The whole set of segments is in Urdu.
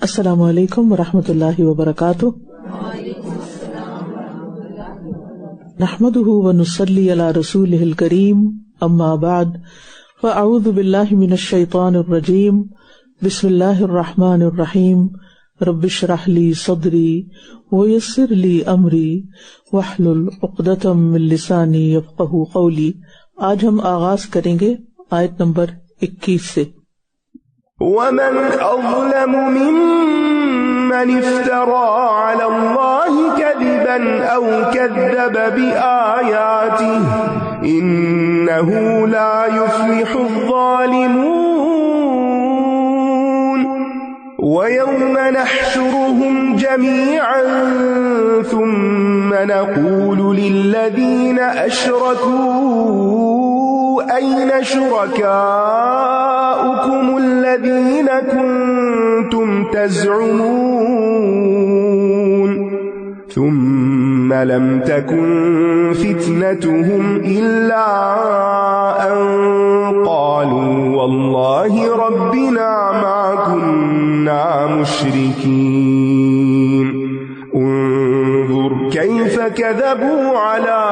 السلام علیکم ورحمۃ اللہ وبرکاتہ. نحمده ونصلی علی رسولہ الکریم. اما بعد فاعوذ باللہ من الشیطان الرجیم. بسم اللہ الرحمن الرحیم. رب اشرح لی صدری ویسر لی امری واحلل عقدۃ من لسانی یفقہوا قولی. آج ہم آغاز کریں گے آیت نمبر 21 سے. ومن أظلم ممن افترى على الله كذبا أو كذب بآياته إنه لا يفلح الظالمون. ويوم نحشرهم جميعا ثم نقول للذين أشركوا أين شركاؤكم الذين كنتم تزعمون ثم لم تكن فتنتهم إلا أن قالوا والله ربنا ما كنا مشركين. انظر كيف كذبوا على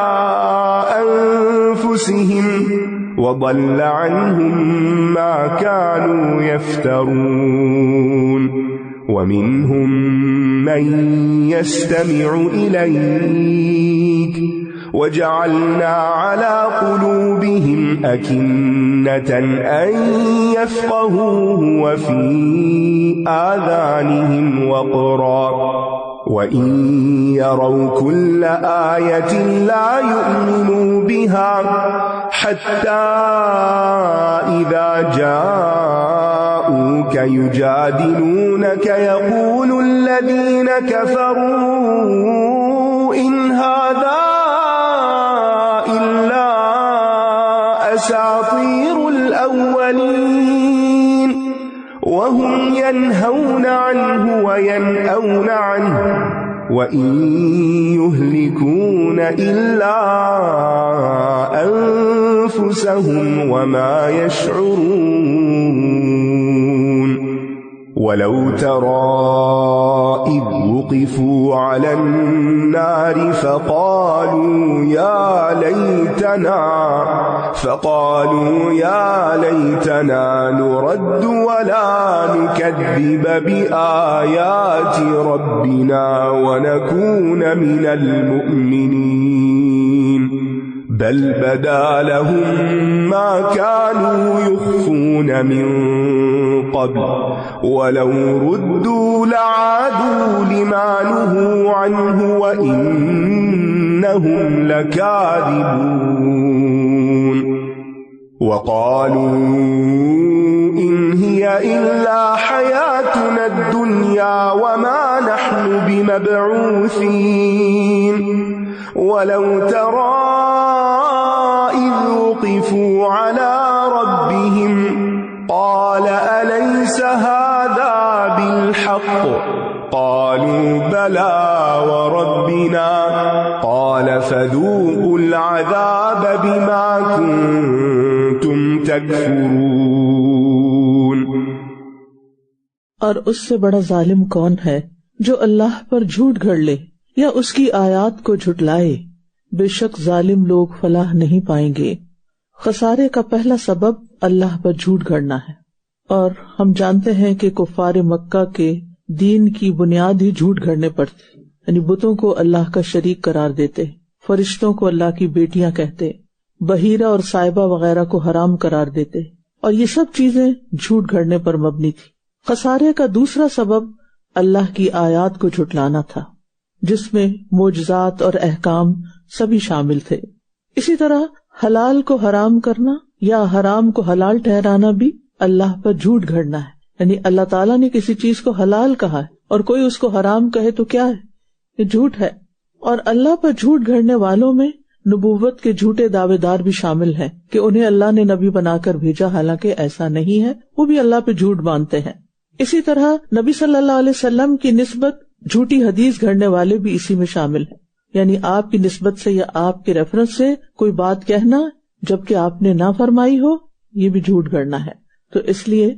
أنفسهم وضل عنهم ما كانوا يفترون. ومنهم من يستمع إليك وجعلنا على قلوبهم أكنة أن يفقهوه وفي آذانهم وقرا وَإِن يَرَوْا كُلَّ آيَةٍ لَا يُؤْمِنُوا بِهَا حَتَّى إِذَا جَاءُوكَ يُجَادِلُونَكَ يَقُولُ الَّذِينَ كَفَرُوا إِنْ هَذَا إِلَّا أَسَاطِيرُ الْأَوَّلِينَ وَهُمْ يَنْهَوْنَ عَنْهُ وَيَنْأَوْنَ عَنْهُ وَإِن يُهْلِكُونَ إِلَّا أَنفُسَهُمْ وَمَا يَشْعُرُونَ. وَلَوْ تَرَى إِذْ وُقِفُوا عَلَى النَّارِ فَقَالُوا يَا لَيْتَنَا نُرَدُّ وَلَا نُكَذِّبَ بِآيَاتِ رَبِّنَا وَنَكُونَ مِنَ الْمُؤْمِنِينَ. بَلْ بَدَا لَهُم مَّا كَانُوا يُخْفُونَ مِن قَبْلُ وَلَوْ رُدُّوا لَعَادُوا لِمَا نُهُوا عَنْهُ وَإِنَّهُمْ لَكَاذِبُونَ. وَقَالُوا إِنْ هِيَ إِلَّا حَيَاتُنَا الدُّنْيَا وَمَا نَحْنُ بِمَبْعُوثِينَ. وَلَوْ تَرَى إِذْ وُقِفُوا عَلَى رَبِّهِمْ قَالَ أَلَيْسَ هَذَا بِالْحَقِّ قَالُوا بَلَى وَرَبِّنَا قَالَ فَذُوقُوا الْعَذَابَ بِمَا كُنتُمْ تَكْفُرُونَ. اور اس سے بڑا ظالم کون ہے جو اللہ پر جھوٹ گھڑ لے یا اس کی آیات کو جھٹلائے. بے شک ظالم لوگ فلاح نہیں پائیں گے. خسارے کا پہلا سبب اللہ پر جھوٹ گھڑنا ہے، اور ہم جانتے ہیں کہ کفار مکہ کے دین کی بنیاد ہی جھوٹ گھڑنے پڑتے، یعنی بتوں کو اللہ کا شریک قرار دیتے، فرشتوں کو اللہ کی بیٹیاں کہتے، بحیرہ اور صائبہ وغیرہ کو حرام قرار دیتے، اور یہ سب چیزیں جھوٹ گھڑنے پر مبنی تھی. خسارے کا دوسرا سبب اللہ کی آیات کو جھٹلانا تھا، جس میں معجزات اور احکام سبھی شامل تھے. اسی طرح حلال کو حرام کرنا یا حرام کو حلال ٹھہرانا بھی اللہ پر جھوٹ گھڑنا ہے. یعنی اللہ تعالیٰ نے کسی چیز کو حلال کہا ہے اور کوئی اس کو حرام کہے تو کیا ہے؟ یہ جھوٹ ہے. اور اللہ پر جھوٹ گھڑنے والوں میں نبوت کے جھوٹے دعوے دار بھی شامل ہیں کہ انہیں اللہ نے نبی بنا کر بھیجا، حالانکہ ایسا نہیں ہے، وہ بھی اللہ پہ جھوٹ باندھتے ہیں. اسی طرح نبی صلی اللہ علیہ وسلم کی نسبت جھوٹی حدیث گھڑنے والے بھی اسی میں شامل ہیں. یعنی آپ کی نسبت سے یا آپ کے ریفرنس سے کوئی بات کہنا جبکہ آپ نے نہ فرمائی ہو، یہ بھی جھوٹ گھڑنا ہے. تو اس لیے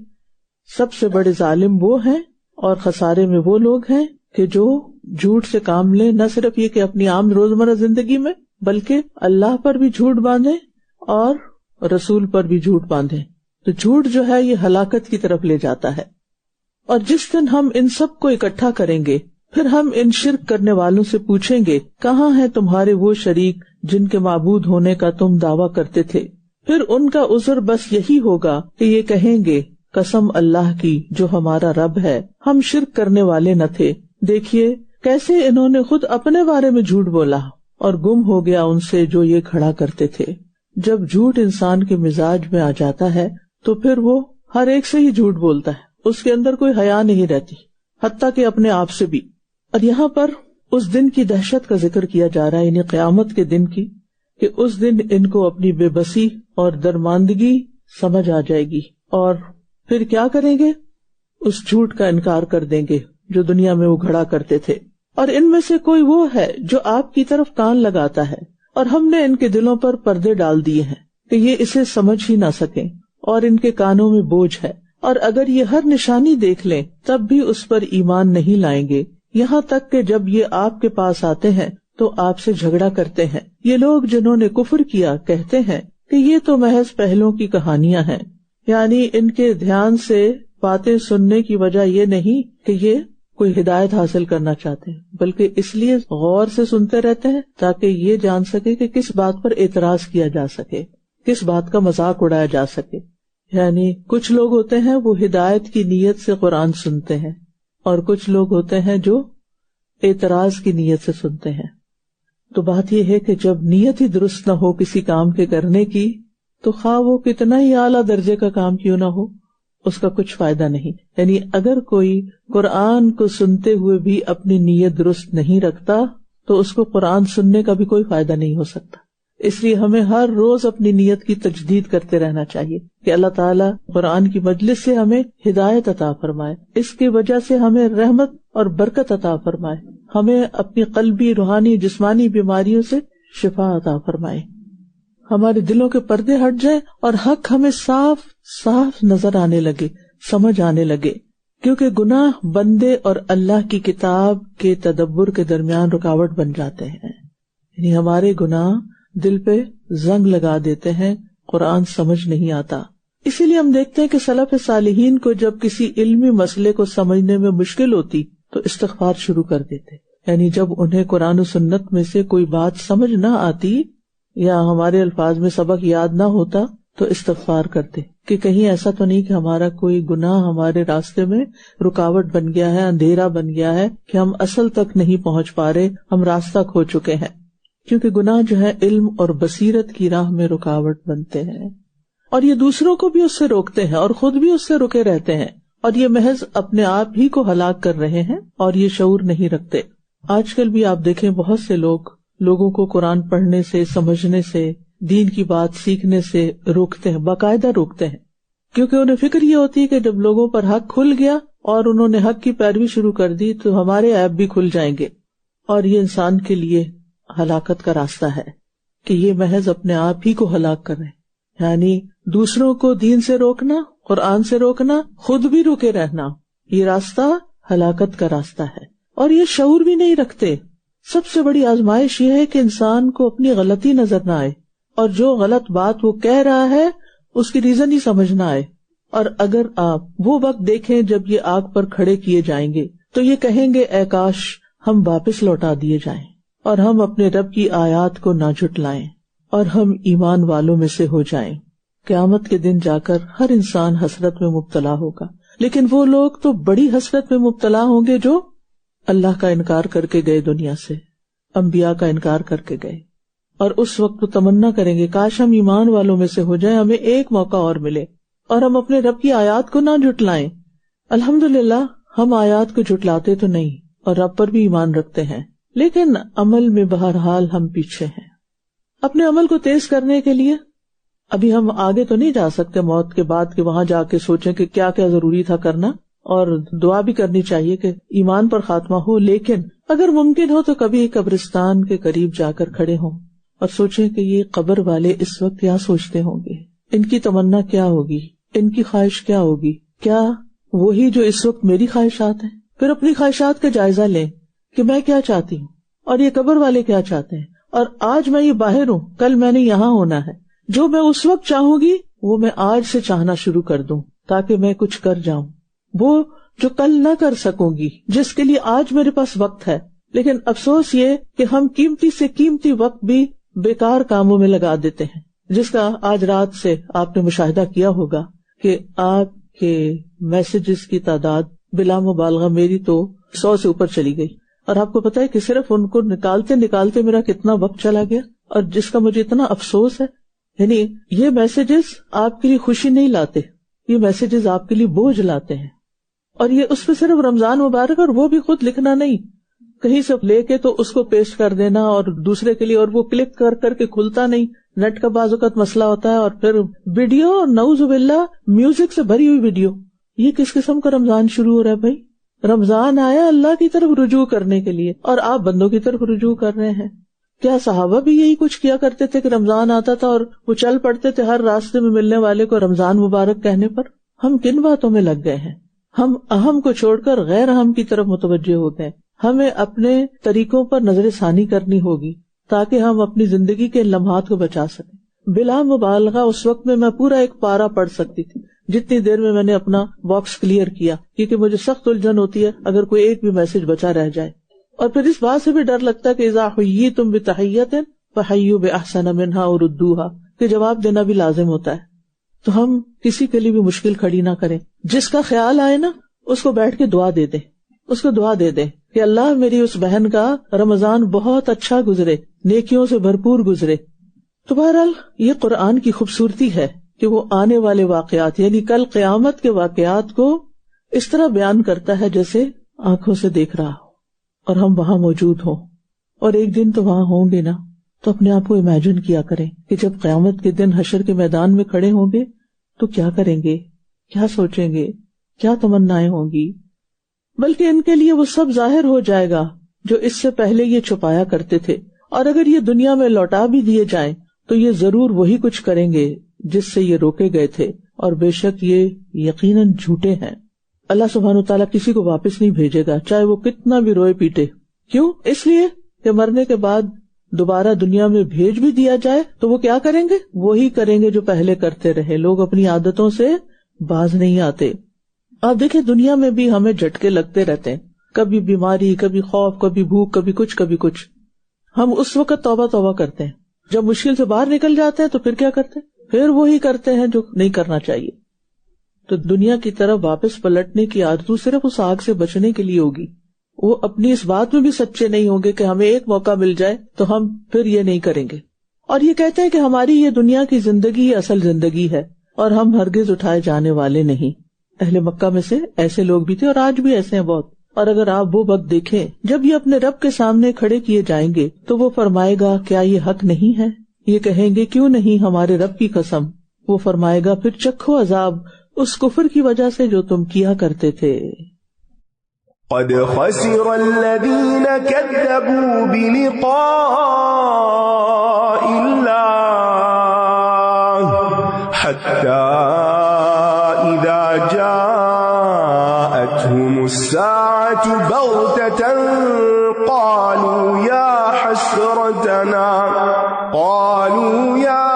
سب سے بڑے ظالم وہ ہیں اور خسارے میں وہ لوگ ہیں کہ جو جھوٹ سے کام لیں، نہ صرف یہ کہ اپنی عام روزمرہ زندگی میں بلکہ اللہ پر بھی جھوٹ باندھیں اور رسول پر بھی جھوٹ باندھیں. تو جھوٹ جو ہے یہ ہلاکت کی طرف لے جاتا ہے. اور جس دن ہم ان سب کو اکٹھا کریں گے پھر ہم ان شرک کرنے والوں سے پوچھیں گے کہاں ہیں تمہارے وہ شریک جن کے معبود ہونے کا تم دعویٰ کرتے تھے. پھر ان کا عذر بس یہی ہوگا کہ یہ کہیں گے قسم اللہ کی جو ہمارا رب ہے ہم شرک کرنے والے نہ تھے. دیکھیے کیسے انہوں نے خود اپنے بارے میں جھوٹ بولا اور گم ہو گیا ان سے جو یہ کھڑا کرتے تھے. جب جھوٹ انسان کے مزاج میں آ جاتا ہے تو پھر وہ ہر ایک سے ہی جھوٹ بولتا ہے، اس کے اندر کوئی حیا نہیں رہتی، حتیٰ کہ اپنے آپ سے بھی. اور یہاں پر اس دن کی دہشت کا ذکر کیا جا رہا ہے، یعنی قیامت کے دن کی، کہ اس دن ان کو اپنی بے بسی اور درماندگی سمجھ آ جائے گی اور پھر کیا کریں گے؟ اس جھوٹ کا انکار کر دیں گے جو دنیا میں وہ گھڑا کرتے تھے. اور ان میں سے کوئی وہ ہے جو آپ کی طرف کان لگاتا ہے اور ہم نے ان کے دلوں پر پردے ڈال دیے ہیں کہ یہ اسے سمجھ ہی نہ سکیں اور ان کے کانوں میں بوجھ ہے، اور اگر یہ ہر نشانی دیکھ لیں تب بھی اس پر ایمان نہیں لائیں گے، یہاں تک کہ جب یہ آپ کے پاس آتے ہیں تو آپ سے جھگڑا کرتے ہیں. یہ لوگ جنہوں نے کفر کیا کہتے ہیں کہ یہ تو محض پہلوں کی کہانیاں ہیں، یعنی ان کے دھیان سے باتیں سننے کی وجہ یہ نہیں کہ یہ کوئی ہدایت حاصل کرنا چاہتے ہیں، بلکہ اس لیے غور سے سنتے رہتے ہیں تاکہ یہ جان سکے کہ کس بات پر اعتراض کیا جا سکے، کس بات کا مذاق اڑایا جا سکے. یعنی کچھ لوگ ہوتے ہیں وہ ہدایت کی نیت سے قرآن سنتے ہیں اور کچھ لوگ ہوتے ہیں جو اعتراض کی نیت سے سنتے ہیں. تو بات یہ ہے کہ جب نیت ہی درست نہ ہو کسی کام کے کرنے کی تو خواہ وہ کتنا ہی اعلیٰ درجے کا کام کیوں نہ ہو اس کا کچھ فائدہ نہیں. یعنی اگر کوئی قرآن کو سنتے ہوئے بھی اپنی نیت درست نہیں رکھتا تو اس کو قرآن سننے کا بھی کوئی فائدہ نہیں ہو سکتا. اس لیے ہمیں ہر روز اپنی نیت کی تجدید کرتے رہنا چاہیے کہ اللہ تعالیٰ قرآن کی مجلس سے ہمیں ہدایت عطا فرمائے، اس کی وجہ سے ہمیں رحمت اور برکت عطا فرمائے، ہمیں اپنی قلبی، روحانی، جسمانی بیماریوں سے شفا عطا فرمائے، ہمارے دلوں کے پردے ہٹ جائیں اور حق ہمیں صاف صاف نظر آنے لگے، سمجھ آنے لگے. کیونکہ گناہ بندے اور اللہ کی کتاب کے تدبر کے درمیان رکاوٹ بن جاتے ہیں. یعنی ہمارے گناہ دل پہ زنگ لگا دیتے ہیں، قرآن سمجھ نہیں آتا. اسی لیے ہم دیکھتے ہیں کہ سلف صالحین کو جب کسی علمی مسئلے کو سمجھنے میں مشکل ہوتی تو استغفار شروع کر دیتے. یعنی جب انہیں قرآن و سنت میں سے کوئی بات سمجھ نہ آتی یا ہمارے الفاظ میں سبق یاد نہ ہوتا تو استغفار کرتے کہ کہیں ایسا تو نہیں کہ ہمارا کوئی گناہ ہمارے راستے میں رکاوٹ بن گیا ہے، اندھیرا بن گیا ہے کہ ہم اصل تک نہیں پہنچ پا رہے، ہم راستہ کھو چکے ہیں. کیونکہ گناہ جو ہے علم اور بصیرت کی راہ میں رکاوٹ بنتے ہیں اور یہ دوسروں کو بھی اس سے روکتے ہیں اور خود بھی اس سے رکے رہتے ہیں، اور یہ محض اپنے آپ ہی کو ہلاک کر رہے ہیں اور یہ شعور نہیں رکھتے. آج کل بھی آپ دیکھیں بہت سے لوگوں کو قرآن پڑھنے سے، سمجھنے سے، دین کی بات سیکھنے سے روکتے ہیں، باقاعدہ روکتے ہیں، کیونکہ انہیں فکر یہ ہوتی ہے کہ جب لوگوں پر حق کھل گیا اور انہوں نے حق کی پیروی شروع کر دی تو ہمارے عیب بھی کھل جائیں گے. اور یہ انسان کے لیے ہلاکت کا راستہ ہے کہ یہ محض اپنے آپ ہی کو ہلاک کر رہے ہیں. یعنی دوسروں کو دین سے روکنا، قرآن سے روکنا، خود بھی رکے رہنا، یہ راستہ ہلاکت کا راستہ ہے. اور یہ شعور بھی نہیں رکھتے. سب سے بڑی آزمائش یہ ہے کہ انسان کو اپنی غلطی نظر نہ آئے اور جو غلط بات وہ کہہ رہا ہے اس کی ریزن ہی سمجھ نہ آئے. اور اگر آپ وہ وقت دیکھیں جب یہ آگ پر کھڑے کیے جائیں گے تو یہ کہیں گے اے کاش ہم واپس لوٹا دیے جائیں اور ہم اپنے رب کی آیات کو نہ جھٹلائیں اور ہم ایمان والوں میں سے ہو جائیں. قیامت کے دن جا کر ہر انسان حسرت میں مبتلا ہوگا، لیکن وہ لوگ تو بڑی حسرت میں مبتلا ہوں گے جو اللہ کا انکار کر کے گئے، دنیا سے انبیاء کا انکار کر کے گئے، اور اس وقت وہ تمنا کریں گے کاش ہم ایمان والوں میں سے ہو جائیں، ہمیں ایک موقع اور ملے اور ہم اپنے رب کی آیات کو نہ جھٹلائیں. الحمدللہ ہم آیات کو جھٹلاتے تو نہیں اور رب پر بھی ایمان رکھتے ہیں، لیکن عمل میں بہرحال ہم پیچھے ہیں. اپنے عمل کو تیز کرنے کے لیے ابھی ہم آگے تو نہیں جا سکتے موت کے بعد کہ وہاں جا کے سوچیں کہ کیا کیا ضروری تھا کرنا، اور دعا بھی کرنی چاہیے کہ ایمان پر خاتمہ ہو، لیکن اگر ممکن ہو تو کبھی قبرستان کے قریب جا کر کھڑے ہوں اور سوچیں کہ یہ قبر والے اس وقت کیا سوچتے ہوں گے، ان کی تمنا کیا ہوگی، ان کی خواہش کیا ہوگی، کیا وہی جو اس وقت میری خواہشات ہیں. پھر اپنی خواہشات کا جائزہ لیں کہ میں کیا چاہتی ہوں اور یہ قبر والے کیا چاہتے ہیں، اور آج میں یہ باہر ہوں، کل میں نے یہاں ہونا ہے. جو میں اس وقت چاہوں گی وہ میں آج سے چاہنا شروع کر دوں تاکہ میں کچھ کر جاؤں. وہ جو کل نہ کر سکوں گی، جس کے لیے آج میرے پاس وقت ہے. لیکن افسوس یہ کہ ہم قیمتی سے قیمتی وقت بھی بیکار کاموں میں لگا دیتے ہیں، جس کا آج رات سے آپ نے مشاہدہ کیا ہوگا کہ آپ کے میسیجز کی تعداد بلا مبالغہ میری تو 100 سے اوپر چلی گئی. اور آپ کو پتا ہے کہ صرف ان کو نکالتے نکالتے میرا کتنا وقت چلا گیا، اور جس کا مجھے اتنا افسوس ہے. یعنی یہ میسیجز آپ کے لیے خوشی نہیں لاتے، یہ میسیجز آپ کے لیے بوجھ لاتے ہیں. اور یہ اس پہ صرف رمضان مبارک، اور وہ بھی خود لکھنا نہیں، کہیں سے لے کے تو اس کو پیسٹ کر دینا اور دوسرے کے لیے، اور وہ کلک کر کر کے کھلتا نہیں. نیٹ کا بعض اوقات مسئلہ ہوتا ہے، اور پھر ویڈیو، اور نعوذ باللہ میوزک سے بھری ہوئی ویڈیو. یہ کس قسم کا رمضان شروع ہو رہا ہے بھائی؟ رمضان آیا اللہ کی طرف رجوع کرنے کے لیے، اور آپ بندوں کی طرف رجوع کر رہے ہیں. کیا صحابہ بھی یہی کچھ کیا کرتے تھے کہ رمضان آتا تھا اور وہ چل پڑتے تھے ہر راستے میں ملنے والے کو رمضان مبارک کہنے پر؟ ہم کن باتوں میں لگ گئے ہیں؟ ہم اہم کو چھوڑ کر غیر اہم کی طرف متوجہ ہو گئے. ہمیں اپنے طریقوں پر نظر ثانی کرنی ہوگی تاکہ ہم اپنی زندگی کے لمحات کو بچا سکیں. بلا مبالغہ اس وقت میں پورا ایک پارا پڑھ سکتی تھی جتنی دیر میں نے اپنا باکس کلیئر کیا، کیونکہ مجھے سخت الجھن ہوتی ہے اگر کوئی ایک بھی میسج بچا رہ جائے. اور پھر اس بات سے بھی ڈر لگتا ہے کہ اذا حییتم بتحیۃ فحیوا باحسن منہا او ردوہا، کہ جواب دینا بھی لازم ہوتا ہے. تو ہم کسی کے لیے بھی مشکل کھڑی نہ کریں. جس کا خیال آئے نا اس کو بیٹھ کے دعا دے دیں، اس کو دعا دے دیں کہ اللہ میری اس بہن کا رمضان بہت اچھا گزرے، نیکیوں سے بھرپور گزرے. تو بہرحال یہ قرآن کی خوبصورتی ہے کہ وہ آنے والے واقعات، یعنی کل قیامت کے واقعات کو اس طرح بیان کرتا ہے جیسے آنکھوں سے دیکھ رہا ہو اور ہم وہاں موجود ہوں. اور ایک دن تو وہاں ہوں گے نا، تو اپنے آپ کو امیجن کیا کریں کہ جب قیامت کے دن حشر کے میدان میں کھڑے ہوں گے تو کیا کریں گے، کیا سوچیں گے، کیا تمنائیں ہوں گی. بلکہ ان کے لیے وہ سب ظاہر ہو جائے گا جو اس سے پہلے یہ چھپایا کرتے تھے. اور اگر یہ دنیا میں لوٹا بھی دیے جائیں تو یہ ضرور وہی کچھ کریں گے جس سے یہ روکے گئے تھے، اور بے شک یہ یقیناً جھوٹے ہیں. اللہ سبحانہ وتعالیٰ کسی کو واپس نہیں بھیجے گا چاہے وہ کتنا بھی روئے پیٹے. کیوں؟ اس لیے کہ مرنے کے بعد دوبارہ دنیا میں بھیج بھی دیا جائے تو وہ کیا کریں گے؟ وہی کریں گے جو پہلے کرتے رہے. لوگ اپنی عادتوں سے باز نہیں آتے. آپ دیکھیں دنیا میں بھی ہمیں جھٹکے لگتے رہتے ہیں، کبھی بیماری، کبھی خوف، کبھی بھوک، کبھی کچھ. ہم اس وقت توبہ توبہ کرتے ہیں، جب مشکل سے باہر نکل جاتے ہیں تو پھر کیا کرتے ہیں؟ پھر وہی کرتے ہیں جو نہیں کرنا چاہیے. تو دنیا کی طرف واپس پلٹنے کی عادت صرف اس آگ سے بچنے کے لیے ہوگی. وہ اپنی اس بات میں بھی سچے نہیں ہوں گے کہ ہمیں ایک موقع مل جائے تو ہم پھر یہ نہیں کریں گے. اور یہ کہتے ہیں کہ ہماری یہ دنیا کی زندگی اصل زندگی ہے اور ہم ہرگز اٹھائے جانے والے نہیں. اہل مکہ میں سے ایسے لوگ بھی تھے اور آج بھی ایسے ہیں بہت. اور اگر آپ وہ وقت دیکھیں جب یہ اپنے رب کے سامنے کھڑے کیے جائیں گے تو وہ فرمائے گا کیا یہ حق نہیں ہے؟ یہ کہیں گے کیوں نہیں ہمارے رب کی قسم. وہ فرمائے گا پھر چکھو عذاب اس کفر کی وجہ سے جو تم کیا کرتے تھے. قد خسر الذين كذبوا بلقاء الله حتى إذا جاءتهم الساعة بغتة قالوا يا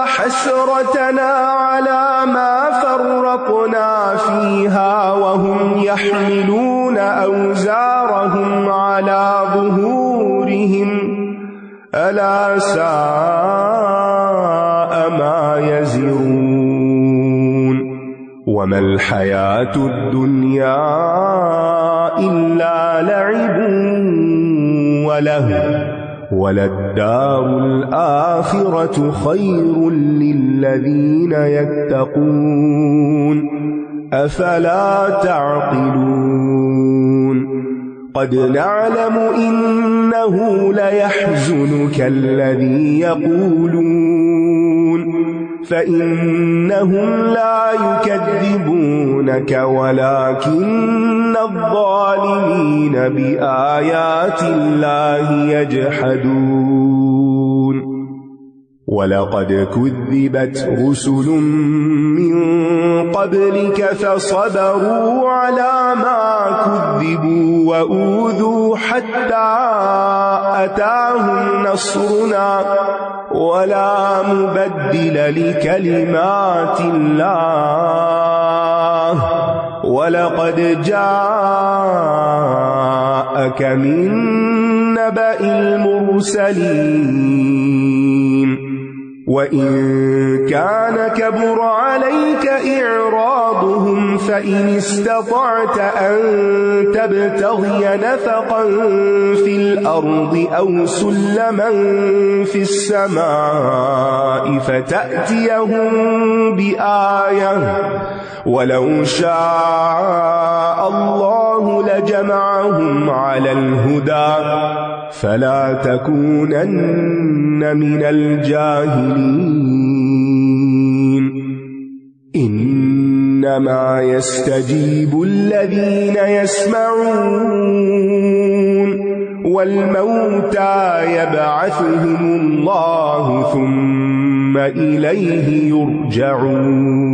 حسرتنا على ما فرطنا فيها وهم يحملون أوزارهم على ظهورهم ألا ساء ما يزرون وما الحياة الدنيا إلا لعب ولهو وَلَلدَّارُ الْآخِرَةُ خَيْرٌ لِّلَّذِينَ يَتَّقُونَ أَفَلَا تَعْقِلُونَ قَدْ نَعْلَمُ إِنَّهُ لَيَحْزُنُكَ الَّذِي يَقُولُونَ فَإِنَّهُمْ لَا يُكَذِّبُونَكَ وَلَكِنَّ الظَّالِمِينَ بِآيَاتِ اللَّهِ يَجْحَدُونَ وَلَقَدْ كُذِّبَتْ رُسُلٌ مِّن قَبْلِكَ فَصَبَرُوا عَلَى مَا كُذِّبُوا عذبوا وأوذوا حتى أتاهم نصرنا ولا مبدل لكلمات الله وَلَقَدْ جَاءَكَ مِن نَّبَإِ الْمُرْسَلِينَ وَإِن كَانَ كَبُرَ عَلَيْكَ إِعْرَاضُهُمْ فَإِنِ اسْتَطَعْتَ أَن تَبْتَغِيَ نَفَقًا فِي الْأَرْضِ أَوْ سُلَّمًا فِي السَّمَاءِ فَتَأْتِيَهُم بِآيَةٍ وَلَوْ شَاءَ اللَّهُ لَجَمَعَهُمْ عَلَى الْهُدَى فَلَا تَكُونَنَّ مِنَ الْجَاهِلِينَ إِنَّمَا يَسْتَجِيبُ الَّذِينَ يَسْمَعُونَ وَالْمَوْتَى يَبْعَثُهُمُ اللَّهُ ثُمَّ إِلَيْهِ يُرْجَعُونَ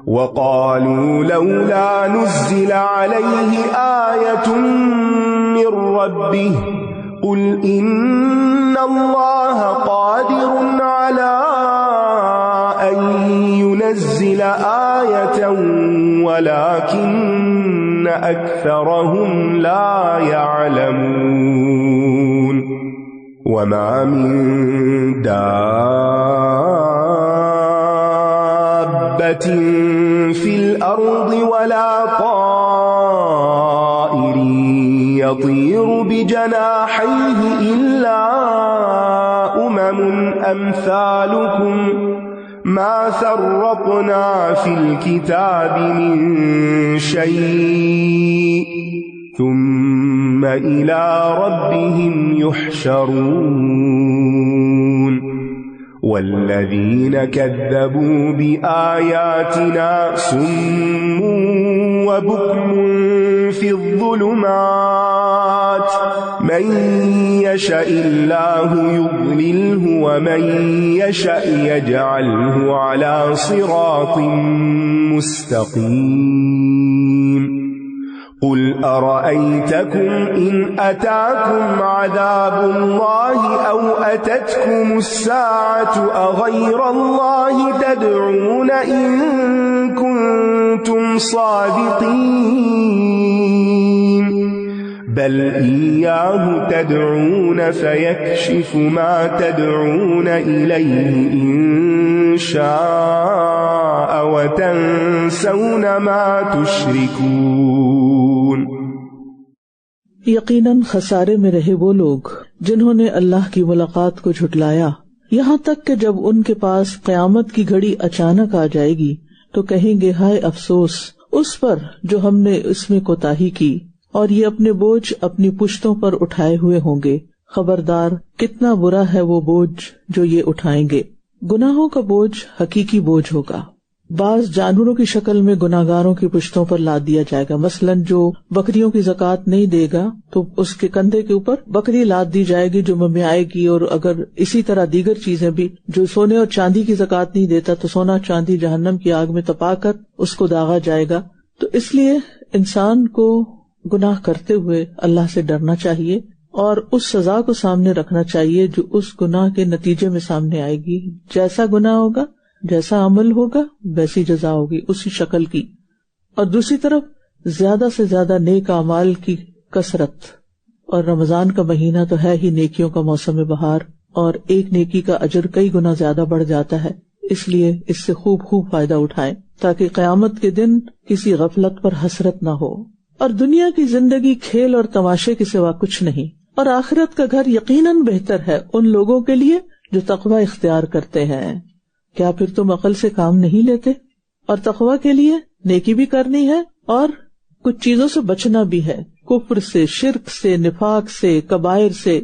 وَقَالُوا لَوْلَا نُزِّلَ عَلَيْهِ آيَةٌ مِّن رَّبِّهِ قُلْ إِنَّ اللَّهَ قَادِرٌ عَلَىٰ أَن يُنَزِّلَ آيَةً وَلَٰكِنَّ أَكْثَرَهُمْ لَا يَعْلَمُونَ وَمَا مِن دَابَّةٍ فِي الْأَرْضِ وَلَا طَائِرٍ يَطِيرُ بِجَنَاحَيْهِ إِلَّا أَمْثَالُكُمْ مَا فَرَّطْنَا فِي الْكِتَابِ مِن شَيْءٍ ثُمَّ إِلَى رَبِّهِمْ يُحْشَرُونَ وَالَّذِينَ كَذَّبُوا بِآيَاتِنَا صُمٌّ وَبُكْمٌ فِي الظُّلُمَاتِ مَن يَشَإِ اللَّهُ يُضْلِلْهُ وَمَن يَشَأْ يَجْعَلْهُ عَلَى صِرَاطٍ مُّسْتَقِيمٍ قُلْ أَرَأَيْتَكُمْ إِنْ أَتَاكُمْ عَذَابُ اللَّهِ أَوْ أَتَتْكُمُ السَّاعَةُ أَغَيْرَ اللَّهِ تَدْعُونَ إِن كُنتُمْ صَادِقِينَ بَلْ إِيَّاهُ تَدْعُونَ فَيَكْشِفُ مَا تَدْعُونَ إِلَيْهِ إِن شَاءَ وَتَنسَوْنَ مَا تُشْرِكُونَ یقیناً خسارے میں رہے وہ لوگ جنہوں نے اللہ کی ملاقات کو جھٹلایا، یہاں تک کہ جب ان کے پاس قیامت کی گھڑی اچانک آ جائے گی تو کہیں گے ہائے افسوس اس پر جو ہم نے اس میں کوتاہی کی، اور یہ اپنے بوجھ اپنی پشتوں پر اٹھائے ہوئے ہوں گے۔ خبردار کتنا برا ہے وہ بوجھ جو یہ اٹھائیں گے۔ گناہوں کا بوجھ حقیقی بوجھ ہوگا، بعض جانوروں کی شکل میں گناہگاروں کی پشتوں پر لاد دیا جائے گا۔ مثلاً جو بکریوں کی زکوٰۃ نہیں دے گا تو اس کے کندھے کے اوپر بکری لاد دی جائے گی جو ممیائے گی، اور اگر اسی طرح دیگر چیزیں بھی، جو سونے اور چاندی کی زکوٰۃ نہیں دیتا تو سونا چاندی جہنم کی آگ میں تپا کر اس کو داغا جائے گا۔ تو اس لیے انسان کو گناہ کرتے ہوئے اللہ سے ڈرنا چاہیے اور اس سزا کو سامنے رکھنا چاہیے جو اس گناہ کے نتیجے میں سامنے آئے گی۔ جیسا گناہ ہوگا، جیسا عمل ہوگا، ویسی جزا ہوگی اسی شکل کی۔ اور دوسری طرف زیادہ سے زیادہ نیک اعمال کی کثرت، اور رمضان کا مہینہ تو ہے ہی نیکیوں کا موسم بہار، اور ایک نیکی کا اجر کئی گنا زیادہ بڑھ جاتا ہے، اس لیے اس سے خوب فائدہ اٹھائیں تاکہ قیامت کے دن کسی غفلت پر حسرت نہ ہو۔ اور دنیا کی زندگی کھیل اور تماشے کے سوا کچھ نہیں، اور آخرت کا گھر یقیناً بہتر ہے ان لوگوں کے لیے جو تقوی اختیار کرتے ہیں۔ کیا پھر تم عقل سے کام نہیں لیتے؟ اور تقوی کے لیے نیکی بھی کرنی ہے اور کچھ چیزوں سے بچنا بھی ہے، کفر سے، شرک سے، نفاق سے، کبائر سے۔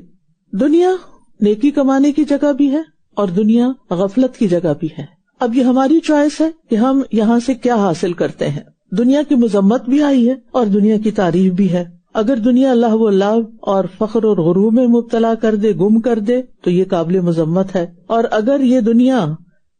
دنیا نیکی کمانے کی جگہ بھی ہے اور دنیا غفلت کی جگہ بھی ہے۔ اب یہ ہماری چوائس ہے کہ ہم یہاں سے کیا حاصل کرتے ہیں۔ دنیا کی مذمت بھی آئی ہے اور دنیا کی تعریف بھی ہے۔ اگر دنیا لہو و لعب اور فخر اور غرور میں مبتلا کر دے، گم کر دے، تو یہ قابل مذمت ہے، اور اگر یہ دنیا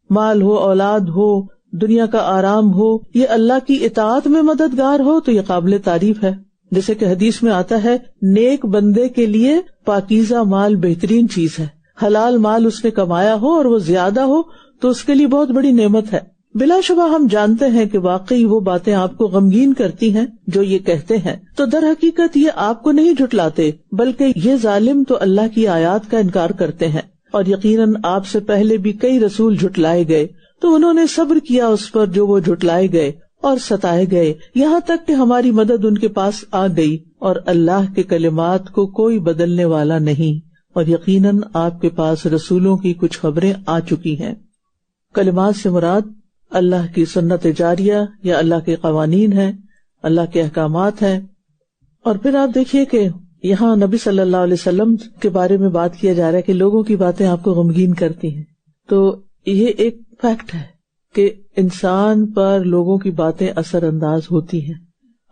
مال ہو، اولاد ہو، دنیا کا آرام ہو، یہ اللہ کی اطاعت میں مددگار ہو تو یہ قابل تعریف ہے. جیسے کہ حدیث میں آتا ہے، نیک بندے کے لیے پاکیزہ مال بہترین چیز ہے. حلال مال اس نے کمایا ہو اور وہ زیادہ ہو تو اس کے لیے بہت بڑی نعمت ہے. بلا شبہ ہم جانتے ہیں کہ واقعی وہ باتیں آپ کو غمگین کرتی ہیں جو یہ کہتے ہیں، تو در حقیقت یہ آپ کو نہیں جھٹلاتے، بلکہ یہ ظالم تو اللہ کی آیات کا انکار کرتے ہیں. اور یقیناً آپ سے پہلے بھی کئی رسول جھٹلائے گئے تو انہوں نے صبر کیا اس پر جو وہ جھٹلائے گئے اور ستائے گئے، یہاں تک کہ ہماری مدد ان کے پاس آ گئی، اور اللہ کے کلمات کو کوئی بدلنے والا نہیں. اور یقیناً آپ کے پاس رسولوں کی کچھ خبریں آ چکی ہیں. کلمات سے مراد اللہ کی سنت جاریہ یا اللہ کے قوانین ہیں، اللہ کے احکامات ہیں. اور پھر آپ دیکھیے کہ یہاں نبی صلی اللہ علیہ وسلم کے بارے میں بات کیا جا رہا ہے کہ لوگوں کی باتیں آپ کو غمگین کرتی ہیں. تو یہ ایک فیکٹ ہے کہ انسان پر لوگوں کی باتیں اثر انداز ہوتی ہیں.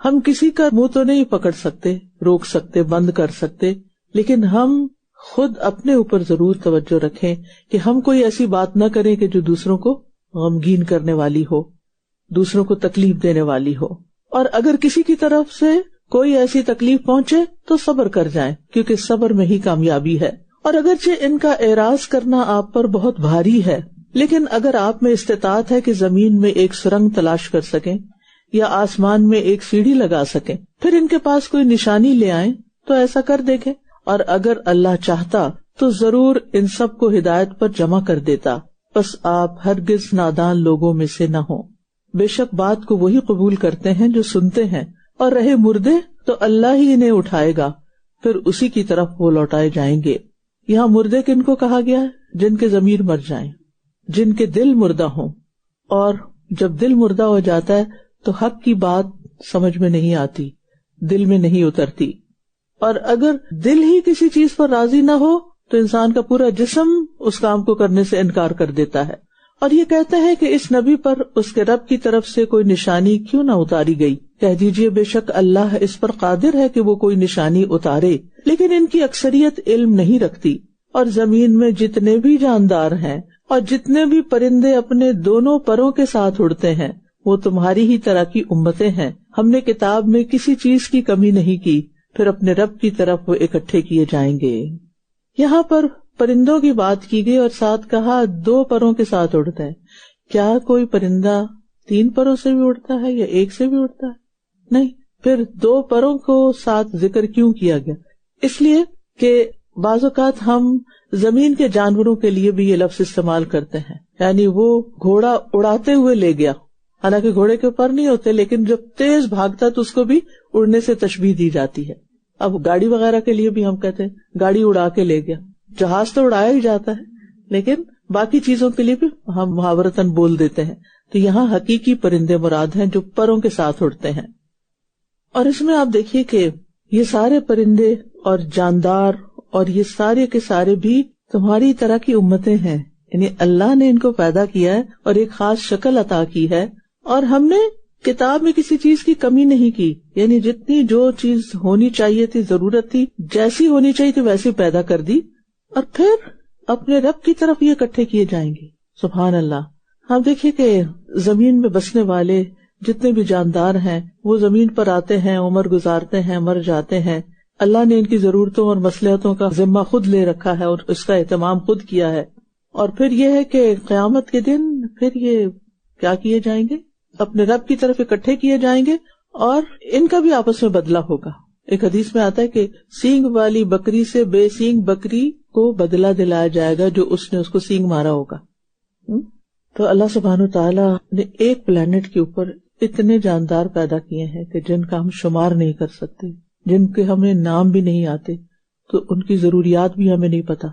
ہم کسی کا منہ تو نہیں پکڑ سکتے، روک سکتے، بند کر سکتے، لیکن ہم خود اپنے اوپر ضرور توجہ رکھیں کہ ہم کوئی ایسی بات نہ کریں کہ جو دوسروں کو غمگین کرنے والی ہو، دوسروں کو تکلیف دینے والی ہو. اور اگر کسی کی طرف سے کوئی ایسی تکلیف پہنچے تو صبر کر جائیں، کیونکہ صبر میں ہی کامیابی ہے. اور اگرچہ ان کا اعراض کرنا آپ پر بہت بھاری ہے، لیکن اگر آپ میں استطاعت ہے کہ زمین میں ایک سرنگ تلاش کر سکیں یا آسمان میں ایک سیڑھی لگا سکیں، پھر ان کے پاس کوئی نشانی لے آئیں تو ایسا کر دیکھیں. اور اگر اللہ چاہتا تو ضرور ان سب کو ہدایت پر جمع کر دیتا، بس آپ ہرگز نادان لوگوں میں سے نہ ہوں. بے شک بات کو وہی قبول کرتے ہیں جو سنتے ہیں، اور رہے مردے تو اللہ ہی انہیں اٹھائے گا، پھر اسی کی طرف وہ لوٹائے جائیں گے. یہاں مردے کن کو کہا گیا ہے؟ جن کے ضمیر مر جائیں، جن کے دل مردہ ہوں. اور جب دل مردہ ہو جاتا ہے تو حق کی بات سمجھ میں نہیں آتی، دل میں نہیں اترتی. اور اگر دل ہی کسی چیز پر راضی نہ ہو تو انسان کا پورا جسم اس کام کو کرنے سے انکار کر دیتا ہے. اور یہ کہتے ہیں کہ اس نبی پر اس کے رب کی طرف سے کوئی نشانی کیوں نہ اتاری گئی. کہہ دیجئے بے شک اللہ اس پر قادر ہے کہ وہ کوئی نشانی اتارے، لیکن ان کی اکثریت علم نہیں رکھتی. اور زمین میں جتنے بھی جاندار ہیں اور جتنے بھی پرندے اپنے دونوں پروں کے ساتھ اڑتے ہیں وہ تمہاری ہی طرح کی امتیں ہیں. ہم نے کتاب میں کسی چیز کی کمی نہیں کی، پھر اپنے رب کی طرف وہ اکٹھے کیے جائیں گے. یہاں پر پرندوں کی بات کی گئی اور ساتھ کہا 2 پروں کے ساتھ اڑتا ہے. کیا کوئی پرندہ 3 پروں سے بھی اڑتا ہے یا 1 سے بھی اڑتا ہے؟ نہیں. پھر 2 پروں کو ساتھ ذکر کیوں کیا گیا؟ اس لیے کہ بعض اوقات ہم زمین کے جانوروں کے لیے بھی یہ لفظ استعمال کرتے ہیں، یعنی وہ گھوڑا اڑاتے ہوئے لے گیا، حالانکہ گھوڑے کے اوپر نہیں ہوتے، لیکن جب تیز بھاگتا تو اس کو بھی اڑنے سے تشبیہ دی جاتی ہے. اب گاڑی وغیرہ کے لیے بھی ہم کہتے ہیں گاڑی اڑا کے لے گیا. جہاز تو اڑایا ہی جاتا ہے، لیکن باقی چیزوں کے لیے بھی ہم محاورتاً بول دیتے ہیں. تو یہاں حقیقی پرندے مراد ہیں جو پروں کے ساتھ اڑتے ہیں. اور اس میں آپ دیکھیے کہ یہ سارے پرندے اور جاندار اور یہ سارے کے سارے بھی تمہاری طرح کی امتیں ہیں، یعنی اللہ نے ان کو پیدا کیا ہے اور ایک خاص شکل عطا کی ہے، اور ہم نے کتاب میں کسی چیز کی کمی نہیں کی، یعنی جتنی جو چیز ہونی چاہیے تھی، ضرورت تھی، جیسی ہونی چاہیے تھی ویسی پیدا کر دی، اور پھر اپنے رب کی طرف یہ اکٹھے کیے جائیں گے. سبحان اللہ. ہم دیکھیے کہ زمین میں بسنے والے جتنے بھی جاندار ہیں وہ زمین پر آتے ہیں، عمر گزارتے ہیں، مر جاتے ہیں. اللہ نے ان کی ضرورتوں اور مصلحتوں کا ذمہ خود لے رکھا ہے اور اس کا اہتمام خود کیا ہے. اور پھر یہ ہے کہ قیامت کے دن پھر یہ کیا کیے جائیں گے؟ اپنے رب کی طرف اکٹھے کیے جائیں گے، اور ان کا بھی آپس میں بدلہ ہوگا. ایک حدیث میں آتا ہے کہ سینگ والی بکری سے بے سینگ بکری کو بدلہ دلایا جائے گا جو اس نے اس کو سینگ مارا ہوگا. تو اللہ سبحانہ تعالیٰ نے ایک پلانٹ کے اوپر اتنے جاندار پیدا کیے ہیں کہ جن کا ہم شمار نہیں کر سکتے، جن کے ہمیں نام بھی نہیں آتے، تو ان کی ضروریات بھی ہمیں نہیں پتا.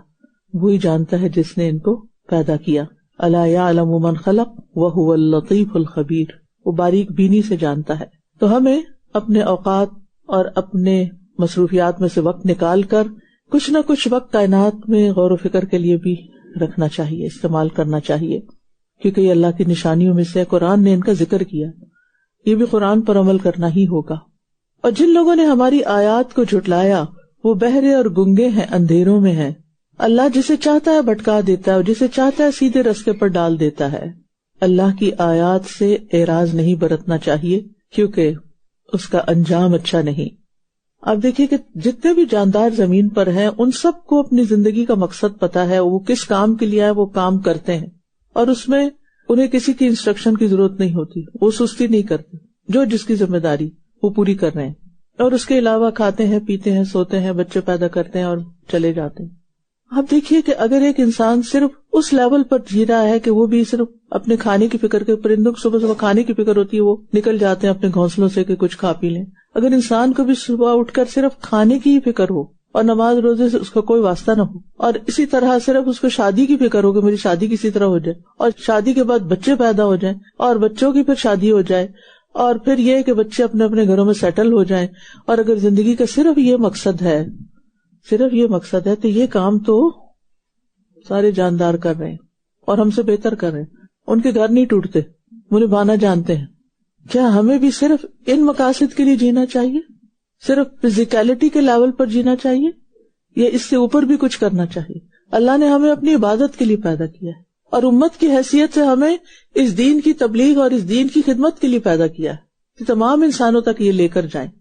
وہی جانتا ہے جس نے ان کو پیدا کیا. الا یعلم من خلق وهو اللطیف الخبیر. وہ باریک بینی سے جانتا ہے. تو ہمیں اپنے اوقات اور اپنے مصروفیات میں سے وقت نکال کر کچھ نہ کچھ وقت کائنات میں غور و فکر کے لیے بھی رکھنا چاہیے، استعمال کرنا چاہیے، کیونکہ یہ اللہ کی نشانیوں میں سے قرآن نے ان کا ذکر کیا. یہ بھی قرآن پر عمل کرنا ہی ہوگا. اور جن لوگوں نے ہماری آیات کو جھٹلایا وہ بہرے اور گنگے ہیں، اندھیروں میں ہیں. اللہ جسے چاہتا ہے بھٹکا دیتا ہے اور جسے چاہتا ہے سیدھے رستے پر ڈال دیتا ہے. اللہ کی آیات سے اعراض نہیں برتنا چاہیے کیونکہ اس کا انجام اچھا نہیں۔ اب دیکھیے کہ جتنے بھی جاندار زمین پر ہیں ان سب کو اپنی زندگی کا مقصد پتا ہے، وہ کس کام کے لیے آئے وہ کام کرتے ہیں، اور اس میں انہیں کسی کی انسٹرکشن کی ضرورت نہیں ہوتی، وہ سستی نہیں کرتے، جو جس کی ذمہ داری وہ پوری کر رہے ہیں، اور اس کے علاوہ کھاتے ہیں، پیتے ہیں، سوتے ہیں، بچے پیدا کرتے ہیں اور چلے جاتے ہیں۔ آپ دیکھیے کہ اگر ایک انسان صرف اس لیول پر جی رہا ہے کہ وہ بھی صرف اپنے کھانے کی فکر کے، پرندوں کو صبح کھانے کی فکر ہوتی ہے، وہ نکل جاتے ہیں اپنے گھونسلوں سے کہ کچھ کھا پی لیں، اگر انسان کو بھی صبح اٹھ کر صرف کھانے کی ہی فکر ہو اور نماز روزے سے اس کا کوئی واسطہ نہ ہو، اور اسی طرح صرف اس کو شادی کی فکر ہو کہ میری شادی کسی طرح ہو جائے، اور شادی کے بعد بچے پیدا ہو جائیں اور بچوں کی پھر شادی ہو جائے، اور پھر یہ کہ بچے اپنے اپنے گھروں میں سیٹل ہو جائیں، اور اگر زندگی کا صرف یہ مقصد ہے تو یہ کام تو سارے جاندار کر رہے ہیں اور ہم سے بہتر کر رہے ہیں، ان کے گھر نہیں ٹوٹتے، وہ نبھانا جانتے ہیں۔ کیا ہمیں بھی صرف ان مقاصد کے لیے جینا چاہیے؟ صرف فزیکلٹی کے لیول پر جینا چاہیے یا اس سے اوپر بھی کچھ کرنا چاہیے؟ اللہ نے ہمیں اپنی عبادت کے لیے پیدا کیا ہے اور امت کی حیثیت سے ہمیں اس دین کی تبلیغ اور اس دین کی خدمت کے لیے پیدا کیا ہے کہ تمام انسانوں تک یہ لے کر جائیں۔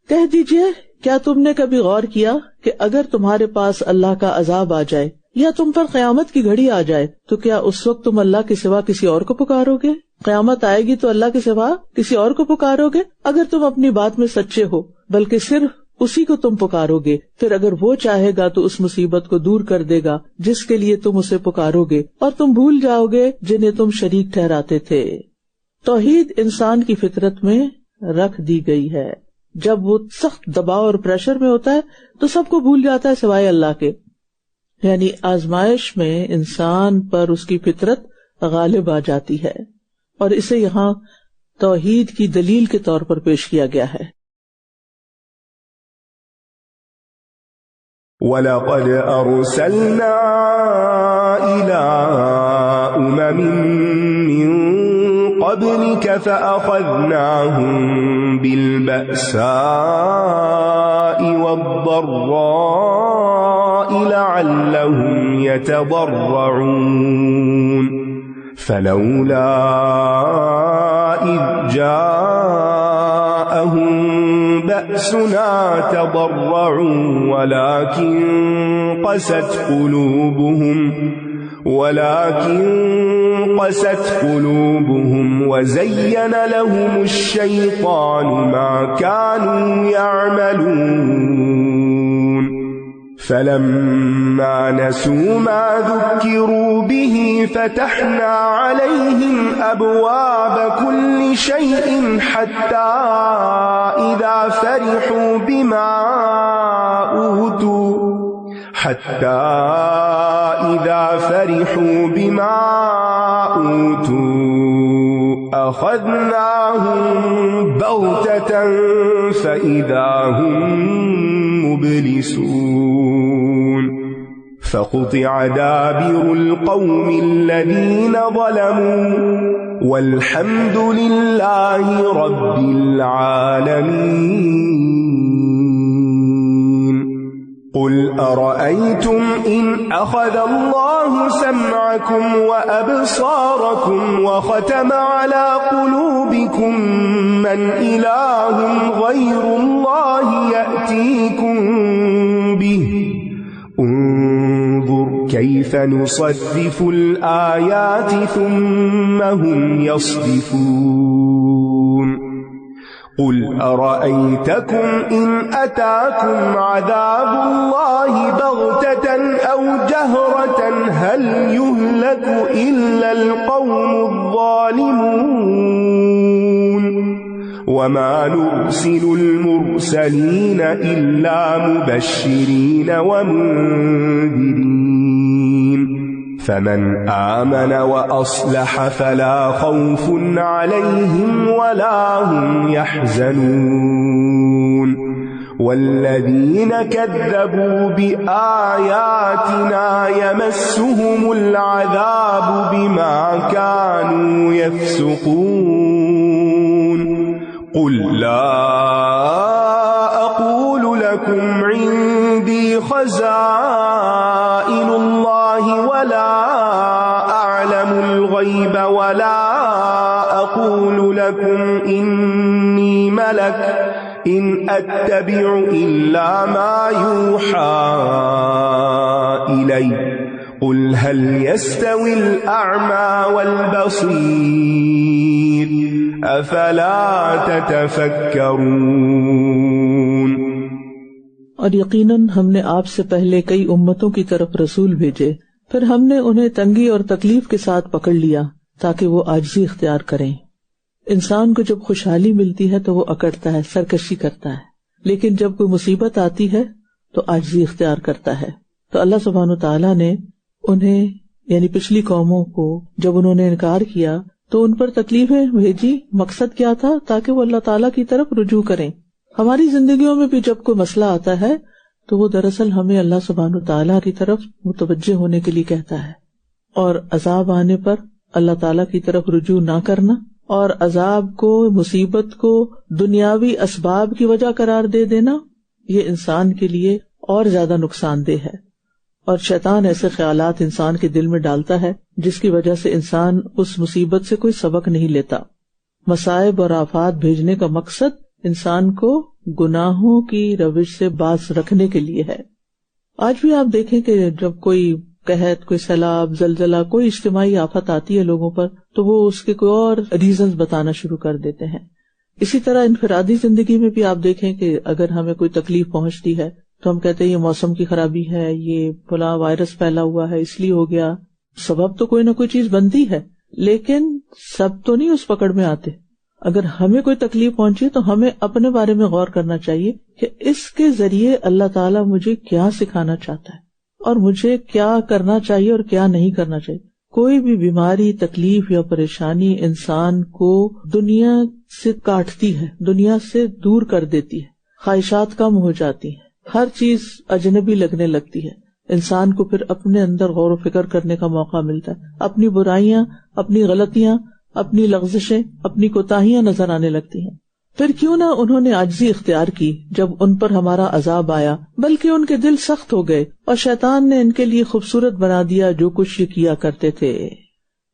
کہہ دیجئے، کیا تم نے کبھی غور کیا کہ اگر تمہارے پاس اللہ کا عذاب آ جائے یا تم پر قیامت کی گھڑی آ جائے تو کیا اس وقت تم اللہ کے سوا کسی اور کو پکارو گے؟ قیامت آئے گی تو اللہ کے سوا کسی اور کو پکارو گے؟ اگر تم اپنی بات میں سچے ہو بلکہ صرف اسی کو تم پکارو گے، پھر اگر وہ چاہے گا تو اس مصیبت کو دور کر دے گا جس کے لیے تم اسے پکارو گے، اور تم بھول جاؤ گے جنہیں تم شریک ٹھہراتے تھے۔ توحید انسان کی فطرت میں رکھ دی گئی ہے، جب وہ سخت دباؤ اور پریشر میں ہوتا ہے تو سب کو بھول جاتا ہے سوائے اللہ کے، یعنی آزمائش میں انسان پر اس کی فطرت غالب آ جاتی ہے، اور اسے یہاں توحید کی دلیل کے طور پر پیش کیا گیا ہے۔ وَلَقَدْ أَرْسَلْنَا إِلَىٰ أُمَمٍ مِّن قَبْلِكَ فَأَخَذْنَاهُم بِالْبَأْسَاءِ وَالضَّرَّاءِ لَعَلَّهُمْ يَتَضَرَّعُونَ فَلَوْلَا إِذْ جَاءَهُم بَأْسُنَا تَضَرَّعُوا وَلَكِن قَسَتْ قُلُوبُهُمْ وَزَيَّنَ لَهُمُ الشَّيْطَانُ مَا كَانُوا يَعْمَلُونَ فَلَمَّا نَسُوا مَا ذُكِّرُوا بِهِ فَتَحْنَا عَلَيْهِمْ أَبْوَابَ كُلِّ شَيْءٍ حَتَّى إِذَا فَرِحُوا بِمَا أُوتُوا أَخَذْنَاهُمْ بَغْتَةً فَإِذَا هُمْ مُبْلِسُونَ فَقُطِعَ دَابِرُ الْقَوْمِ الَّذِينَ ظَلَمُوا وَالْحَمْدُ لِلَّهِ رَبِّ الْعَالَمِينَ قُلْ أَرَأَيْتُمْ إِنْ أَخَذَ اللَّهُ سَمْعَكُمْ وَأَبْصَارَكُمْ وَخَتَمَ عَلَى قُلُوبِكُمْ مَنْ إِلَٰهٌ غَيْرُ اللَّهِ يَأْتِيكُمْ بِهِ انظُرْ كَيْفَ نُصَرِّفُ الْآيَاتِ ثُمَّ هُمْ يَصْدِفُونَ قُلْ أَرَأَيْتَكُمْ إِنْ أَتَاكُمْ عَذَابُ اللَّهِ بَغْتَةً أَوْ جَهْرَةً هَلْ يُهْلَكُ إِلَّا الْقَوْمُ الظَّالِمُونَ وَمَا نُرْسِلُ الْمُرْسَلِينَ إِلَّا مُبَشِّرِينَ وَمُنذِرِينَ فَمَنْ آمَنَ وَأَصْلَحَ فَلَا خَوْفٌ عَلَيْهِمْ وَلَا هُمْ يَحْزَنُونَ وَالَّذِينَ كَذَّبُوا بِآيَاتِنَا يَمَسُّهُمُ الْعَذَابُ بِمَا كَانُوا يَفْسُقُونَ قُلْ لَا أَقُولُ لَكُمْ عِندِي خَزَائِنُ اللَّهِ وَلَا أَعْلَمُ الْغَيْبَ وَلَا لكم إني ملك إن أتبع إلا ما يوحى إلي قل هل يستوي الأعمى والبصير أفلا تتفكرون۔ اور یقیناً ہم نے آپ سے پہلے کئی امتوں کی طرف رسول بھیجے، پھر ہم نے انہیں تنگی اور تکلیف کے ساتھ پکڑ لیا تاکہ وہ عاجزی اختیار کریں۔ انسان کو جب خوشحالی ملتی ہے تو وہ اکڑتا ہے، سرکشی کرتا ہے، لیکن جب کوئی مصیبت آتی ہے تو عاجزی اختیار کرتا ہے۔ تو اللہ سبحانہ وتعالیٰ نے انہیں یعنی پچھلی قوموں کو جب انہوں نے انکار کیا تو ان پر تکلیفیں بھیجی۔ مقصد کیا تھا؟ تاکہ وہ اللہ تعالیٰ کی طرف رجوع کریں۔ ہماری زندگیوں میں بھی جب کوئی مسئلہ آتا ہے تو وہ دراصل ہمیں اللہ سبحانہ وتعالیٰ کی طرف متوجہ ہونے کے لیے کہتا ہے، اور عذاب آنے پر اللہ تعالیٰ کی طرف رجوع نہ کرنا اور عذاب کو، مصیبت کو دنیاوی اسباب کی وجہ قرار دے دینا، یہ انسان کے لیے اور زیادہ نقصان دہ ہے۔ اور شیطان ایسے خیالات انسان کے دل میں ڈالتا ہے جس کی وجہ سے انسان اس مصیبت سے کوئی سبق نہیں لیتا۔ مصائب اور آفات بھیجنے کا مقصد انسان کو گناہوں کی روش سے باز رکھنے کے لیے ہے۔ آج بھی آپ دیکھیں کہ جب کوئی قحط، کوئی سیلاب، زلزلہ، کوئی اجتماعی آفت آتی ہے لوگوں پر تو وہ اس کے کوئی اور ریزنز بتانا شروع کر دیتے ہیں۔ اسی طرح انفرادی زندگی میں بھی آپ دیکھیں کہ اگر ہمیں کوئی تکلیف پہنچتی ہے تو ہم کہتے ہیں یہ موسم کی خرابی ہے، یہ فلاں وائرس پھیلا ہوا ہے اس لیے ہو گیا۔ سبب تو کوئی نہ کوئی چیز بنتی ہے، لیکن سب تو نہیں اس پکڑ میں آتے۔ اگر ہمیں کوئی تکلیف پہنچی تو ہمیں اپنے بارے میں غور کرنا چاہیے کہ اس کے ذریعے اللہ تعالیٰ مجھے کیا سکھانا چاہتا ہے اور مجھے کیا کرنا چاہیے اور کیا نہیں کرنا چاہیے۔ کوئی بھی بیماری، تکلیف یا پریشانی انسان کو دنیا سے کاٹتی ہے، دنیا سے دور کر دیتی ہے، خواہشات کم ہو جاتی ہیں، ہر چیز اجنبی لگنے لگتی ہے۔ انسان کو پھر اپنے اندر غور و فکر کرنے کا موقع ملتا ہے، اپنی برائیاں، اپنی غلطیاں، اپنی لغزشیں، اپنی کوتاہیاں نظر آنے لگتی ہیں۔ پھر کیوں نہ انہوں نے عاجزی اختیار کی جب ان پر ہمارا عذاب آیا، بلکہ ان کے دل سخت ہو گئے اور شیطان نے ان کے لیے خوبصورت بنا دیا جو کچھ یہ کیا کرتے تھے۔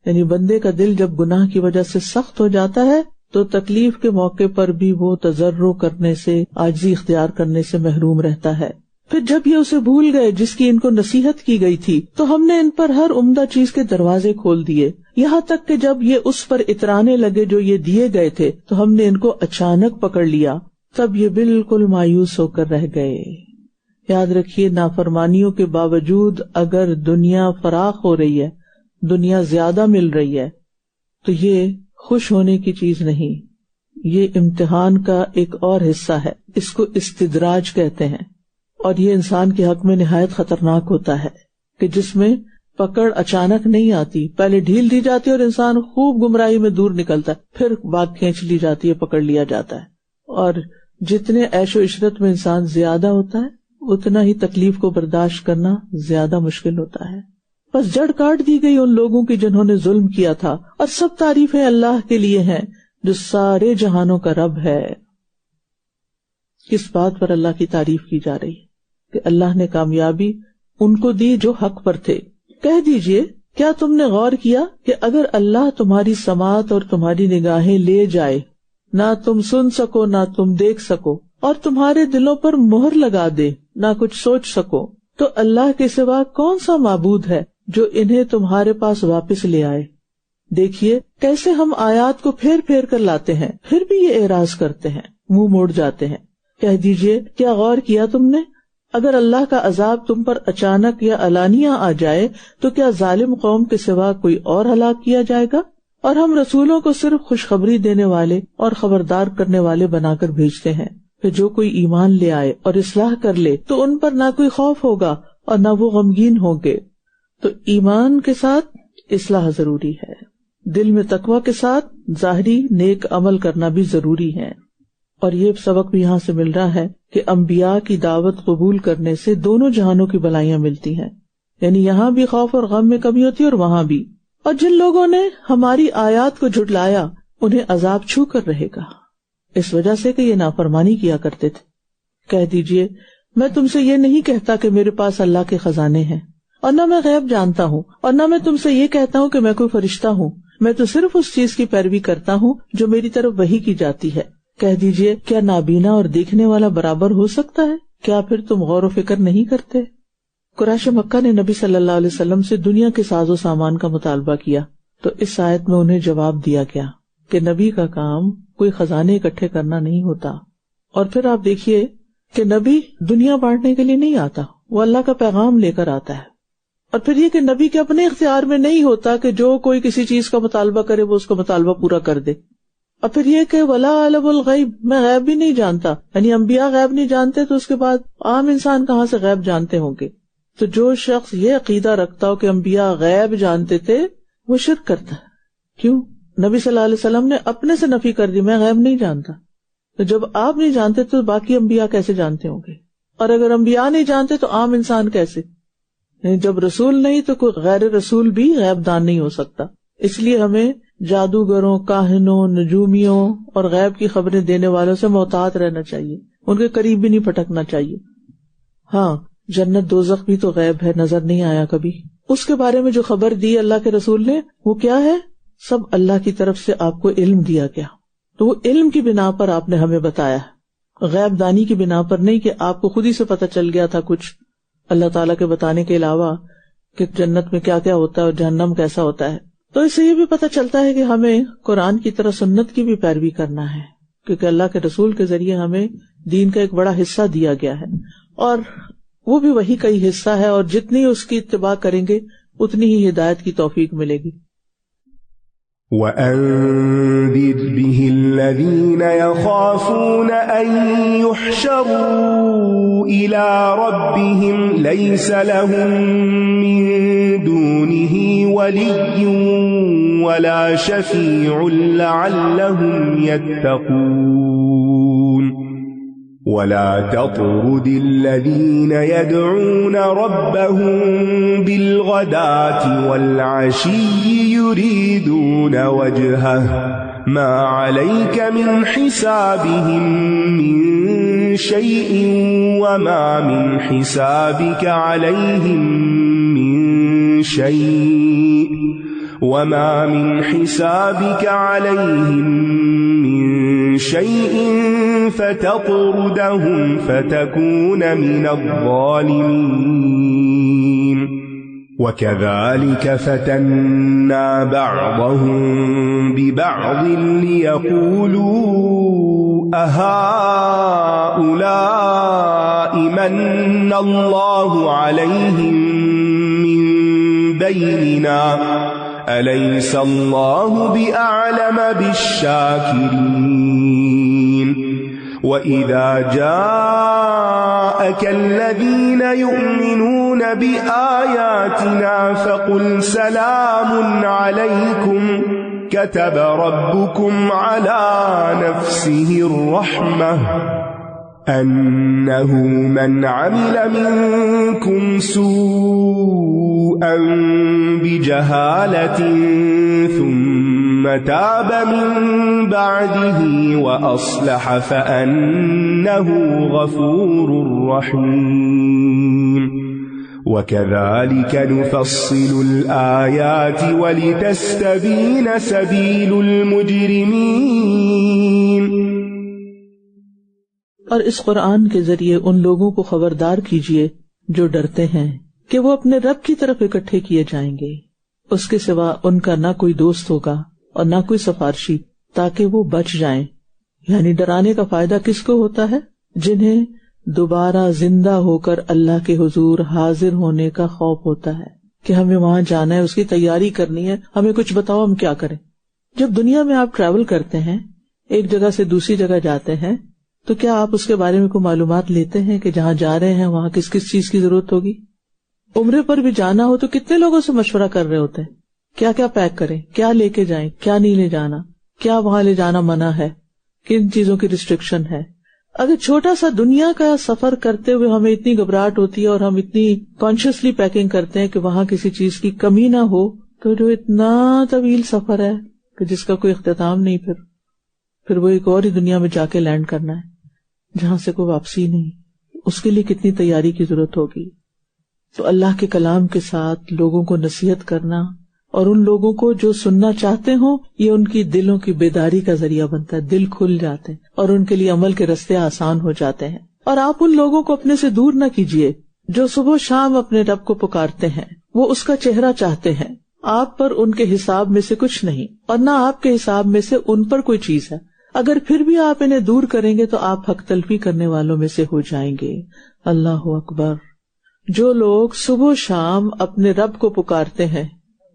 یعنی بندے کا دل جب گناہ کی وجہ سے سخت ہو جاتا ہے تو تکلیف کے موقع پر بھی وہ تضرع کرنے سے، عاجزی اختیار کرنے سے محروم رہتا ہے۔ پھر جب یہ اسے بھول گئے جس کی ان کو نصیحت کی گئی تھی تو ہم نے ان پر ہر عمدہ چیز کے دروازے کھول دیے، یہاں تک کہ جب یہ اس پر اترانے لگے جو یہ دیے گئے تھے تو ہم نے ان کو اچانک پکڑ لیا، تب یہ بالکل مایوس ہو کر رہ گئے۔ یاد رکھیے، نافرمانیوں کے باوجود اگر دنیا فراخ ہو رہی ہے، دنیا زیادہ مل رہی ہے، تو یہ خوش ہونے کی چیز نہیں، یہ امتحان کا ایک اور حصہ ہے۔ اس کو استدراج کہتے ہیں، اور یہ انسان کے حق میں نہایت خطرناک ہوتا ہے کہ جس میں پکڑ اچانک نہیں آتی، پہلے ڈھیل دی جاتی ہے اور انسان خوب گمراہی میں دور نکلتا ہے، پھر بات کھینچ لی جاتی ہے، پکڑ لیا جاتا ہے۔ اور جتنے عیش و عشرت میں انسان زیادہ ہوتا ہے اتنا ہی تکلیف کو برداشت کرنا زیادہ مشکل ہوتا ہے۔ بس جڑ کاٹ دی گئی ان لوگوں کی جنہوں نے ظلم کیا تھا، اور سب تعریفیں اللہ کے لیے ہیں جو سارے جہانوں کا رب ہے۔ کس بات پر اللہ کی تعریف کی جا رہی ہے کہ اللہ نے کامیابی ان کو دی جو حق پر تھے۔ کہہ دیجئے، کیا تم نے غور کیا کہ اگر اللہ تمہاری سماعت اور تمہاری نگاہیں لے جائے، نہ تم سن سکو نہ تم دیکھ سکو، اور تمہارے دلوں پر مہر لگا دے، نہ کچھ سوچ سکو، تو اللہ کے سوا کون سا معبود ہے جو انہیں تمہارے پاس واپس لے آئے؟ دیکھیے کیسے ہم آیات کو پھیر پھیر کر لاتے ہیں، پھر بھی یہ اعراض کرتے ہیں، منہ موڑ جاتے ہیں۔ کہہ دیجئے، کیا غور کیا تم نے؟ اگر اللہ کا عذاب تم پر اچانک یا علانیہ آ جائے تو کیا ظالم قوم کے سوا کوئی اور ہلاک کیا جائے گا؟ اور ہم رسولوں کو صرف خوشخبری دینے والے اور خبردار کرنے والے بنا کر بھیجتے ہیں، کہ جو کوئی ایمان لے آئے اور اصلاح کر لے تو ان پر نہ کوئی خوف ہوگا اور نہ وہ غمگین ہوں گے۔ تو ایمان کے ساتھ اصلاح ضروری ہے، دل میں تقوی کے ساتھ ظاہری نیک عمل کرنا بھی ضروری ہے۔ اور یہ سبق بھی یہاں سے مل رہا ہے کہ انبیاء کی دعوت قبول کرنے سے دونوں جہانوں کی بلائیاں ملتی ہیں، یعنی یہاں بھی خوف اور غم میں کمی ہوتی ہے اور وہاں بھی۔ اور جن لوگوں نے ہماری آیات کو جھٹلایا انہیں عذاب چھو کر رہے گا، اس وجہ سے کہ یہ نافرمانی کیا کرتے تھے۔ کہہ دیجئے، میں تم سے یہ نہیں کہتا کہ میرے پاس اللہ کے خزانے ہیں، اور نہ میں غیب جانتا ہوں، اور نہ میں تم سے یہ کہتا ہوں کہ میں کوئی فرشتہ ہوں، میں تو صرف اس چیز کی پیروی کرتا ہوں جو میری طرف وحی کی جاتی ہے. کہہ دیجئے کیا نابینا اور دیکھنے والا برابر ہو سکتا ہے؟ کیا پھر تم غور و فکر نہیں کرتے؟ قریش مکہ نے نبی صلی اللہ علیہ وسلم سے دنیا کے ساز و سامان کا مطالبہ کیا تو اس آیت میں انہیں جواب دیا گیا کہ نبی کا کام کوئی خزانے اکٹھے کرنا نہیں ہوتا. اور پھر آپ دیکھیے کہ نبی دنیا بانٹنے کے لیے نہیں آتا، وہ اللہ کا پیغام لے کر آتا ہے. اور پھر یہ کہ نبی کے اپنے اختیار میں نہیں ہوتا کہ جو کوئی کسی چیز کا مطالبہ کرے وہ اس کا مطالبہ پورا کر دے. اور پھر یہ کہ ولا اعلم الغیب، میں غیب بھی نہیں جانتا، یعنی انبیاء غیب نہیں جانتے تو اس کے بعد عام انسان کہاں سے غیب جانتے ہوں گے؟ تو جو شخص یہ عقیدہ رکھتا ہو کہ انبیاء غیب جانتے تھے وہ شرک کرتا ہے. کیوں؟ نبی صلی اللہ علیہ وسلم نے اپنے سے نفی کر دی، میں غیب نہیں جانتا. تو جب آپ نہیں جانتے تو باقی انبیاء کیسے جانتے ہوں گے؟ اور اگر انبیاء نہیں جانتے تو عام انسان کیسے؟ جب رسول نہیں تو کوئی غیر رسول بھی غیب دان نہیں ہو سکتا. اس لیے ہمیں جادوگروں، کاہنوں، نجومیوں اور غیب کی خبریں دینے والوں سے محتاط رہنا چاہیے، ان کے قریب بھی نہیں پھٹکنا چاہیے. ہاں، جنت دوزخ بھی تو غیب ہے، نظر نہیں آیا کبھی. اس کے بارے میں جو خبر دی اللہ کے رسول نے وہ کیا ہے؟ سب اللہ کی طرف سے آپ کو علم دیا گیا. تو وہ علم کی بنا پر آپ نے ہمیں بتایا، غیب دانی کی بنا پر نہیں کہ آپ کو خود ہی سے پتہ چل گیا تھا کچھ اللہ تعالیٰ کے بتانے کے علاوہ کہ جنت میں کیا کیا ہوتا ہے اور جہنم کیسا ہوتا ہے. تو اس سے یہ بھی پتہ چلتا ہے کہ ہمیں قرآن کی طرح سنت کی بھی پیروی کرنا ہے، کیونکہ اللہ کے رسول کے ذریعے ہمیں دین کا ایک بڑا حصہ دیا گیا ہے اور وہ بھی وہی کا ہی حصہ ہے، اور جتنی اس کی اتباع کریں گے اتنی ہی ہدایت کی توفیق ملے گی. وَأَنذِرْ بِهِ الَّذِينَ يَخَافُونَ أَن يُحْشَرُوا إِلَى رَبِّهِمْ لَيْسَ لَهُم مِّن دُونِهِ وَلِيٌّ وَلَا شَفِيعٌ لَّعَلَّهُمْ يَتَّقُونَ. وَلَا تَطْرُدِ الَّذِينَ يَدْعُونَ رَبَّهُم بِالْغَدَاةِ وَالْعَشِيِّ يُرِيدُونَ وَجْهَهُ مَا عَلَيْكَ مِنْ حِسَابِهِم مِّن شَيْءٍ وَمَا مِنْ حِسَابِكَ عَلَيْهِم مِّن شَيْءٍ وَمَا مِنْ حِسَابِكَ عَلَيْهِم مِّن شَيْءٍ فَتَطْرُدَهُمْ فَتَكُونَ مِنَ الظَّالِمِينَ. وَكَذَلِكَ فَتَنَّا بَعْضَهُم بِبَعْضٍ لِيَقُولُوا أَهَٰؤُلَاءِ مَنَّ اللَّهُ عَلَيْهِم مِّن بَيْنِنَا أَلَيْسَ اللَّهُ بِأَعْلَمَ بِالشَّاكِرِينَ. وَإِذَا جَاءَكَ الَّذِينَ يُؤْمِنُونَ بِآيَاتِنَا فَقُلْ سَلَامٌ عَلَيْكُمْ كَتَبَ رَبُّكُمْ عَلَى نَفْسِهِ الرَّحْمَةَ أَنَّهُ مَنْ عَمِلَ مِنكُمْ سُوءًا بِجَهَالَةٍ ثُمَّ تَابَ مِن بَعْدِهِ وَأَصْلَحَ فَأَنَّهُ غَفُورٌ رَّحِيمٌ. وَكَذَلِكَ نُفَصِّلُ الْآيَاتِ وَلِتَسْتَبِينَ سَبِيلُ الْمُجْرِمِينَ. اور اس قرآن کے ذریعے ان لوگوں کو خبردار کیجیے جو ڈرتے ہیں کہ وہ اپنے رب کی طرف اکٹھے کیے جائیں گے، اس کے سوا ان کا نہ کوئی دوست ہوگا اور نہ کوئی سفارشی، تاکہ وہ بچ جائیں. یعنی ڈرانے کا فائدہ کس کو ہوتا ہے؟ جنہیں دوبارہ زندہ ہو کر اللہ کے حضور حاضر ہونے کا خوف ہوتا ہے کہ ہمیں وہاں جانا ہے، اس کی تیاری کرنی ہے، ہمیں کچھ بتاؤ ہم کیا کریں. جب دنیا میں آپ ٹریول کرتے ہیں، ایک جگہ سے دوسری جگہ جاتے ہیں، تو کیا آپ اس کے بارے میں کوئی معلومات لیتے ہیں کہ جہاں جا رہے ہیں وہاں کس کس چیز کی ضرورت ہوگی؟ عمرے پر بھی جانا ہو تو کتنے لوگوں سے مشورہ کر رہے ہوتے ہیں، کیا کیا پیک کریں، کیا لے کے جائیں، کیا نہیں لے جانا، کیا وہاں لے جانا منع ہے، کن چیزوں کی ریسٹرکشن ہے. اگر چھوٹا سا دنیا کا سفر کرتے ہوئے ہمیں اتنی گھبراہٹ ہوتی ہے اور ہم اتنی کانشیسلی پیکنگ کرتے ہیں کہ وہاں کسی چیز کی کمی نہ ہو، تو جو اتنا طویل سفر ہے کہ جس کا کوئی اختتام نہیں، پھر وہ ایک اور ہی دنیا میں جا کے لینڈ کرنا ہے جہاں سے کوئی واپسی نہیں، اس کے لیے کتنی تیاری کی ضرورت ہوگی. تو اللہ کے کلام کے ساتھ لوگوں کو نصیحت کرنا اور ان لوگوں کو جو سننا چاہتے ہوں یہ ان کی دلوں کی بیداری کا ذریعہ بنتا ہے، دل کھل جاتے ہیں اور ان کے لیے عمل کے راستے آسان ہو جاتے ہیں. اور آپ ان لوگوں کو اپنے سے دور نہ کیجیے جو صبح شام اپنے رب کو پکارتے ہیں، وہ اس کا چہرہ چاہتے ہیں. آپ پر ان کے حساب میں سے کچھ نہیں اور نہ آپ کے حساب میں سے ان پر کوئی چیز ہے. اگر پھر بھی آپ انہیں دور کریں گے تو آپ حق تلفی کرنے والوں میں سے ہو جائیں گے. اللہ اکبر. جو لوگ صبح شام اپنے رب کو پکارتے ہیں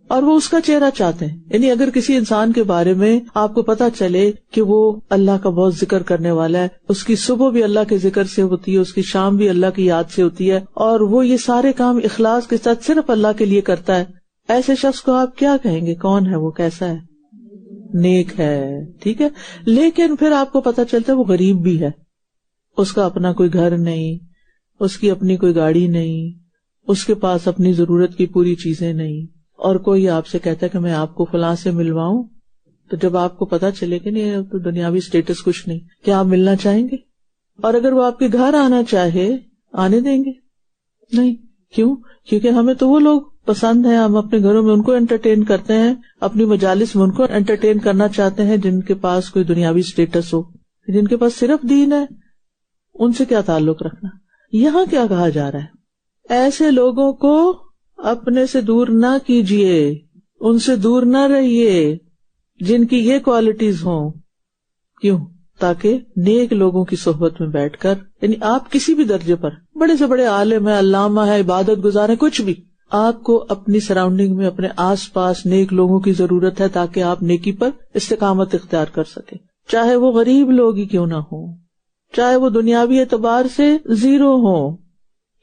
اور وہ اس کا چہرہ چاہتے ہیں، یعنی اگر کسی انسان کے بارے میں آپ کو پتا چلے کہ وہ اللہ کا بہت ذکر کرنے والا ہے، اس کی صبح بھی اللہ کے ذکر سے ہوتی ہے، اس کی شام بھی اللہ کی یاد سے ہوتی ہے، اور وہ یہ سارے کام اخلاص کے ساتھ صرف اللہ کے لیے کرتا ہے، ایسے شخص کو آپ کیا کہیں گے؟ کون ہے وہ؟ کیسا ہے؟ نیک ہے. ٹھیک ہے. لیکن پھر آپ کو پتا چلتا ہے وہ غریب بھی ہے، اس کا اپنا کوئی گھر نہیں، اس کی اپنی کوئی گاڑی نہیں، اس کے پاس اپنی ضرورت کی پوری چیزیں نہیں، اور کوئی آپ سے کہتا ہے کہ میں آپ کو فلاں سے ملواؤں، تو جب آپ کو پتا چلے کہ نہیں تو دنیاوی اسٹیٹس کچھ نہیں، کیا آپ ملنا چاہیں گے؟ اور اگر وہ آپ کے گھر آنا چاہے آنے دیں گے؟ نہیں. کیوں؟ کیونکہ ہمیں تو وہ لوگ پسند ہیں، ہم اپنے گھروں میں ان کو انٹرٹین کرتے ہیں، اپنی مجالس میں ان کو انٹرٹین کرنا چاہتے ہیں جن کے پاس کوئی دنیاوی اسٹیٹس ہو. جن کے پاس صرف دین ہے ان سے کیا تعلق رکھنا؟ یہاں کیا کہا جا رہا ہے؟ ایسے لوگوں کو اپنے سے دور نہ کیجیے، ان سے دور نہ رہیے جن کی یہ کوالٹیز ہوں. کیوں؟ تاکہ نیک لوگوں کی صحبت میں بیٹھ کر، یعنی آپ کسی بھی درجے پر، بڑے سے بڑے عالم ہے، علامہ ہے، عبادت گزار ہے، کچھ بھی، آپ کو اپنی سراؤنڈنگ میں اپنے آس پاس نیک لوگوں کی ضرورت ہے تاکہ آپ نیکی پر استقامت اختیار کر سکیں، چاہے وہ غریب لوگ ہی کیوں نہ ہوں، چاہے وہ دنیاوی اعتبار سے زیرو ہوں.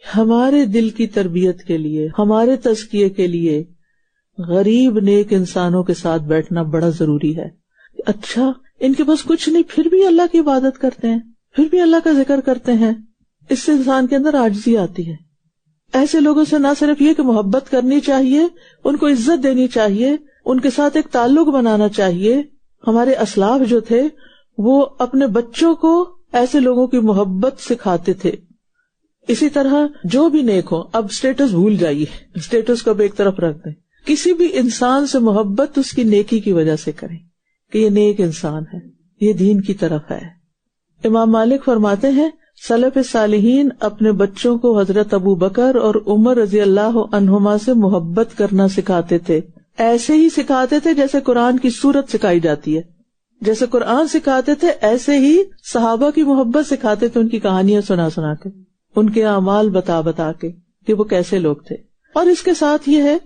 ہمارے دل کی تربیت کے لیے، ہمارے تزکیے کے لیے غریب نیک انسانوں کے ساتھ بیٹھنا بڑا ضروری ہے. اچھا ان کے پاس کچھ نہیں پھر بھی اللہ کی عبادت کرتے ہیں، پھر بھی اللہ کا ذکر کرتے ہیں، اس سے انسان کے اندر عاجزی آتی ہے. ایسے لوگوں سے نہ صرف یہ کہ محبت کرنی چاہیے، ان کو عزت دینی چاہیے، ان کے ساتھ ایک تعلق بنانا چاہیے. ہمارے اسلاف جو تھے وہ اپنے بچوں کو ایسے لوگوں کی محبت سکھاتے تھے. اسی طرح جو بھی نیک ہو، اب اسٹیٹس بھول جائیے، اسٹیٹس کو اب ایک طرف رکھ دیں، کسی بھی انسان سے محبت اس کی نیکی کی وجہ سے کریں کہ یہ نیک انسان ہے، یہ دین کی طرف ہے. امام مالک فرماتے ہیں سلف صالحین اپنے بچوں کو حضرت ابو بکر اور عمر رضی اللہ عنہما سے محبت کرنا سکھاتے تھے. ایسے ہی سکھاتے تھے جیسے قرآن کی سورت سکھائی جاتی ہے، جیسے قرآن سکھاتے تھے ایسے ہی صحابہ کی محبت سکھاتے تھے، ان کی کہانیاں سنا سنا کے، ان کے اعمال بتا بتا کے کہ وہ کیسے لوگ تھے. اور اس کے ساتھ یہ ہے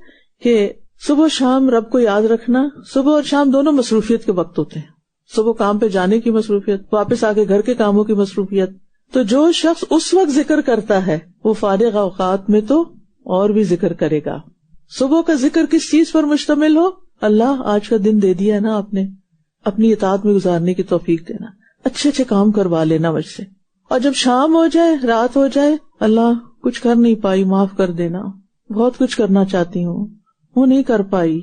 کہ صبح شام رب کو یاد رکھنا. صبح اور شام دونوں مصروفیت کے وقت ہوتے ہیں، صبح کام پہ جانے کی مصروفیت، واپس آ کے گھر کے کاموں کی مصروفیت. تو جو شخص اس وقت ذکر کرتا ہے وہ فارغ اوقات میں تو اور بھی ذکر کرے گا. صبح کا ذکر کس چیز پر مشتمل ہو؟ اللہ آج کا دن دے دیا ہے نا آپ نے، اپنی اطاعت میں گزارنے کی توفیق دینا، اچھے اچھے کام کروا لینا مجھ سے. اور جب شام ہو جائے، رات ہو جائے، اللہ کچھ کر نہیں پائی معاف کر دینا، بہت کچھ کرنا چاہتی ہوں وہ نہیں کر پائی.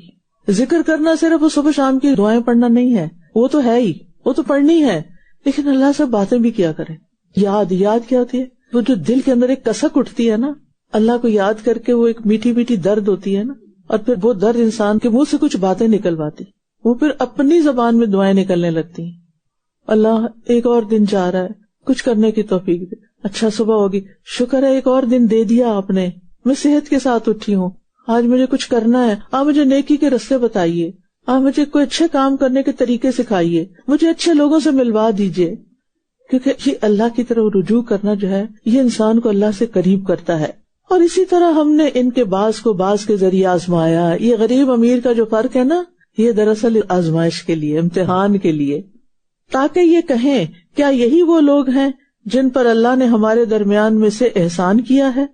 ذکر کرنا صرف وہ صبح شام کی دعائیں پڑھنا نہیں ہے، وہ تو ہے ہی، وہ تو پڑھنی ہے، لیکن اللہ سے باتیں بھی کیا کریں. یاد کیا ہوتی ہے؟ وہ جو دل کے اندر ایک کسک اٹھتی ہے نا اللہ کو یاد کر کے، وہ ایک میٹھی میٹھی درد ہوتی ہے نا، اور پھر وہ درد انسان کے منہ سے کچھ باتیں نکلواتی، وہ پھر اپنی زبان میں دعائیں نکلنے لگتی ہیں. اللہ ایک اور دن جا رہا ہے، کچھ کرنے کی توفیق دے. اچھا صبح ہوگی، شکر ہے ایک اور دن دے دیا آپ نے، میں صحت کے ساتھ اٹھی ہوں، آج مجھے کچھ کرنا ہے، آپ مجھے نیکی کے راستے بتائیے، آپ مجھے کوئی اچھے کام کرنے کے طریقے سکھائیے، مجھے اچھے لوگوں سے ملوا دیجیے. کیونکہ یہ اللہ کی طرف رجوع کرنا جو ہے یہ انسان کو اللہ سے قریب کرتا ہے. اور اسی طرح ہم نے ان کے بعض کو بعض کے ذریعے آزمایا. یہ غریب امیر کا جو فرق ہے نا، یہ دراصل آزمائش کے لیے، امتحان کے لیے، تاکہ یہ کہیں کیا یہی وہ لوگ ہیں جن پر اللہ نے ہمارے درمیان میں سے احسان کیا ہے؟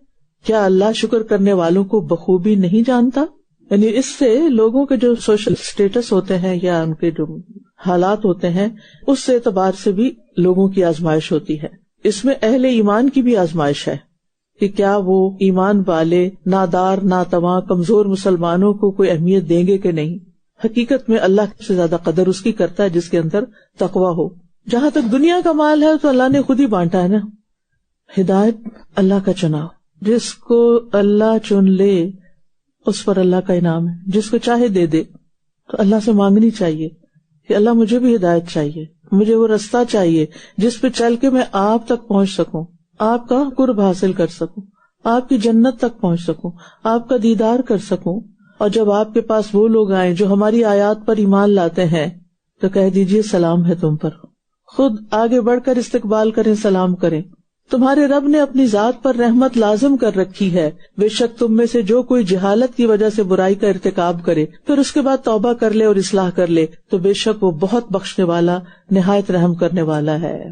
کیا اللہ شکر کرنے والوں کو بخوبی نہیں جانتا؟ یعنی اس سے لوگوں کے جو سوشل اسٹیٹس ہوتے ہیں یا ان کے جو حالات ہوتے ہیں اس اعتبار سے بھی لوگوں کی آزمائش ہوتی ہے. اس میں اہل ایمان کی بھی آزمائش ہے کہ کیا وہ ایمان والے نادار ناتواں کمزور مسلمانوں کو کوئی اہمیت دیں گے کہ نہیں. حقیقت میں اللہ سے زیادہ قدر اس کی کرتا ہے جس کے اندر تقویٰ ہو. جہاں تک دنیا کا مال ہے تو اللہ نے خود ہی بانٹا ہے نا. ہدایت اللہ کا چناؤ، جس کو اللہ چن لے اس پر اللہ کا انعام ہے. جس کو چاہے دے دے. تو اللہ سے مانگنی چاہیے کہ اللہ مجھے بھی ہدایت چاہیے, مجھے وہ رستہ چاہیے جس پہ چل کے میں آپ تک پہنچ سکوں, آپ کا قرب حاصل کر سکوں, آپ کی جنت تک پہنچ سکوں, آپ کا دیدار کر سکوں. اور جب آپ کے پاس وہ لوگ آئیں جو ہماری آیات پر ایمان لاتے ہیں تو کہہ دیجئے سلام ہے تم پر. خود آگے بڑھ کر استقبال کریں, سلام کریں. تمہارے رب نے اپنی ذات پر رحمت لازم کر رکھی ہے. بے شک تم میں سے جو کوئی جہالت کی وجہ سے برائی کا ارتکاب کرے پھر اس کے بعد توبہ کر لے اور اصلاح کر لے تو بے شک وہ بہت بخشنے والا, نہایت رحم کرنے والا ہے.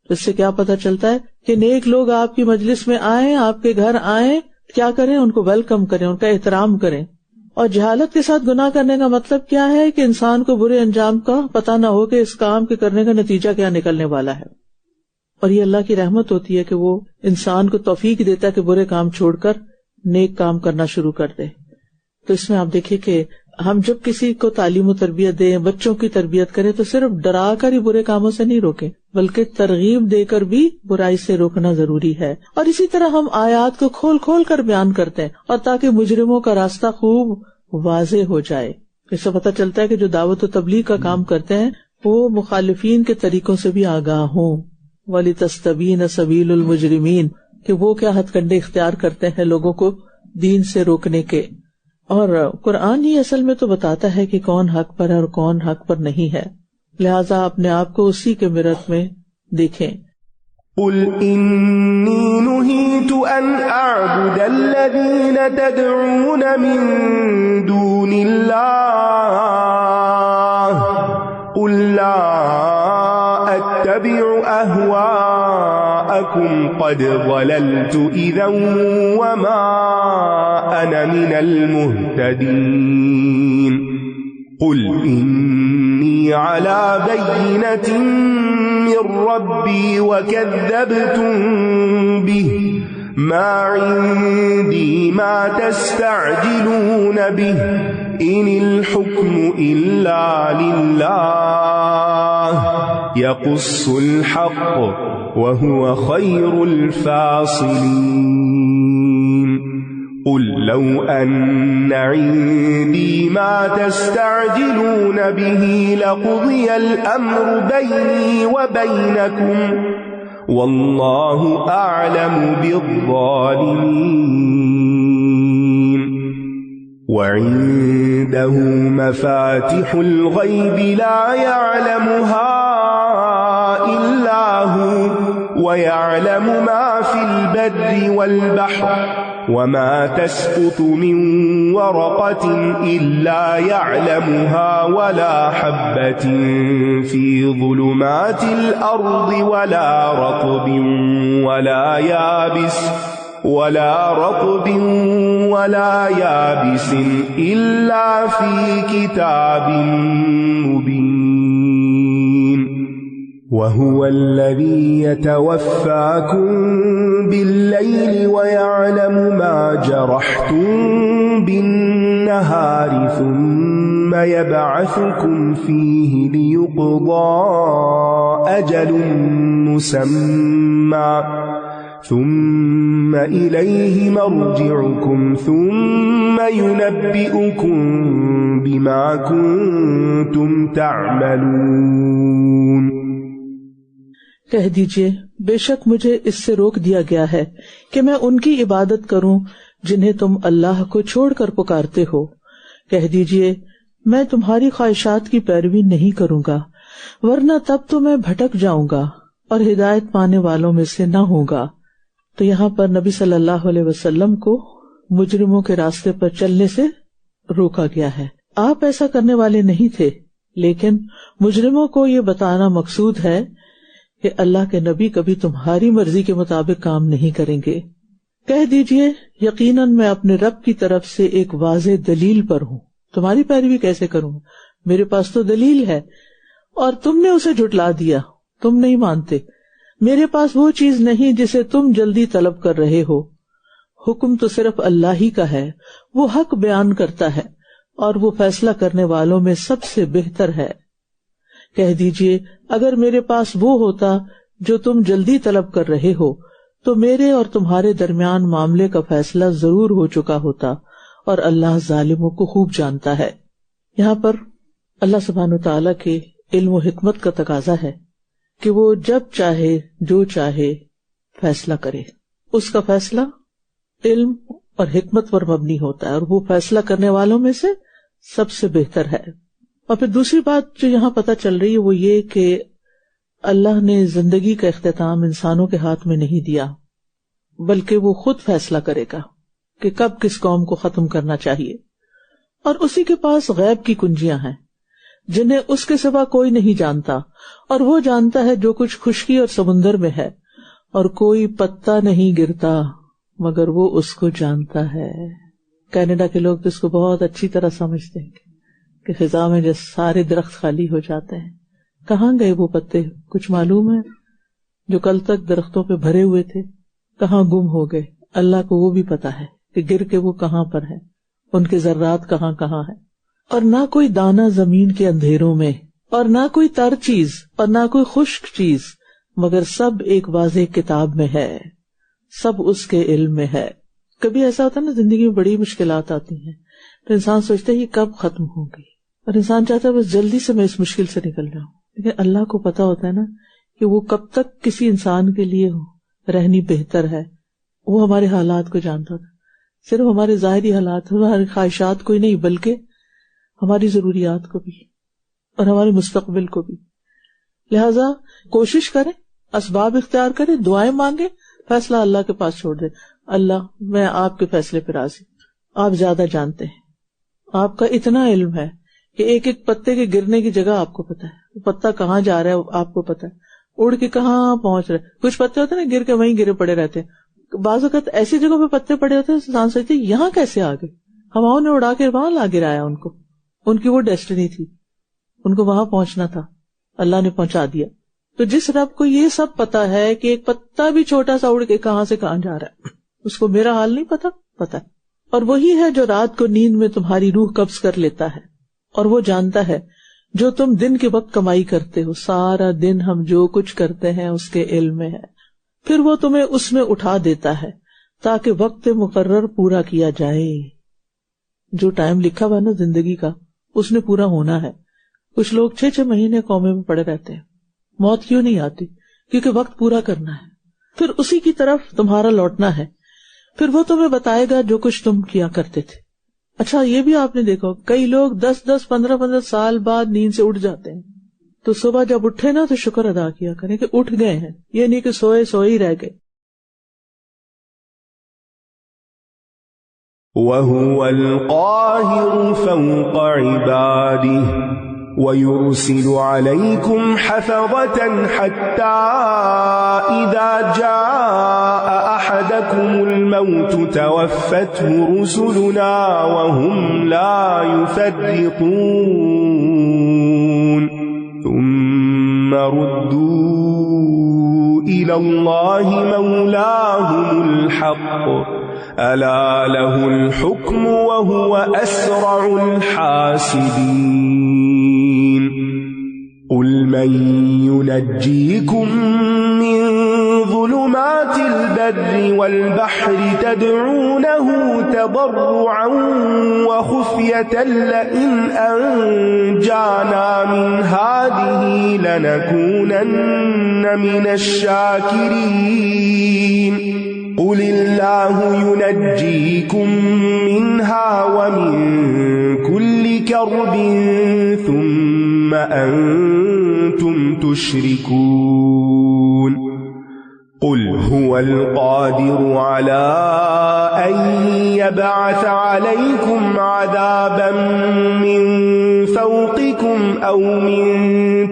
اس سے کیا پتہ چلتا ہے کہ نیک لوگ آپ کی مجلس میں آئیں, آپ کے گھر آئیں, کیا کریں, ان کو ویلکم کریں, ان کا احترام کریں. اور جہالت کے ساتھ گناہ کرنے کا مطلب کیا ہے کہ انسان کو برے انجام کا پتہ نہ ہو کہ اس کام کے کرنے کا نتیجہ کیا نکلنے والا ہے. اور یہ اللہ کی رحمت ہوتی ہے کہ وہ انسان کو توفیق دیتا ہے کہ برے کام چھوڑ کر نیک کام کرنا شروع کر دے. تو اس میں آپ دیکھیں کہ ہم جب کسی کو تعلیم و تربیت دیں, بچوں کی تربیت کریں تو صرف ڈرا کر ہی برے کاموں سے نہیں روکیں بلکہ ترغیب دے کر بھی برائی سے روکنا ضروری ہے. اور اسی طرح ہم آیات کو کھول کھول کر بیان کرتے ہیں اور تاکہ مجرموں کا راستہ خوب واضح ہو جائے. اس سے پتہ چلتا ہے کہ جو دعوت و تبلیغ کا کام کرتے ہیں وہ مخالفین کے طریقوں سے بھی آگاہ ہوں. وَلِتَسْتَبِينَ سَبِيلُ الْمُجْرِمِينَ کہ وہ کیا ہتھ کنڈے اختیار کرتے ہیں لوگوں کو دین سے روکنے کے. اور قرآن ہی اصل میں تو بتاتا ہے کہ کون حق پر ہے اور کون حق پر نہیں ہے, لہذا اپنے آپ کو اسی کے مرت میں دیکھیں. قُلْ إِنِّي نُهِيتُ أَنْ أَعْبُدَ الَّذِينَ تَدْعُونَ مِن دُونِ اللَّهِ قُلْ لَا أَتَّبِعُ أَهْوَاءَكُمْ قَدْ ضَلَلْتُ إِذًا وَمَا أَنَا مِنَ الْمُهْتَدِينَ. قُلْ إِنِّي عَلَى بَيِّنَةٍ مِّن رَّبِّي وَكَذَّبْتُم بِهِ مَا عِندِي مَا تَسْتَعْجِلُونَ بِهِ إِنِ الْحُكْمُ إِلَّا لِلَّهِ يَقُصُّ الْحَقَّ وَهُوَ خَيْرُ الْفَاصِلِينَ. قُلْ لَوْ أَنَّ عِندِي مَا تَسْتَعْجِلُونَ بِهِ لَقُضِيَ الْأَمْرُ بَيْنِي وَبَيْنَكُمْ وَاللَّهُ أَعْلَمُ بِالظَّالِمِينَ. وَعِندَهُ مَفَاتِحُ الْغَيْبِ لَا يَعْلَمُهَا إِلَّا هُوَ وَيَعْلَمُ مَا فِي الْبَرِّ وَالْبَحْرِ وَمَا تَسْقُطُ مِنْ وَرَقَةٍ إِلَّا يَعْلَمُهَا وَلَا حَبَّةٍ فِي ظُلُمَاتِ الْأَرْضِ وَلَا رَطْبٍ وَلَا يَابِسٍ إِلَّا فِي كِتَابٍ مُبِينٍ. وَهُوَ الَّذِي يَتَوَفَّاكُم بِاللَّيْلِ وَيَعْلَمُ مَا جَرَحْتُم بِالنَّهَارِ ثُمَّ يَبْعَثُكُمْ فِيهِ لِيُقْضَىٰ أَجَلٌ مُّسَمًّى ثُمَّ إِلَيْهِ مَرْجِعُكُمْ ثُمَّ يُنَبِّئُكُم بِمَا كُنتُمْ تَعْمَلُونَ. کہہ دیجئے بے شک مجھے اس سے روک دیا گیا ہے کہ میں ان کی عبادت کروں جنہیں تم اللہ کو چھوڑ کر پکارتے ہو. کہہ دیجئے میں تمہاری خواہشات کی پیروی نہیں کروں گا ورنہ تب تو میں بھٹک جاؤں گا اور ہدایت پانے والوں میں سے نہ ہوں گا. تو یہاں پر نبی صلی اللہ علیہ وسلم کو مجرموں کے راستے پر چلنے سے روکا گیا ہے. آپ ایسا کرنے والے نہیں تھے لیکن مجرموں کو یہ بتانا مقصود ہے کہ اللہ کے نبی کبھی تمہاری مرضی کے مطابق کام نہیں کریں گے. کہہ دیجئے یقیناً میں اپنے رب کی طرف سے ایک واضح دلیل پر ہوں, تمہاری پیروی کیسے کروں؟ میرے پاس تو دلیل ہے اور تم نے اسے جھٹلا دیا, تم نہیں مانتے. میرے پاس وہ چیز نہیں جسے تم جلدی طلب کر رہے ہو. حکم تو صرف اللہ ہی کا ہے, وہ حق بیان کرتا ہے اور وہ فیصلہ کرنے والوں میں سب سے بہتر ہے. کہہ دیجئے اگر میرے پاس وہ ہوتا جو تم جلدی طلب کر رہے ہو تو میرے اور تمہارے درمیان معاملے کا فیصلہ ضرور ہو چکا ہوتا اور اللہ ظالموں کو خوب جانتا ہے. یہاں پر اللہ سبحانہ وتعالیٰ کے علم و حکمت کا تقاضا ہے کہ وہ جب چاہے جو چاہے فیصلہ کرے. اس کا فیصلہ علم اور حکمت پر مبنی ہوتا ہے اور وہ فیصلہ کرنے والوں میں سے سب سے بہتر ہے. اور پھر دوسری بات جو یہاں پتہ چل رہی ہے وہ یہ کہ اللہ نے زندگی کا اختتام انسانوں کے ہاتھ میں نہیں دیا، بلکہ وہ خود فیصلہ کرے گا کہ کب کس قوم کو ختم کرنا چاہیے. اور اسی کے پاس غیب کی کنجیاں ہیں جنہیں اس کے سوا کوئی نہیں جانتا، اور وہ جانتا ہے جو کچھ خشکی اور سمندر میں ہے، اور کوئی پتا نہیں گرتا مگر وہ اس کو جانتا ہے. کینیڈا کے لوگ تو اس کو بہت اچھی طرح سمجھتے ہیں کہ خزاں میں جب سارے درخت خالی ہو جاتے ہیں، کہاں گئے وہ پتے؟ کچھ معلوم ہے؟ جو کل تک درختوں پہ بھرے ہوئے تھے کہاں گم ہو گئے؟ اللہ کو وہ بھی پتا ہے کہ گر کے وہ کہاں پر ہے، ان کے ذرات کہاں کہاں ہیں. اور نہ کوئی دانہ زمین کے اندھیروں میں، اور نہ کوئی تر چیز اور نہ کوئی خشک چیز، مگر سب ایک واضح کتاب میں ہے، سب اس کے علم میں ہے. کبھی ایسا ہوتا ہے نا زندگی میں بڑی مشکلات آتی ہیں تو انسان سوچتا ہے یہ کب ختم ہوگی، اور انسان چاہتا ہے بس جلدی سے میں اس مشکل سے نکل جاؤں. لیکن اللہ کو پتا ہوتا ہے نا کہ وہ کب تک کسی انسان کے لیے رہنی بہتر ہے. وہ ہمارے حالات کو جانتا تھا، صرف ہمارے ظاہری حالات، ہماری خواہشات کو ہی نہیں بلکہ ہماری ضروریات کو بھی اور ہمارے مستقبل کو بھی. لہذا کوشش کریں، اسباب اختیار کریں، دعائیں مانگیں، فیصلہ اللہ کے پاس چھوڑ دیں. اللہ میں آپ کے فیصلے پہ راضی، آپ زیادہ جانتے ہیں، آپ کا اتنا علم ہے کہ ایک ایک پتے کے گرنے کی جگہ آپ کو پتا ہے، پتا کہاں جا رہا ہے آپ کو پتا ہے، اڑ کے کہاں پہنچ رہے. کچھ پتے ہوتے ہیں نا گر کے وہیں گرے پڑے رہتے ہیں. بعض اوقات ایسی جگہوں پہ پتے پڑے ہوتے ہیں انسان سوچتے یہاں کیسے آ گئے، ہواؤں نے اڑا کے وہاں لا گرایا ان کو، ان کی وہ ڈیسٹنی تھی، ان کو وہاں پہنچنا تھا، اللہ نے پہنچا دیا. تو جس رب کو یہ سب پتا ہے کہ ایک پتا بھی چھوٹا سا اڑ کے کہاں سے کہاں جا رہا ہے، اس کو میرا حال نہیں پتا ہے. اور وہی ہے جو رات کو نیند میں تمہاری روح قبض کر لیتا ہے، اور وہ جانتا ہے جو تم دن کے وقت کمائی کرتے ہو. سارا دن ہم جو کچھ کرتے ہیں اس کے علم میں ہے، پھر وہ تمہیں اس میں اٹھا دیتا ہے تاکہ وقت مقرر پورا کیا جائے. جو ٹائم لکھا ہوا نا زندگی کا اس نے پورا ہونا ہے. کچھ لوگ 6 مہینے قومے میں پڑے رہتے ہیں، موت کیوں نہیں آتی؟ کیونکہ وقت پورا کرنا ہے، پھر اسی کی طرف تمہارا لوٹنا ہے. پھر وہ تمہیں بتائے گا جو کچھ تم کیا کرتے تھے. اچھا یہ بھی آپ نے دیکھا کئی لوگ 10 15 سال بعد نیند سے اٹھ جاتے ہیں، تو صبح جب اٹھے نا تو شکر ادا کیا کریں کہ اٹھ گئے ہیں، یہ نہیں کہ سوئے ہی رہ گئے. وَهُوَ الْقَاهِرُ فَوْقَ عِبَادِهِ وَيُرْسِلُ عَلَيْكُمْ حَفَظَةً حَتَّى إِذَا جَاءَ أَحَدَكُمُ الْمَوْتُ تَوَفَّتْهُ رُسُلُنَا وَهُمْ لَا يُفَرِّطُونَ ثُمَّ رُدُّوا إِلَى اللَّهِ مَوْلَاهُمُ الْحَقِّ أَلَا لَهُ الْحُكْمُ وَهُوَ أَسْرَعُ الْحَاسِبِينَ. قُلْ مَنْ يُنَجِّيكُمْ مِنْ ظُلُمَاتِ الْبَرِّ وَالْبَحْرِ تَدْعُونَهُ تَضَرُّعًا وَخُفْيَةً لَئِنْ أَنْجَانَا مِنْ هَذِهِ لَنَكُونَنَّ مِنَ الشَّاكِرِينَ. قُلِ اللَّهُ يُنَجِّيكُمْ مِنْهَا وَمِنْ كُلِّ كَرْبٍ ثُمَّ أَنْتُمْ تُشْرِكُونَ. قُلْ هُوَ الْقَادِرُ عَلَىٰ أَنْ يَبْعَثَ عَلَيْكُمْ عَذَابًا مِّن فَوْقِكُمْ أَوْ مِن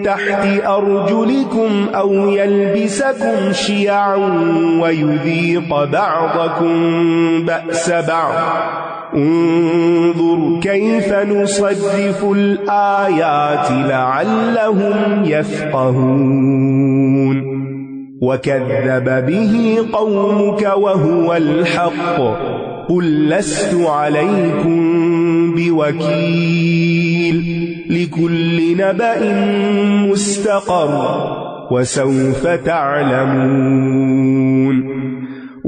تَحْتِ أَرْجُلِكُمْ أَوْ يَلْبِسَكُمْ شِيَعًا وَيُذِيقَ بَعْضَكُمْ بَأْسَ بَعْضٍ. انظُرْ كَيْفَ نُصَرِّفُ الْآيَاتِ لَعَلَّهُمْ يَفْقَهُونَ. وَكَذَّبَ بِهِ قَوْمُكَ وَهُوَ الْحَقُّ قُلْ لَسْتُ عَلَيْكُمْ بِوَكِيلٍ. لِكُلِّ نَبَإٍ مُسْتَقَرٌّ وَسَوْفَ تَعْلَمُونَ.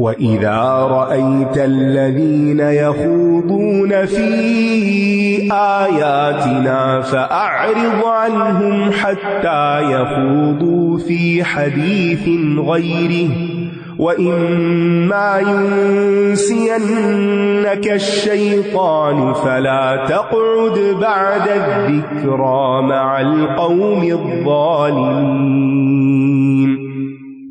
وَإِذَا رَأَيْتَ الَّذِينَ يَخُوضُونَ فِي آيَاتِنَا فَأَعْرِضْ عَنْهُمْ حَتَّى يَخُوضُوا فِي حَدِيثٍ غَيْرِهِ وَإِمَّا يُنْسِيَنَّكَ الشَّيْطَانُ فَلَا تَقْعُدْ بَعْدَ الذِّكْرَى مَعَ الْقَوْمِ الظَّالِمِينَ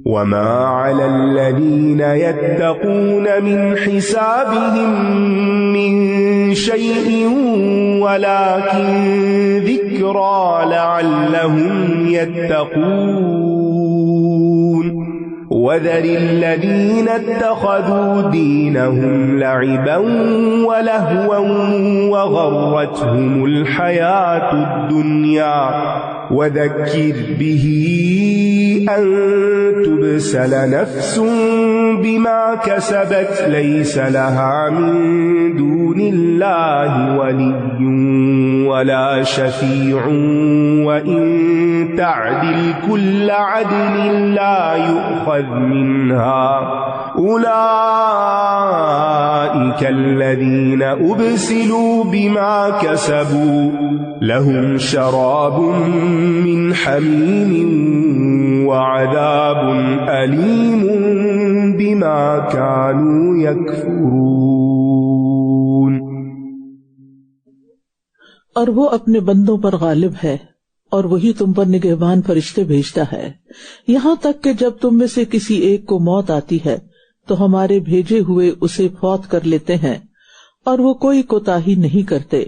وَمَا عَلَى الَّذِينَ يَتَّقُونَ مِنْ حِسَابِهِمْ مِنْ شَيْءٍ وَلَكِنْ ذِكْرَى لَعَلَّهُمْ يَتَّقُونَ وَذَرِ الَّذِينَ اتَّخَذُوا دِينَهُمْ لَعِبًا وَلَهْوًا وَغَرَّتْهُمُ الْحَيَاةُ الدُّنْيَا وَذَكِّرْ بِهِ أَن تُبْسَلَ نَفْسٌ بِمَا كَسَبَتْ لَيْسَ لَهَا مِن دُونِ اللَّهِ وَلِيٌّ وَلَا شَفِيعٌ وَإِن تَعْدِلْ كُلَّ عَدْلٍ لَّا يُؤْخَذْ مِنْهَا أُولَئِكَ الَّذِينَ أُبْسِلُوا بِمَا كَسَبُوا لَهُمْ شَرَابٌ مِّنْ حَمِيمٍ وَعَذَابٌ أَلِيمٌ بِمَا كَانُوا يَكْفُرُونَ۔ اور وہ اپنے بندوں پر غالب ہے اور وہی تم پر نگہبان فرشتے بھیجتا ہے، یہاں تک کہ جب تم میں سے کسی ایک کو موت آتی ہے تو ہمارے بھیجے ہوئے اسے فوت کر لیتے ہیں، اور وہ کوئی کوتاہی نہیں کرتے۔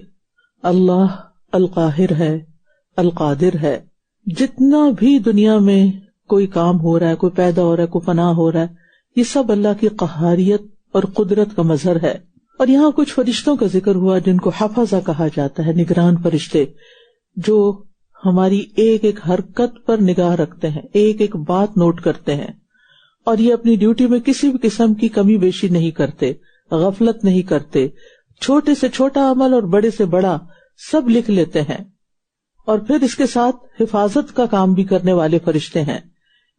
اللہ القاہر ہے، القادر ہے۔ جتنا بھی دنیا میں کوئی کام ہو رہا ہے، کوئی پیدا ہو رہا ہے، کوئی فنا ہو رہا ہے، یہ سب اللہ کی قہاریت اور قدرت کا مظہر ہے۔ اور یہاں کچھ فرشتوں کا ذکر ہوا جن کو حفظہ کہا جاتا ہے، نگران فرشتے، جو ہماری ایک ایک حرکت پر نگاہ رکھتے ہیں، ایک ایک بات نوٹ کرتے ہیں، اور یہ اپنی ڈیوٹی میں کسی بھی قسم کی کمی بیشی نہیں کرتے، غفلت نہیں کرتے، چھوٹے سے چھوٹا عمل اور بڑے سے بڑا سب لکھ لیتے ہیں، اور پھر اس کے ساتھ حفاظت کا کام بھی کرنے والے فرشتے ہیں۔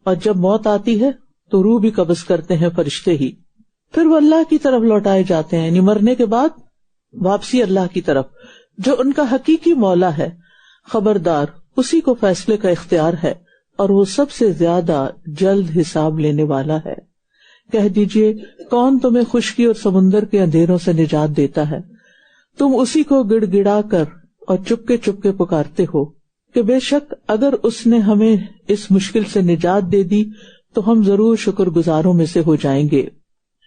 اور جب موت آتی ہے تو روح بھی قبض کرتے ہیں فرشتے ہی، پھر وہ اللہ کی طرف لوٹائے جاتے ہیں، یعنی مرنے کے بعد واپسی اللہ کی طرف، جو ان کا حقیقی مولا ہے۔ خبردار، اسی کو فیصلے کا اختیار ہے اور وہ سب سے زیادہ جلد حساب لینے والا ہے۔ کہہ دیجئے، کون تمہیں خشکی اور سمندر کے اندھیروں سے نجات دیتا ہے؟ تم اسی کو گڑ گڑا کر اور چپکے چپکے پکارتے ہو کہ بے شک اگر اس نے ہمیں اس مشکل سے نجات دے دی تو ہم ضرور شکر گزاروں میں سے ہو جائیں گے۔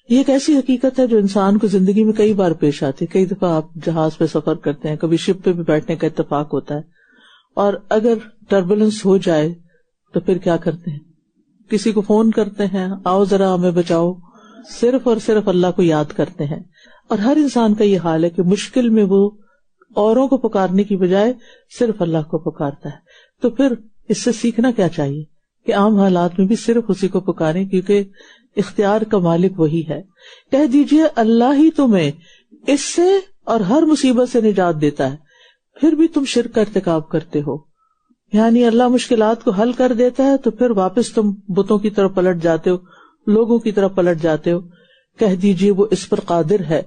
یہ ایک ایسی حقیقت ہے جو انسان کو زندگی میں کئی بار پیش آتی ہے۔ کئی دفعہ آپ جہاز پہ سفر کرتے ہیں، کبھی شپ پہ بھی بیٹھنے کا اتفاق ہوتا ہے، اور اگر ٹربولنس ہو جائے تو پھر کیا کرتے ہیں؟ کسی کو فون کرتے ہیں، آؤ ذرا ہمیں بچاؤ، صرف اور صرف اللہ کو یاد کرتے ہیں۔ اور ہر انسان کا یہ حال ہے کہ مشکل میں وہ اوروں کو پکارنے کی بجائے صرف اللہ کو پکارتا ہے۔ تو پھر اس سے سیکھنا کیا چاہیے کہ عام حالات میں بھی صرف اسی کو پکاریں، کیونکہ اختیار کا مالک وہی ہے۔ کہہ دیجئے اللہ ہی تمہیں اس سے اور ہر مصیبت سے نجات دیتا ہے، پھر بھی تم شرک کا ارتکاب کرتے ہو، یعنی اللہ مشکلات کو حل کر دیتا ہے تو پھر واپس تم بتوں کی طرف پلٹ جاتے ہو، لوگوں کی طرف پلٹ جاتے ہو۔ کہہ دیجئے وہ اس پر قادر ہے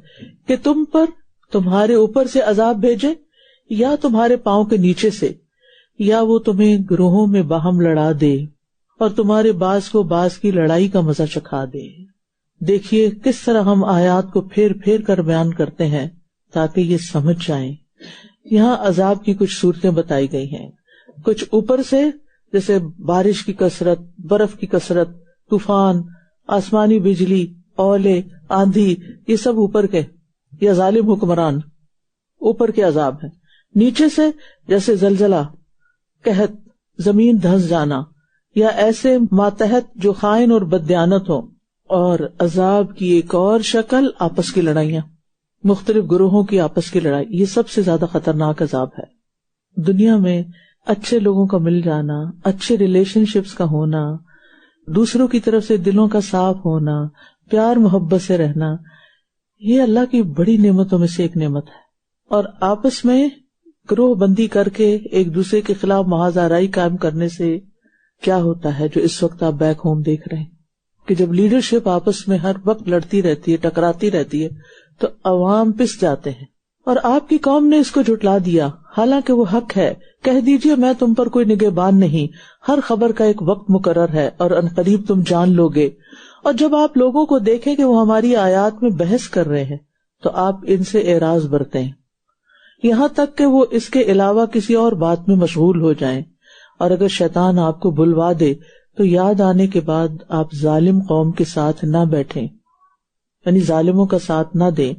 کہ تم پر تمہارے اوپر سے عذاب بھیجے یا تمہارے پاؤں کے نیچے سے، یا وہ تمہیں گروہوں میں باہم لڑا دے اور تمہارے باز کو باز کی لڑائی کا مزہ چکھا دے۔ دیکھیے کس طرح ہم آیات کو پھیر پھیر کر بیان کرتے ہیں تاکہ یہ سمجھ جائیں۔ یہاں عذاب کی کچھ صورتیں بتائی گئی ہیں، کچھ اوپر سے جیسے بارش کی کثرت، برف کی کثرت، طوفان، آسمانی بجلی، اولے، آندھی، یہ سب اوپر کے یا ظالم حکمران اوپر کے عذاب ہیں۔ نیچے سے جیسے زلزلہ، قحط، زمین دھنس جانا، یا ایسے ماتحت جو خائن اور بددیانت ہوں۔ اور عذاب کی ایک اور شکل آپس کی لڑائیاں، مختلف گروہوں کی آپس کی لڑائی، یہ سب سے زیادہ خطرناک عذاب ہے۔ دنیا میں اچھے لوگوں کا مل جانا، اچھے ریلیشن شپس کا ہونا، دوسروں کی طرف سے دلوں کا صاف ہونا، پیار محبت سے رہنا، یہ اللہ کی بڑی نعمتوں میں سے ایک نعمت ہے۔ اور آپس میں گروہ بندی کر کے ایک دوسرے کے خلاف محاذ آرائی قائم کرنے سے کیا ہوتا ہے جو اس وقت آپ بیک ہوم دیکھ رہے ہیں۔ کہ جب لیڈرشپ آپس میں ہر وقت لڑتی رہتی ہے, ٹکراتی رہتی ہے, تو عوام پس جاتے ہیں. اور آپ کی قوم نے اس کو جھٹلا دیا, حالانکہ وہ حق ہے. کہہ دیجئے میں تم پر کوئی نگہبان نہیں, ہر خبر کا ایک وقت مقرر ہے اور عنقریب تم جان لو گے. اور جب آپ لوگوں کو دیکھیں کہ وہ ہماری آیات میں بحث کر رہے ہیں تو آپ ان سے اعراض برتیں, یہاں تک کہ وہ اس کے علاوہ کسی اور بات میں مشغول ہو جائیں. اور اگر شیطان آپ کو بلوا دے تو یاد آنے کے بعد آپ ظالم قوم کے ساتھ نہ بیٹھیں, یعنی ظالموں کا ساتھ نہ دیں.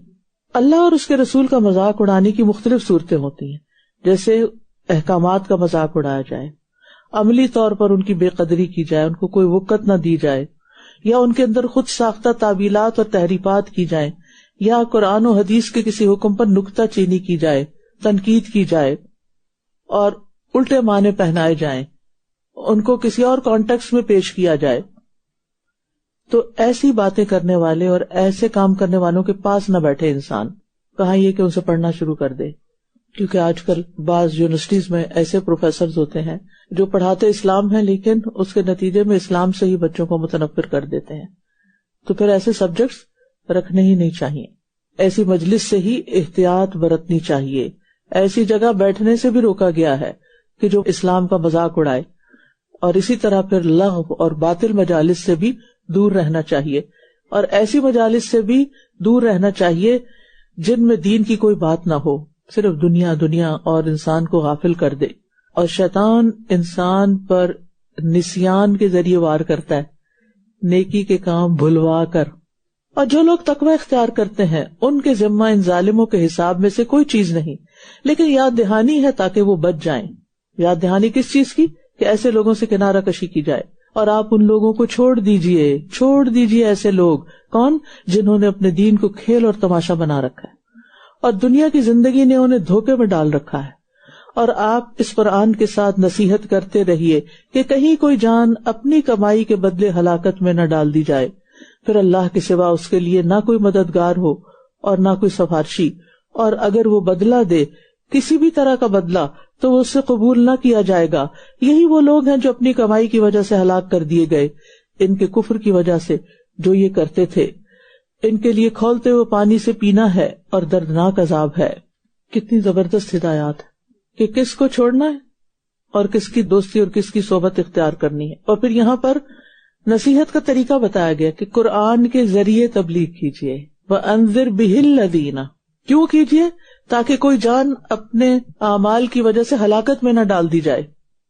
اللہ اور اس کے رسول کا مذاق اڑانے کی مختلف صورتیں ہوتی ہیں, جیسے احکامات کا مذاق اڑایا جائے, عملی طور پر ان کی بے قدری کی جائے, ان کو کوئی وقت نہ دی جائے, یا ان کے اندر خود ساختہ تعویلات اور تحریفات کی جائیں, یا قرآن و حدیث کے کسی حکم پر نکتہ چینی کی جائے, تنقید کی جائے اور الٹے معنی پہنائے جائیں, ان کو کسی اور کانٹیکسٹ میں پیش کیا جائے. تو ایسی باتیں کرنے والے اور ایسے کام کرنے والوں کے پاس نہ بیٹھے انسان. کہاں یہ کہ ان سے پڑھنا شروع کر دے, کیونکہ آج کل بعض یونیورسٹیز میں ایسے پروفیسرز ہوتے ہیں جو پڑھاتے اسلام ہیں لیکن اس کے نتیجے میں اسلام سے ہی بچوں کو متنفر کر دیتے ہیں. تو پھر ایسے سبجیکٹس رکھنے ہی نہیں چاہیے. ایسی مجلس سے ہی احتیاط برتنی چاہیے. ایسی جگہ بیٹھنے سے بھی روکا گیا ہے کہ جو اسلام کا مذاق اڑائے. اور اسی طرح پھر لغو اور باطل مجالس سے بھی دور رہنا چاہیے, اور ایسی مجالس سے بھی دور رہنا چاہیے جن میں دین کی کوئی بات نہ ہو, صرف دنیا دنیا اور انسان کو غافل کر دے. اور شیطان انسان پر نسیان کے ذریعے وار کرتا ہے, نیکی کے کام بھلوا کر. اور جو لوگ تقوی اختیار کرتے ہیں ان کے ذمہ ان ظالموں کے حساب میں سے کوئی چیز نہیں, لیکن یاد دہانی ہے تاکہ وہ بچ جائیں. یاد دہانی کس چیز کی؟ کہ ایسے لوگوں سے کنارہ کشی کی جائے. اور آپ ان لوگوں کو چھوڑ دیجئے ایسے لوگ. کون؟ جنہوں نے اپنے دین کو کھیل اور تماشا بنا رکھا ہے اور دنیا کی زندگی نے انہیں دھوکے میں ڈال رکھا ہے. اور آپ اس قرآن کے ساتھ نصیحت کرتے رہیے کہ کہیں کوئی جان اپنی کمائی کے بدلے ہلاکت میں نہ ڈال دی جائے. پھر اللہ کے سوا اس کے لیے نہ کوئی مددگار ہو اور نہ کوئی سفارشی, اور اگر وہ بدلہ دے کسی بھی طرح کا بدلہ تو وہ اس سے قبول نہ کیا جائے گا. یہی وہ لوگ ہیں جو اپنی کمائی کی وجہ سے ہلاک کر دیے گئے, ان کے کفر کی وجہ سے جو یہ کرتے تھے. ان کے لیے کھولتے ہوئے پانی سے پینا ہے اور دردناک عذاب ہے. کتنی زبردست ہدایات کہ کس کو چھوڑنا ہے اور کس کی دوستی اور کس کی صحبت اختیار کرنی ہے. اور پھر یہاں پر نصیحت کا طریقہ بتایا گیا کہ قرآن کے ذریعے تبلیغ کیجیے. وَأَنذِرْ بِهِ الَّذِينَ, کیوں کیجیے؟ تاکہ کوئی جان اپنے اعمال کی وجہ سے ہلاکت میں نہ ڈال دی جائے.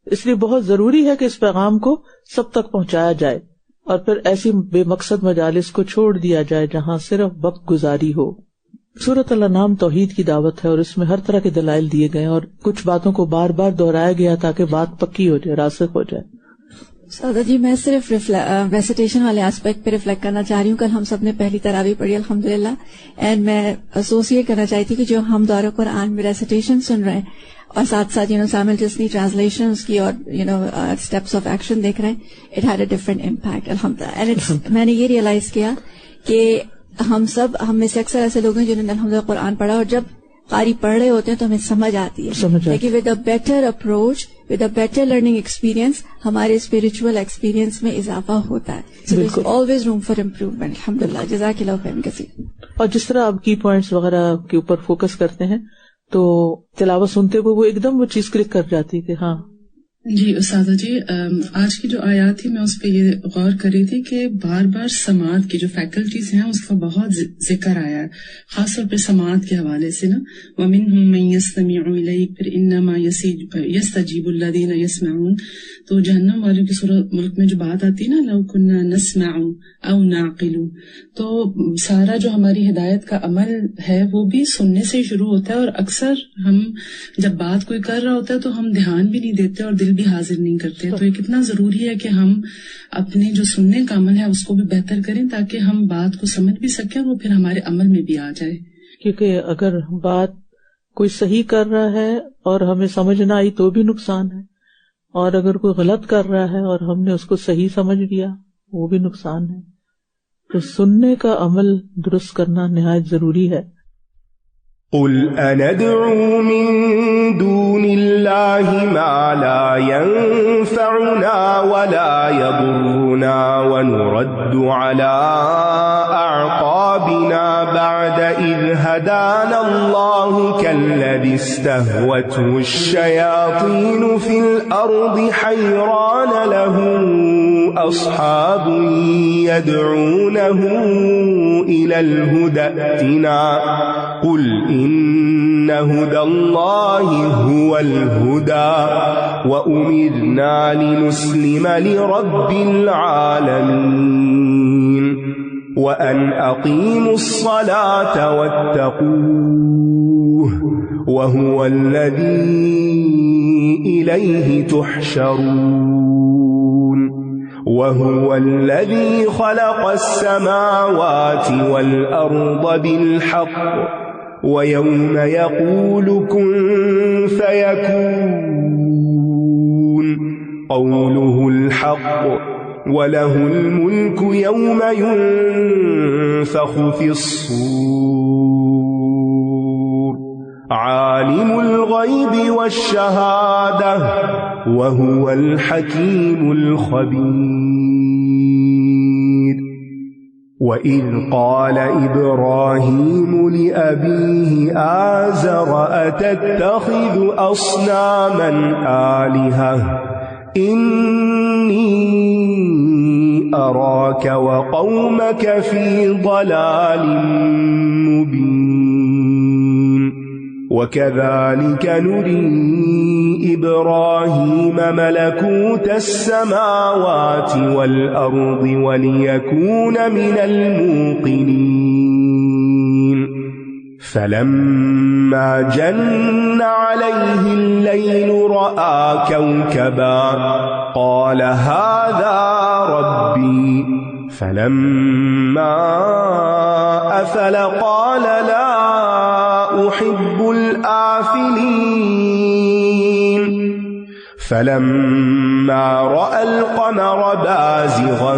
اس لیے بہت ضروری ہے کہ اس پیغام کو سب تک پہنچایا جائے اور پھر ایسی بے مقصد مجالس کو چھوڑ دیا جائے جہاں صرف وقت گزاری ہو. سورۃ الانعام توحید کی دعوت ہے اور اس میں ہر طرح کے دلائل دیے گئے اور کچھ باتوں کو بار بار دہرایا گیا تاکہ بات پکی ہو جائے, راسخ ہو جائے. سادہ جی, میں صرف ریسیٹیشن والے اسپیکٹ پہ ریفلیکٹ کرنا چاہ رہی ہوں. کل ہم سب نے پہلی تراویح پڑھی الحمدللہ, اینڈ میں ایسوسیٹ کرنا چاہتی تھی کہ جو ہم دورہ قرآن میں ریسیٹیشن سن رہے ہیں اور ساتھ ساتھ سائملٹیسلی ٹرانسلیشنز کی اور اسٹیپس آف ایکشن دیکھ رہے ہیں, it had a different impact الحمدللہ. اینڈ میں نے یہ ریئلائز کیا کہ ہم میں سے اکثر ایسے لوگ ہیں جنہوں نے الحمدللہ قرآن پڑھا اور جب قاری پڑھ رہے ہوتے ہیں تو ہمیں سمجھ آتی ہے, لیکن with a better approach, with a better learning experience ہمارے اسپرچل ایکسپیرینس میں اضافہ ہوتا ہے. So there is always room for improvement. الحمدللہ, جزاک اللہ خیر کثیر. اور جس طرح آپ کی پوائنٹس وغیرہ کے اوپر فوکس کرتے ہیں تو تلاوت سنتے ہوئے وہ ایک دم وہ چیز کلک کر جاتی کہ ہاں. جی استاذہ جی, آج کی جو آیات تھی میں اس پہ یہ غور کر رہی تھی کہ بار بار سماعت کی جو فیکلٹیز ہیں اس کا بہت ذکر آیا ہے, خاص طور پہ سماعت کے حوالے سے نا. وَمِنْهُمْ مَنْ يَسْتَمِعُ إِلَيْكَ پھر إِنَّمَا يَسْتَجِيبُ الَّذِينَ يَسْمَعُونَ. تو جہنم والوں کی صورت ملک میں جو بات آتی ہے نا, لَوْ كُنَّا نَسْمَعُ أَوْ نَعْقِلُ, تو سارا جو ہماری ہدایت کا عمل ہے وہ بھی سننے سے شروع ہوتا ہے. اور اکثر ہم جب بات کوئی کر رہا ہوتا ہے تو ہم دھیان بھی نہیں دیتے اور دل بھی حاضر نہیں کرتے. تو یہ کتنا ضروری ہے کہ ہم اپنے جو سننے کا عمل ہے اس کو بھی بہتر کریں تاکہ ہم بات کو سمجھ بھی سکیں اور وہ پھر ہمارے عمل میں بھی آ جائے. کیونکہ اگر بات کوئی صحیح کر رہا ہے اور ہمیں سمجھ نہ آئی تو بھی نقصان ہے, اور اگر کوئی غلط کر رہا ہے اور ہم نے اس کو صحیح سمجھ لیا وہ بھی نقصان ہے. تو سننے کا عمل درست کرنا نہایت ضروری ہے. قل أندعو من دون الله ما لا ينفعنا ولا يضرنا ونرد على أعقابنا بعد إذ هدانا الله كالذي استهوته الشياطين في الأرض حيران له أصحاب يدعونه إلى الهدى ائتنا قل إن هدى الله هو الهدى وأمرنا لنسلم لرب العالمين وأن أقيموا الصلاة واتقوه وهو الذي إليه تحشرون وهو الذي خلق السماوات والأرض بالحق ويوم يقول كن فيكون قوله الحق وله الملك يوم ينفخ في الصور عالم الغيب والشهادة وهو الحكيم الخبير وإذ قال إبراهيم لأبيه آزر أتتخذ أصناما آلهة إني أراك وقومك في ضلال مبين وكذلك نري إبراهيم ملكوت السماوات والأرض وليكون من الموقنين فلما جن عليه الليل رأى كوكبا قال هذا ربي فلما أفل قال لا أحب الآفلين فلما رأى القمر بازغا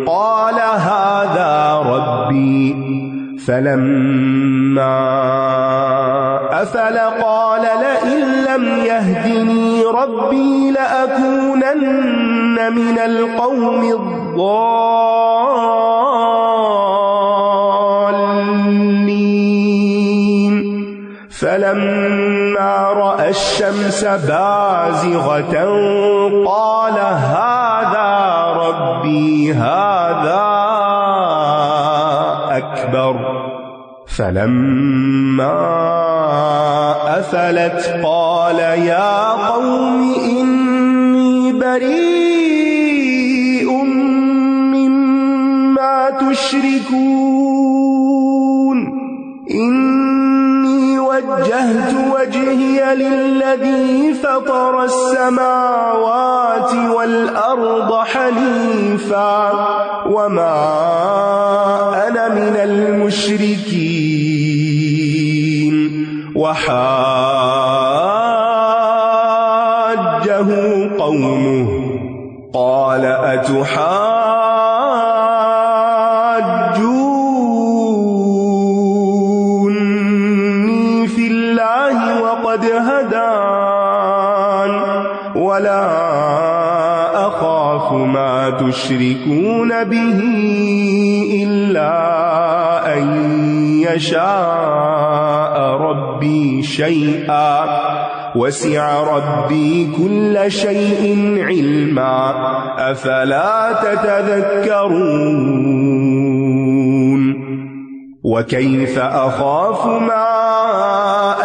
قال هذا ربي فلما أفل قال لئن لم يهدني ربي لأكونن من القوم الضالين فلما رأى الشمس بازغة قال هذا ربي هذا أكبر فلما أفلت قال يا قوم إني بريء مما تشركون إني وجهت وجهي للذي فطر السماوات والأرض حنيفا وما أنا من المشركين وحاجه قومه قال أتحاجوني في الله وقد هدان ولا أخاف ما تشركون به إلا أن يشاء ربي شيئا وسع ربي كل شيء علما أفلا تتذكرون وكيف أخاف ما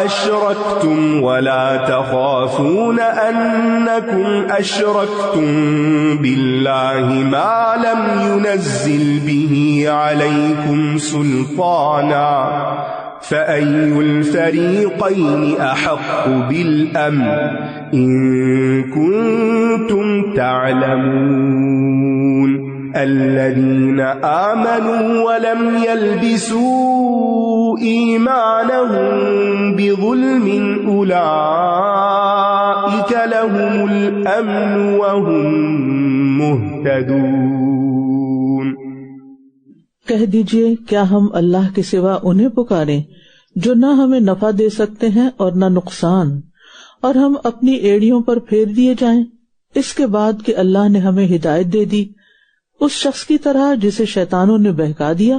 أشركتم ولا تخافون أنكم أشركتم بالله ما لم ينزل به عليكم سلطانا فأي الفريقين أحق بالأمن إن كنتم تعلمون الذين آمنوا ولم يلبسوا إيمانهم بظلم أولئك لهم الأمن وهم مهتدون۔ کہہ دیجئے کیا ہم اللہ کے سوا انہیں پکاریں جو نہ ہمیں نفع دے سکتے ہیں اور نہ نقصان، اور ہم اپنی ایڑیوں پر پھیر دیے جائیں، اس کے بعد کہ اللہ نے ہمیں ہدایت دے دی، اس شخص کی طرح جسے شیطانوں نے بہکا دیا،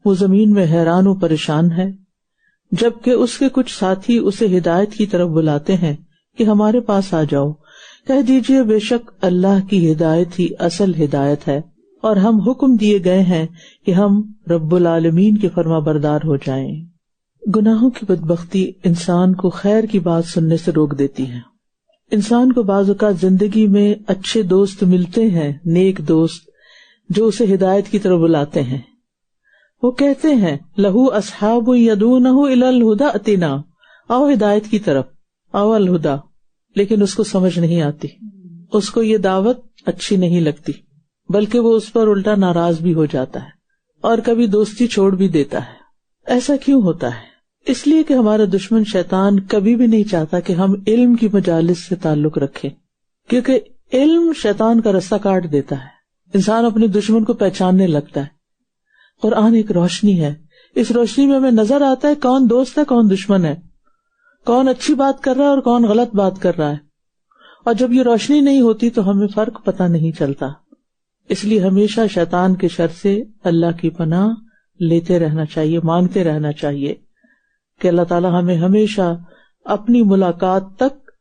وہ زمین میں حیران و پریشان ہے، جبکہ اس کے کچھ ساتھی اسے ہدایت کی طرف بلاتے ہیں کہ ہمارے پاس آ جاؤ۔ کہہ دیجئے بے شک اللہ کی ہدایت ہی اصل ہدایت ہے، اور ہم حکم دیے گئے ہیں کہ ہم رب العالمین کے فرما بردار ہو جائیں۔ گناہوں کی بدبختی انسان کو خیر کی بات سننے سے روک دیتی ہے۔ انسان کو بعض اوقات زندگی میں اچھے دوست ملتے ہیں، نیک دوست جو اسے ہدایت کی طرف بلاتے ہیں۔ وہ کہتے ہیں لہو اصحاب یدونہ الی الہدی اتنا، آؤ ہدایت کی طرف، آؤ الہدی، لیکن اس کو سمجھ نہیں آتی، اس کو یہ دعوت اچھی نہیں لگتی، بلکہ وہ اس پر الٹا ناراض بھی ہو جاتا ہے اور کبھی دوستی چھوڑ بھی دیتا ہے۔ ایسا کیوں ہوتا ہے؟ اس لیے کہ ہمارا دشمن شیطان کبھی بھی نہیں چاہتا کہ ہم علم کی مجالس سے تعلق رکھیں، کیونکہ علم شیطان کا رستہ کاٹ دیتا ہے، انسان اپنے دشمن کو پہچاننے لگتا ہے۔ قرآن ایک روشنی ہے، اس روشنی میں ہمیں نظر آتا ہے کون دوست ہے کون دشمن ہے، کون اچھی بات کر رہا ہے اور کون غلط بات کر رہا ہے، اور جب یہ روشنی نہیں ہوتی تو ہمیں فرق پتہ نہیں چلتا۔ اس لیے ہمیشہ شیطان کے شر سے اللہ کی پناہ لیتے رہنا چاہیے، مانگتے رہنا چاہیے کہ اللہ تعالی ہمیں ہمیشہ اپنی ملاقات تک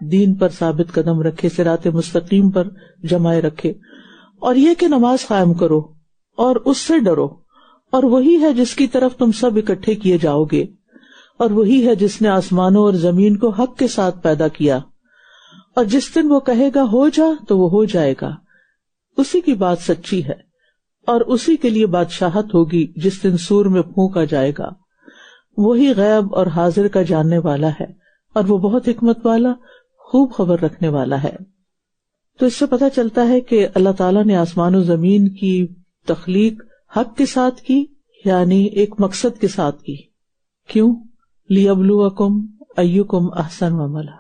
دین پر ثابت قدم رکھے، صراط مستقیم پر جمائے رکھے، اور یہ کہ نماز قائم کرو اور اس سے ڈرو، اور وہی ہے جس کی طرف تم سب اکٹھے کیے جاؤ گے، اور وہی ہے جس نے آسمانوں اور زمین کو حق کے ساتھ پیدا کیا، اور جس دن وہ کہے گا ہو جا تو وہ ہو جائے گا، اسی کی بات سچی ہے، اور اسی کے لیے بادشاہت ہوگی جس دن سور میں پھونکا جائے گا، وہی غیب اور حاضر کا جاننے والا ہے، اور وہ بہت حکمت والا، خوب خبر رکھنے والا ہے۔ تو اس سے پتہ چلتا ہے کہ اللہ تعالیٰ نے آسمان و زمین کی تخلیق حق کے ساتھ کی، یعنی ایک مقصد کے ساتھ کی۔ کیوں؟ لِيَبْلُوَكُمْ أَيُّكُمْ أَحْسَنُ عَمَلًا،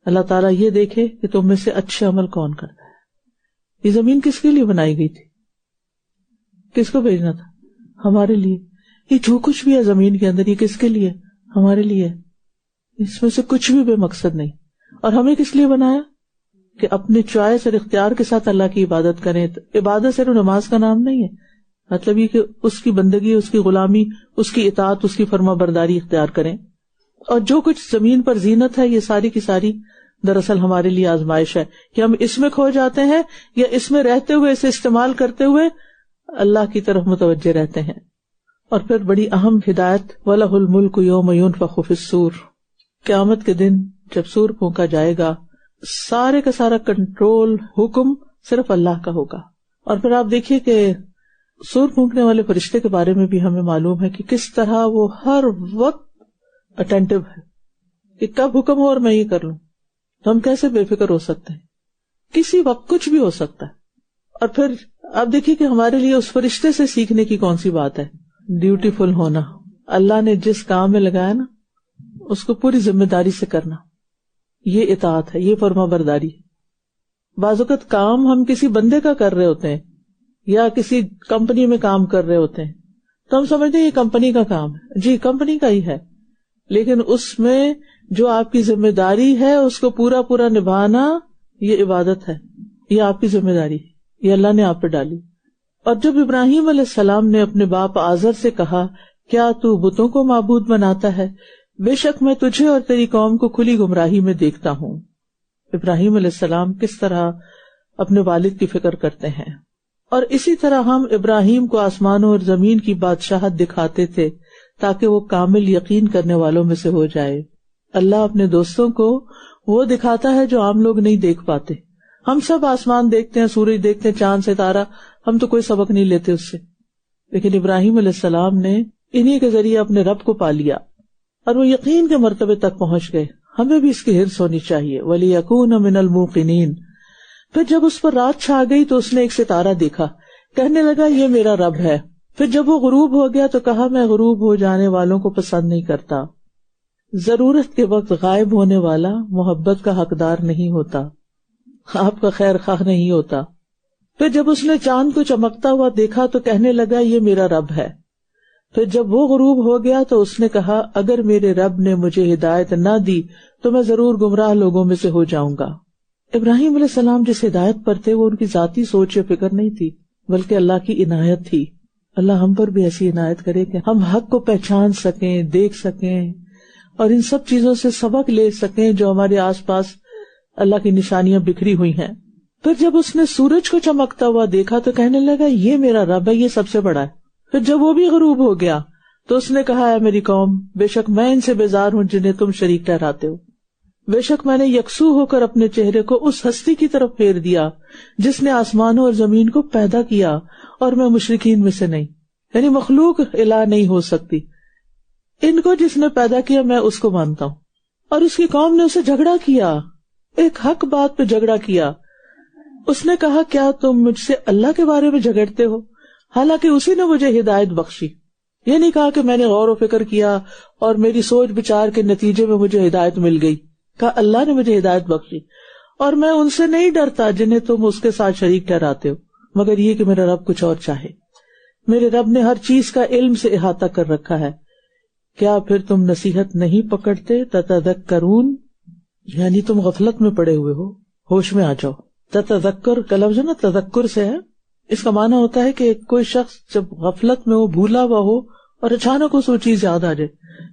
اللہ تعالیٰ یہ دیکھے کہ تم میں سے اچھے عمل کون کرتا ہے۔ یہ زمین کس کے لیے بنائی گئی تھی؟ کس کو بھیجنا تھا؟ ہمارے لیے۔ یہ جو کچھ بھی ہے زمین کے اندر یہ کس کے لیے؟ ہمارے لیے۔ اس میں سے کچھ بھی بے مقصد نہیں۔ اور ہمیں کس لیے بنایا؟ کہ اپنے چوائس اور اختیار کے ساتھ اللہ کی عبادت کریں۔ عبادت صرف نماز کا نام نہیں ہے، مطلب یہ کہ اس کی بندگی، اس کی غلامی، اس کی اطاعت، اس کی فرما برداری اختیار کریں۔ اور جو کچھ زمین پر زینت ہے یہ ساری کی ساری دراصل ہمارے لیے آزمائش ہے کہ ہم اس میں کھو جاتے ہیں یا اس میں رہتے ہوئے اسے استعمال کرتے ہوئے اللہ کی طرف متوجہ رہتے ہیں۔ اور پھر بڑی اہم ہدایت وَلَهُ الْمُلْكُ يَوْمَ يُنفَخُ فِي الصُّورِ، قیامت کے دن جب سور پھونکا جائے گا سارے کا سارا کنٹرول، حکم صرف اللہ کا ہوگا۔ اور پھر آپ دیکھیے کہ سور پھونکنے والے فرشتے کے بارے میں بھی ہمیں معلوم ہے کہ کس طرح وہ ہر وقت اٹینٹو ہے کہ کب حکم ہو اور میں یہ کر لوں۔ تو ہم کیسے بے فکر ہو سکتے ہیں؟ کسی وقت کچھ بھی ہو سکتا ہے۔ اور پھر آپ دیکھیے کہ ہمارے لیے اس فرشتے سے سیکھنے کی کون سی بات ہے؟ ڈیوٹیفل ہونا۔ اللہ نے جس کام میں لگایا نا اس کو پوری ذمہ داری سے کرنا، یہ اطاعت ہے، یہ فرما برداری ہے۔ بعض اوقات کام ہم کسی بندے کا کر رہے ہوتے ہیں یا کسی کمپنی میں کام کر رہے ہوتے ہیں تو ہم سمجھتے ہیں یہ کمپنی کا کام ہے، جی کمپنی کا ہی ہے، لیکن اس میں جو آپ کی ذمہ داری ہے اس کو پورا پورا نبھانا یہ عبادت ہے، یہ آپ کی ذمہ داری ہے، یہ اللہ نے آپ پہ ڈالی۔ اور جب ابراہیم علیہ السلام نے اپنے باپ آزر سے کہا کیا تو بتوں کو معبود بناتا ہے؟ بے شک میں تجھے اور تیری قوم کو کھلی گمراہی میں دیکھتا ہوں۔ ابراہیم علیہ السلام کس طرح اپنے والد کی فکر کرتے ہیں، اور اسی طرح ہم ابراہیم کو آسمانوں اور زمین کی بادشاہت دکھاتے تھے تاکہ وہ کامل یقین کرنے والوں میں سے ہو جائے۔ اللہ اپنے دوستوں کو وہ دکھاتا ہے جو عام لوگ نہیں دیکھ پاتے۔ ہم سب آسمان دیکھتے ہیں، سورج دیکھتے ہیں، چاند ستارہ، ہم تو کوئی سبق نہیں لیتے اس سے، لیکن ابراہیم علیہ السلام نے انہی کے ذریعے اپنے رب کو پا لیا اور وہ یقین کے مرتبے تک پہنچ گئے۔ ہمیں بھی اس کی حرص ہونی چاہیے۔ وَلِيَكُونَ مِنَ الْمُوقِنِينَ۔ پھر جب اس پر رات چھا گئی تو اس نے ایک ستارہ دیکھا، کہنے لگا یہ میرا رب ہے۔ پھر جب وہ غروب ہو گیا تو کہا میں غروب ہو جانے والوں کو پسند نہیں کرتا۔ ضرورت کے وقت غائب ہونے والا محبت کا حقدار نہیں ہوتا، آپ کا خیر خواہ نہیں ہوتا۔ پھر جب اس نے چاند کو چمکتا ہوا دیکھا تو کہنے لگا یہ میرا رب ہے۔ پھر جب وہ غروب ہو گیا تو اس نے کہا اگر میرے رب نے مجھے ہدایت نہ دی تو میں ضرور گمراہ لوگوں میں سے ہو جاؤں گا۔ ابراہیم علیہ السلام جس ہدایت پر تھے وہ ان کی ذاتی سوچ یا فکر نہیں تھی، بلکہ اللہ کی عنایت تھی۔ اللہ ہم پر بھی ایسی عنایت کرے کہ ہم حق کو پہچان سکیں، دیکھ سکیں اور ان سب چیزوں سے سبق لے سکیں جو ہمارے آس پاس اللہ کی نشانیاں بکھری ہوئی ہیں۔ پھر جب اس نے سورج کو چمکتا ہوا دیکھا تو کہنے لگا یہ میرا رب ہے، یہ سب سے بڑا ہے۔ پھر جب وہ بھی غروب ہو گیا تو اس نے کہا اے میری قوم، بے شک میں ان سے بیزار ہوں جنہیں تم شریک ٹھہراتے ہو۔ بے شک میں نے یکسو ہو کر اپنے چہرے کو اس ہستی کی طرف پھیر دیا جس نے آسمانوں اور زمین کو پیدا کیا، اور میں مشرکین میں سے نہیں، یعنی مخلوق الہ نہیں ہو سکتی، ان کو جس نے پیدا کیا میں اس کو مانتا ہوں۔ اور اس کی قوم نے اسے جھگڑا کیا، ایک حق بات پہ جھگڑا کیا۔ اس نے کہا کیا تم مجھ سے اللہ کے بارے میں جھگڑتے ہو، حالانکہ اسی نے مجھے ہدایت بخشی۔ یہ نہیں کہا کہ میں نے غور و فکر کیا اور میری سوچ بچار کے نتیجے میں مجھے ہدایت مل گئی، کہا اللہ نے مجھے ہدایت بخشی، اور میں ان سے نہیں ڈرتا جنہیں تم اس کے ساتھ شریک ٹھہراتے ہو، مگر یہ کہ میرا رب کچھ اور چاہے۔ میرے رب نے ہر چیز کا علم سے احاطہ کر رکھا ہے، کیا پھر تم نصیحت نہیں پکڑتے؟ تتذکرون، یعنی تم غفلت میں پڑے ہوئے ہو، ہوش میں آ جاؤ۔ تتذکر کا لفظ نا تذکر سے ہے، اس کا معنی ہوتا ہے کہ کوئی شخص جب غفلت میں ہو، بھولا ہوا ہو اور اچانک اس وہ چیز یاد آ جائے۔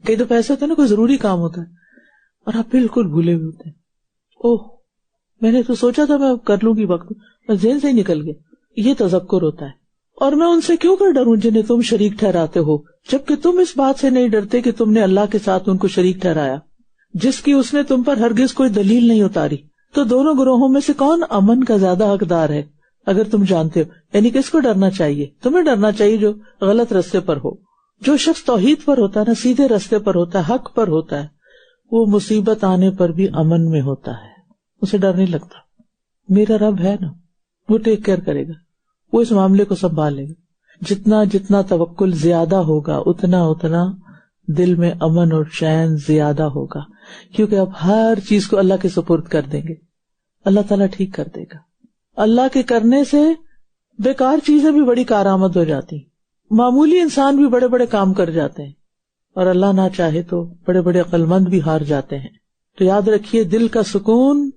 کئی دفعہ ایسا ہوتا ہے نا، کوئی ضروری کام ہوتا ہے اور آپ بالکل بھولے ہوئے ہوتے ہیں، اوہ میں نے تو سوچا تھا میں کر لوں گی، وقت ذہن سے ہی نکل گیا۔ یہ تذکر ہوتا ہے۔ اور میں ان سے کیوں کر ڈروں جنہیں تم شریک ٹھہراتے ہو، جبکہ تم اس بات سے نہیں ڈرتے کہ تم نے اللہ کے ساتھ ان کو شریک ٹھہرایا جس کی اس نے تم پر ہرگز کوئی دلیل نہیں اتاری۔ تو دونوں گروہوں میں سے کون امن کا زیادہ حقدار ہے اگر تم جانتے ہو؟ یعنی کس کو ڈرنا چاہیے؟ تمہیں ڈرنا چاہیے جو غلط رستے پر ہو۔ جو شخص توحید پر ہوتا ہے نا، سیدھے رستے پر ہوتا ہے، حق پر ہوتا ہے، وہ مصیبت آنے پر بھی امن میں ہوتا ہے، اسے ڈر نہیں لگتا۔ میرا رب ہے نا، وہ ٹیک کیئر کرے گا، وہ اس معاملے کو سنبھالے گا۔ جتنا جتنا توکل زیادہ ہوگا اتنا اتنا دل میں امن اور چین زیادہ ہوگا، کیونکہ اب ہر چیز کو اللہ کے سپرد کر دیں گے، اللہ تعالیٰ ٹھیک کر دے گا۔ اللہ کے کرنے سے بیکار چیزیں بھی بڑی کارآمد ہو جاتی، معمولی انسان بھی بڑے بڑے کام کر جاتے ہیں، اور اللہ نہ چاہے تو بڑے بڑے عقل مند بھی ہار جاتے ہیں۔ تو یاد رکھیے، دل کا سکون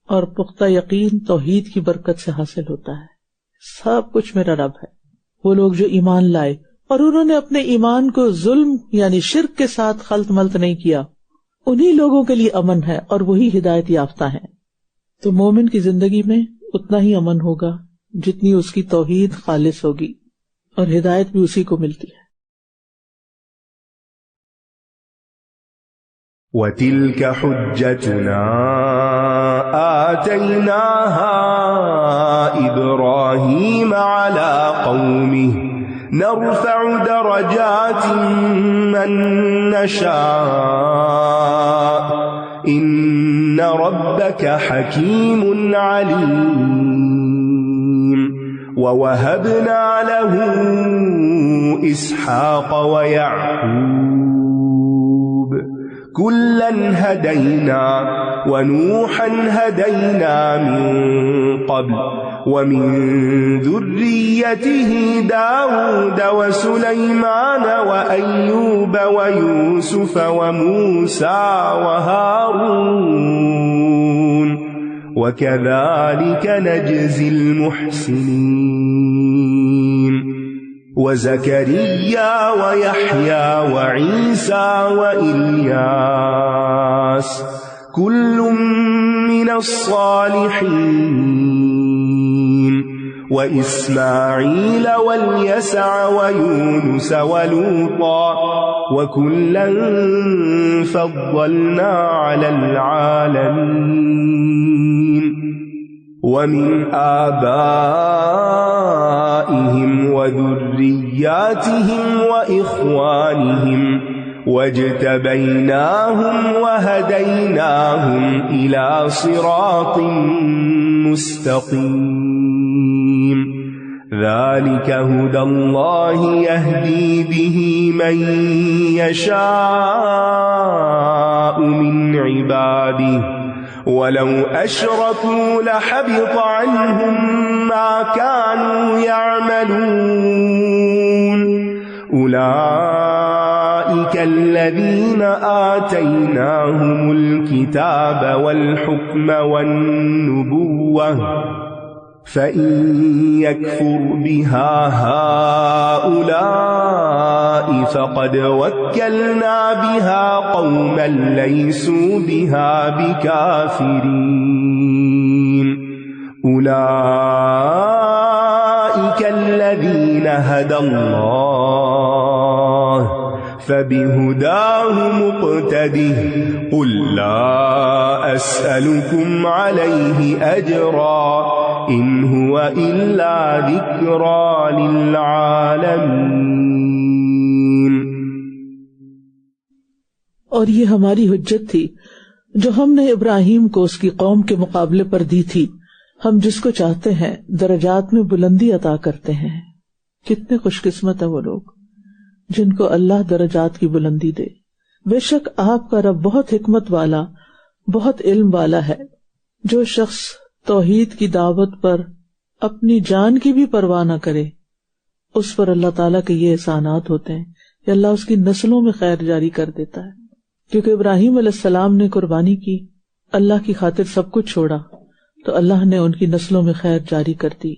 اور پختہ یقین توحید کی برکت سے حاصل ہوتا ہے۔ سب کچھ میرا رب ہے۔ وہ لوگ جو ایمان لائے اور انہوں نے اپنے ایمان کو ظلم یعنی شرک کے ساتھ خلط ملط نہیں کیا، انہی لوگوں کے لیے امن ہے اور وہی ہدایت یافتہ ہیں۔ تو مومن کی زندگی میں اتنا ہی امن ہوگا جتنی اس کی توحید خالص ہوگی، اور ہدایت بھی اسی کو ملتی ہے۔ وَتِلْكَ حُجَّتُنَا آتَيْنَاهَا إِبْرَاهِيمَ عَلَى قَوْمِهِ نَرْفَعُ دَرَجَاتٍ مَّن نَّشَاءُ إِنَّ رَبَّكَ حَكِيمٌ عَلِيمٌ وَوَهَبْنَا لَهُ إِسْحَاقَ وَيَعْقُوبَ كُلًّا هَدَيْنَا وَنُوحًا هَدَيْنَا مِن قَبْلُ وَمِن ذُرِّيَّتِهِ دَاوُودَ وَسُلَيْمَانَ وَأَيُّوبَ وَيُوسُفَ وَمُوسَى وَهَارُونَ وَكَذَلِكَ نَجْزِي الْمُحْسِنِينَ وَزَكَرِيَّا وَيَحْيَى وَعِيسَى وَإِلْيَاسَ كُلٌّ مِّنَ الصَّالِحِينَ وَإِسْمَاعِيلَ وَالْيَسَعَ وَيُونُسَ وَلُوطًا وَكُلًّا فَضَّلْنَا عَلَى الْعَالَمِينَ وَمِنْ آبَائِهِمْ وَذُرِّيَّاتِهِمْ وَإِخْوَانِهِمْ وَاجْتَبَيْنَاهُمْ وَهَدَيْنَاهُمْ إِلَى صِرَاطٍ مُسْتَقِيمٍ ذَلِكَ هُدَى اللَّهِ يَهْدِي بِهِ مَن يَشَاءُ مِنْ عِبَادِهِ وَلَوْ أَشْرَكُوا لَحَبِطَ عَنْهُمْ مَا كَانُوا يَعْمَلُونَ أولئك الذين آتيناهم الكتاب والحكم والنبوة فإن يكفر بها هؤلاء فقد وكلنا بها قوما ليسوا بها بكافرين أولئك الذين هدى الله فبهداه مقتده قل لا أسألكم عليه أجرا إن هو إلا ذكرى للعالمين. اور یہ ہماری حجت تھی جو ہم نے ابراہیم کو اس کی قوم کے مقابلے پر دی تھی. ہم جس کو چاہتے ہیں درجات میں بلندی عطا کرتے ہیں. کتنے خوش قسمت ہیں وہ لوگ جن کو اللہ درجات کی بلندی دے. بے شک آپ کا رب بہت حکمت والا، بہت علم والا ہے. جو شخص توحید کی دعوت پر اپنی جان کی بھی پرواہ نہ کرے، اس پر اللہ تعالیٰ کے یہ احسانات ہوتے ہیں کہ اللہ اس کی نسلوں میں خیر جاری کر دیتا ہے. کیونکہ ابراہیم علیہ السلام نے قربانی کی، اللہ کی خاطر سب کچھ چھوڑا، تو اللہ نے ان کی نسلوں میں خیر جاری کر دی.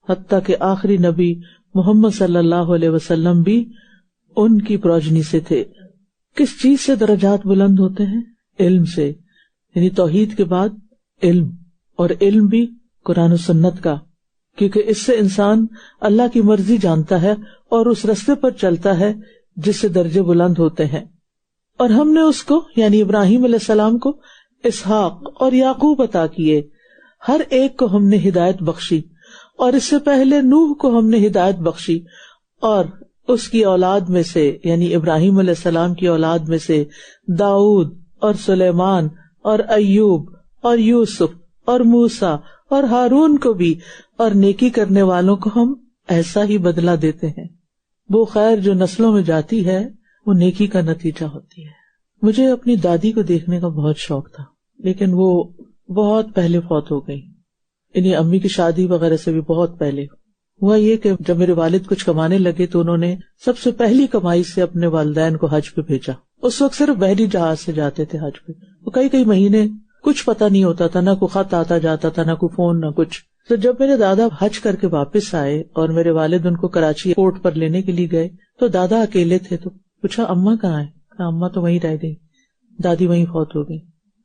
حتیٰ کہ آخری نبی محمد صلی اللہ علیہ وسلم بھی ان کی پروجنی سے تھے. کس چیز سے درجات بلند ہوتے ہیں؟ علم سے. یعنی توحید کے بعد علم، اور علم بھی قرآن و سنت کا، کیونکہ اس سے انسان اللہ کی مرضی جانتا ہے اور اس رستے پر چلتا ہے جس سے درجے بلند ہوتے ہیں. اور ہم نے اس کو یعنی ابراہیم علیہ السلام کو اسحاق اور یعقوب عطا کیے. ہر ایک کو ہم نے ہدایت بخشی، اور اس سے پہلے نوح کو ہم نے ہدایت بخشی، اور اس کی اولاد میں سے یعنی ابراہیم علیہ السلام کی اولاد میں سے داؤد اور سلیمان اور ایوب اور یوسف اور موسیٰ اور ہارون کو بھی، اور نیکی کرنے والوں کو ہم ایسا ہی بدلہ دیتے ہیں. وہ خیر جو نسلوں میں جاتی ہے وہ نیکی کا نتیجہ ہوتی ہے. مجھے اپنی دادی کو دیکھنے کا بہت شوق تھا، لیکن وہ بہت پہلے فوت ہو گئی. انہیں امی کی شادی وغیرہ سے بھی بہت پہلے. ہوا یہ کہ جب میرے والد کچھ کمانے لگے تو انہوں نے سب سے پہلی کمائی سے اپنے والدین کو حج پہ بھیجا. اس وقت صرف بحری جہاز سے جاتے تھے حج پہ. وہ کئی مہینے کچھ پتہ نہیں ہوتا تھا، نہ کوئی خط آتا جاتا تھا، نہ کوئی فون، نہ کچھ. تو جب میرے دادا حج کر کے واپس آئے اور میرے والد ان کو کراچی ایئرپورٹ پر لینے کے لیے گئے تو دادا اکیلے تھے. تو پوچھا اماں کہاں ہے؟ اماں تو وہیں رہ گئی، دادی وہیں فوت ہو گئی.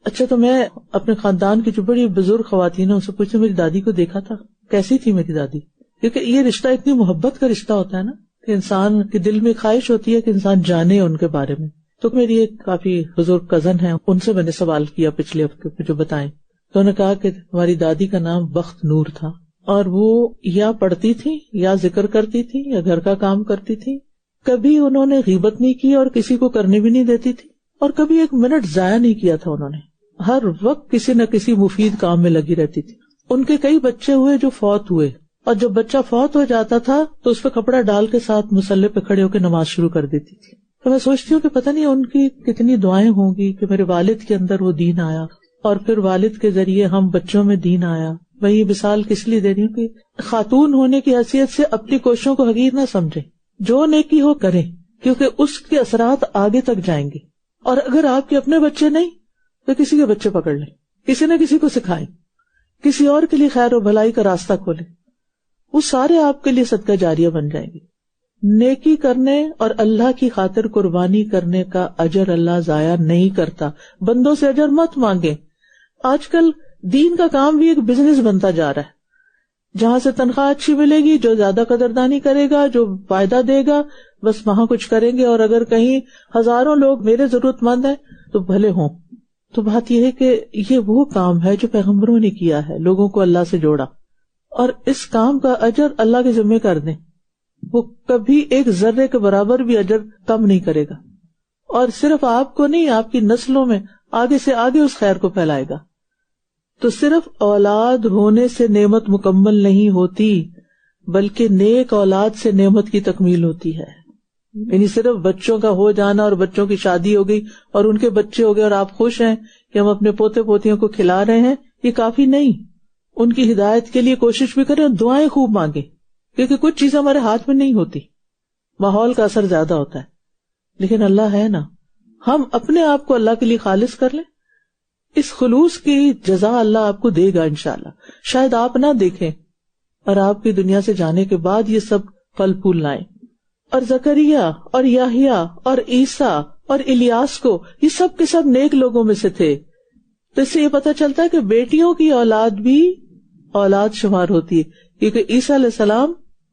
اچھا، تو میں اپنے خاندان کی جو بڑی بزرگ خواتین ہیں ان سے پوچھا میری دادی کو دیکھا تھا، کیسی تھی میری دادی؟ کیونکہ یہ رشتہ اتنی محبت کا رشتہ ہوتا ہے نا کہ انسان کے دل میں خواہش ہوتی ہے کہ انسان جانے ان کے بارے میں. تو میری ایک کافی بزرگ کزن ہے، ان سے میں نے سوال کیا پچھلے ہفتے جو بتائیں. تو انہوں نے کہا کہ ہماری دادی کا نام بخت نور تھا، اور وہ یا پڑھتی تھی یا ذکر کرتی تھی یا گھر کا کام کرتی تھی. کبھی انہوں نے غیبت نہیں کی اور کسی کو کرنے بھی نہیں دیتی تھی، اور کبھی ایک منٹ ضائع نہیں کیا تھا انہوں نے. ہر وقت کسی نہ کسی مفید کام میں لگی رہتی تھی. ان کے کئی بچے ہوئے جو فوت ہوئے، اور جب بچہ فوت ہو جاتا تھا تو اس پہ کپڑا ڈال کے ساتھ مصلے پہ کھڑے ہو کے نماز شروع کر دیتی تھی. تو میں سوچتی ہوں کہ پتہ نہیں ان کی کتنی دعائیں ہوں گی کہ میرے والد کے اندر وہ دین آیا، اور پھر والد کے ذریعے ہم بچوں میں دین آیا. میں یہ مثال کس لیے دے رہی ہوں کہ خاتون ہونے کی حیثیت سے اپنی کوششوں کو حقیر نہ سمجھیں، جو نیکی ہو کریں، کیونکہ اس کے اثرات آگے تک جائیں گے. اور اگر آپ کے اپنے بچے نہیں تو کسی کے بچے پکڑ لیں، کسی نہ کسی کو سکھائیں، کسی اور کے لیے خیر و بھلائی کا راستہ کھولیں. وہ سارے آپ کے لیے صدقہ جاریہ بن جائیں گے. نیکی کرنے اور اللہ کی خاطر قربانی کرنے کا اجر اللہ ضائع نہیں کرتا. بندوں سے اجر مت مانگے. آج کل دین کا کام بھی ایک بزنس بنتا جا رہا ہے، جہاں سے تنخواہ اچھی ملے گی، جو زیادہ قدردانی کرے گا، جو فائدہ دے گا، بس وہاں کچھ کریں گے. اور اگر کہیں ہزاروں لوگ میرے ضرورت مند ہیں تو بھلے ہوں. تو بات یہ ہے کہ یہ وہ کام ہے جو پیغمبروں نے کیا ہے، لوگوں کو اللہ سے جوڑا، اور اس کام کا اجر اللہ کے ذمہ کر دیں. وہ کبھی ایک ذرے کے برابر بھی اجر کم نہیں کرے گا، اور صرف آپ کو نہیں، آپ کی نسلوں میں آگے سے آگے اس خیر کو پھیلائے گا. تو صرف اولاد ہونے سے نعمت مکمل نہیں ہوتی، بلکہ نیک اولاد سے نعمت کی تکمیل ہوتی ہے. یعنی صرف بچوں کا ہو جانا اور بچوں کی شادی ہو گئی اور ان کے بچے ہو گئے اور آپ خوش ہیں کہ ہم اپنے پوتے پوتیوں کو کھلا رہے ہیں، یہ کافی نہیں. ان کی ہدایت کے لیے کوشش بھی کریں اور دعائیں خوب مانگیں، کیونکہ کچھ چیزیں ہمارے ہاتھ میں نہیں ہوتی. ماحول کا اثر زیادہ ہوتا ہے، لیکن اللہ ہے نا، ہم اپنے آپ کو اللہ کے لیے خالص کر لیں، اس خلوص کی جزا اللہ آپ کو دے گا انشاءاللہ. شاید آپ نہ دیکھیں اور آپ کی دنیا سے جانے کے بعد یہ سب پھل پھول لائیں. اور زکریا اور یحییٰ اور عیسیٰ اور الیاس کو یہ سب کے سب نیک لوگوں میں سے تھے. تو اس سے یہ پتہ چلتا ہے کہ بیٹیوں کی اولاد بھی اولاد شمار ہوتی ہے، کیونکہ عیسیٰ علیہ السلام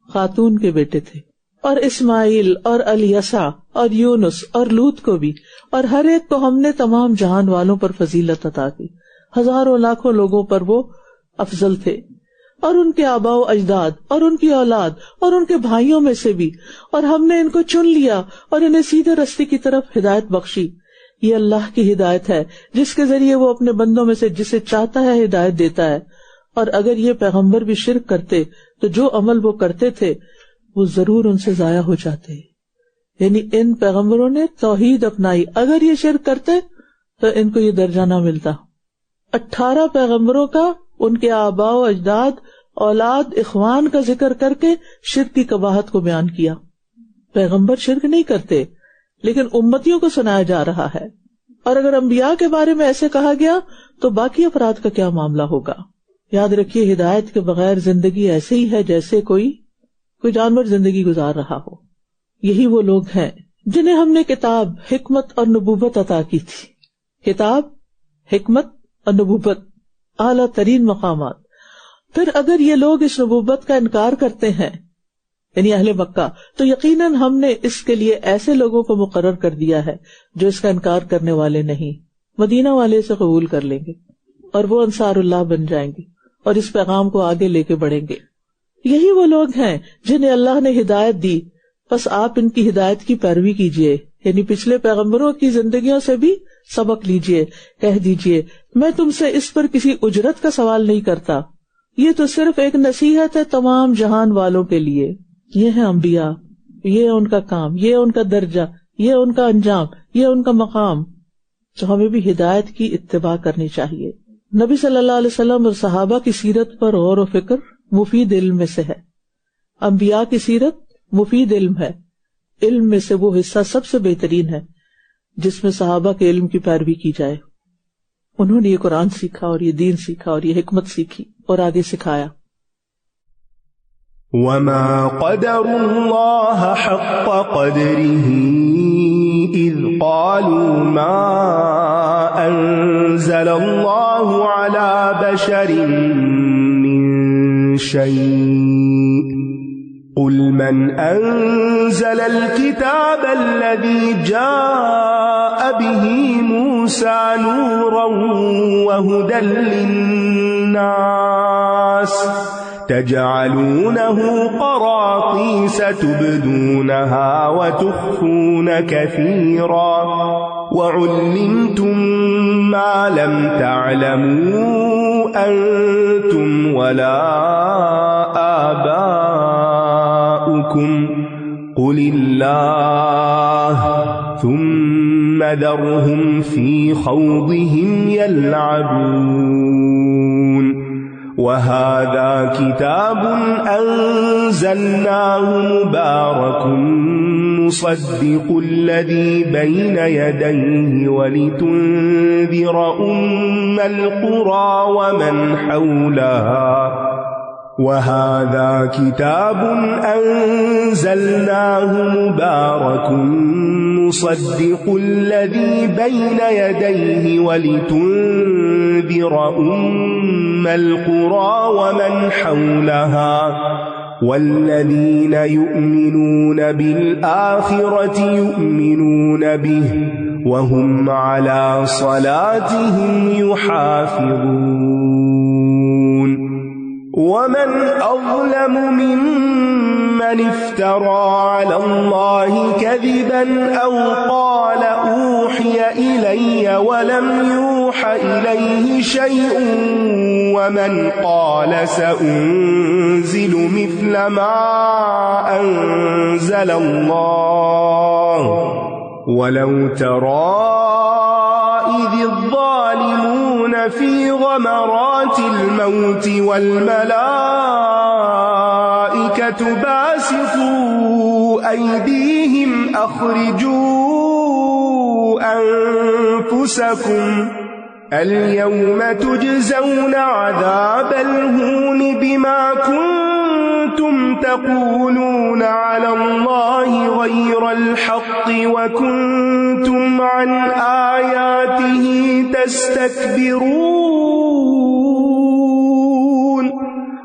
خاتون کے بیٹے تھے، اور اسماعیل اور الیسع اور یونس اور لوط کو بھی، اور ہر ایک کو ہم نے تمام جہان والوں پر فضیلت عطا کی. ہزاروں لاکھوں لوگوں پر وہ افضل تھے، اور ان کے آباء و اجداد اور ان کی اولاد اور ان کے بھائیوں میں سے بھی، اور ہم نے ان کو چن لیا اور انہیں سیدھے رستے کی طرف ہدایت بخشی. یہ اللہ کی ہدایت ہے جس کے ذریعے وہ اپنے بندوں میں سے جسے چاہتا ہے ہدایت دیتا ہے. اور اگر یہ پیغمبر بھی شرک کرتے تو جو عمل وہ کرتے تھے وہ ضرور ان سے ضائع ہو جاتے. یعنی ان پیغمبروں نے توحید اپنائی، اگر یہ شرک کرتے تو ان کو یہ درجہ نہ ملتا. 18 پیغمبروں کا ان کے آباء و اجداد، اولاد، اخوان کا ذکر کر کے شرک کی قباحت کو بیان کیا. پیغمبر شرک نہیں کرتے لیکن امتیوں کو سنایا جا رہا ہے. اور اگر انبیاء کے بارے میں ایسے کہا گیا تو باقی افراد کا کیا معاملہ ہوگا؟ یاد رکھیے، ہدایت کے بغیر زندگی ایسے ہی ہے جیسے کوئی جانور زندگی گزار رہا ہو. یہی وہ لوگ ہیں جنہیں ہم نے کتاب، حکمت اور نبوت عطا کی تھی. کتاب، حکمت اور نبوت، اعلیٰ ترین مقامات. پھر اگر یہ لوگ اس نبوت کا انکار کرتے ہیں، یعنی اہل مکہ، تو یقیناً ہم نے اس کے لیے ایسے لوگوں کو مقرر کر دیا ہے جو اس کا انکار کرنے والے نہیں. مدینہ والے اسے قبول کر لیں گے اور وہ انصار اللہ بن جائیں گے اور اس پیغام کو آگے لے کے بڑھیں گے. یہی وہ لوگ ہیں جنہیں اللہ نے ہدایت دی، بس آپ ان کی ہدایت کی پیروی کیجیے، یعنی پچھلے پیغمبروں کی زندگیوں سے بھی سبق لیجیے. کہہ دیجیے میں تم سے اس پر کسی اجرت کا سوال نہیں کرتا، یہ تو صرف ایک نصیحت ہے تمام جہان والوں کے لیے. یہ ہیں انبیاء، یہ ان کا کام، یہ ان کا درجہ، یہ ان کا انجام، یہ ان کا مقام. تو ہمیں بھی ہدایت کی اتباع کرنی چاہیے. نبی صلی اللہ علیہ وسلم اور صحابہ کی سیرت پر غور و فکر مفید علم میں سے ہے. انبیاء کی سیرت مفید علم ہے. علم میں سے وہ حصہ سب سے بہترین ہے جس میں صحابہ کے علم کی پیروی کی جائے. انہوں نے یہ قرآن سیکھا اور یہ دین سیکھا اور یہ حکمت سیکھی اور آگے سکھایا. وما قدروا الله حق قدره إذ قالوا ما أنزل الله على بشر من شيء قل من أنزل الكتاب الذي جاء به موسى نورا وهدى للناس تجعلونه قراطيس تبدونها وتخفون كثيرا وعلمتم ما لم تعلموا أنتم ولا آباؤكم قل الله ثم ذرهم في خوضهم يلعبون وهذا كتاب أنزلناه مبارك مصدق الذي بين يديه ولتنذر القرى ومن حولها وهذا كتاب أنزلناه مبارك مصدق الذي بين يديه ولتنذر القرى ومن حولها والذين يؤمنون بالآخرة يؤمنون به وهم على صلاتهم يحافظون ومن أظلم ممن افترى على الله كذبا أو قال أوحي إلي ولم يوح إليه شيء ومن قال سأنزل مثل ما أنزل الله ولو ترى إذ الظالمون في غمرات الموت والملائكة باسطوا أيديهم أخرجوا أنفسكم اليوم تجزون عذاب الهون بما كنتم تقولون على الله غير الحق وكنتم عن آياته تستكبرون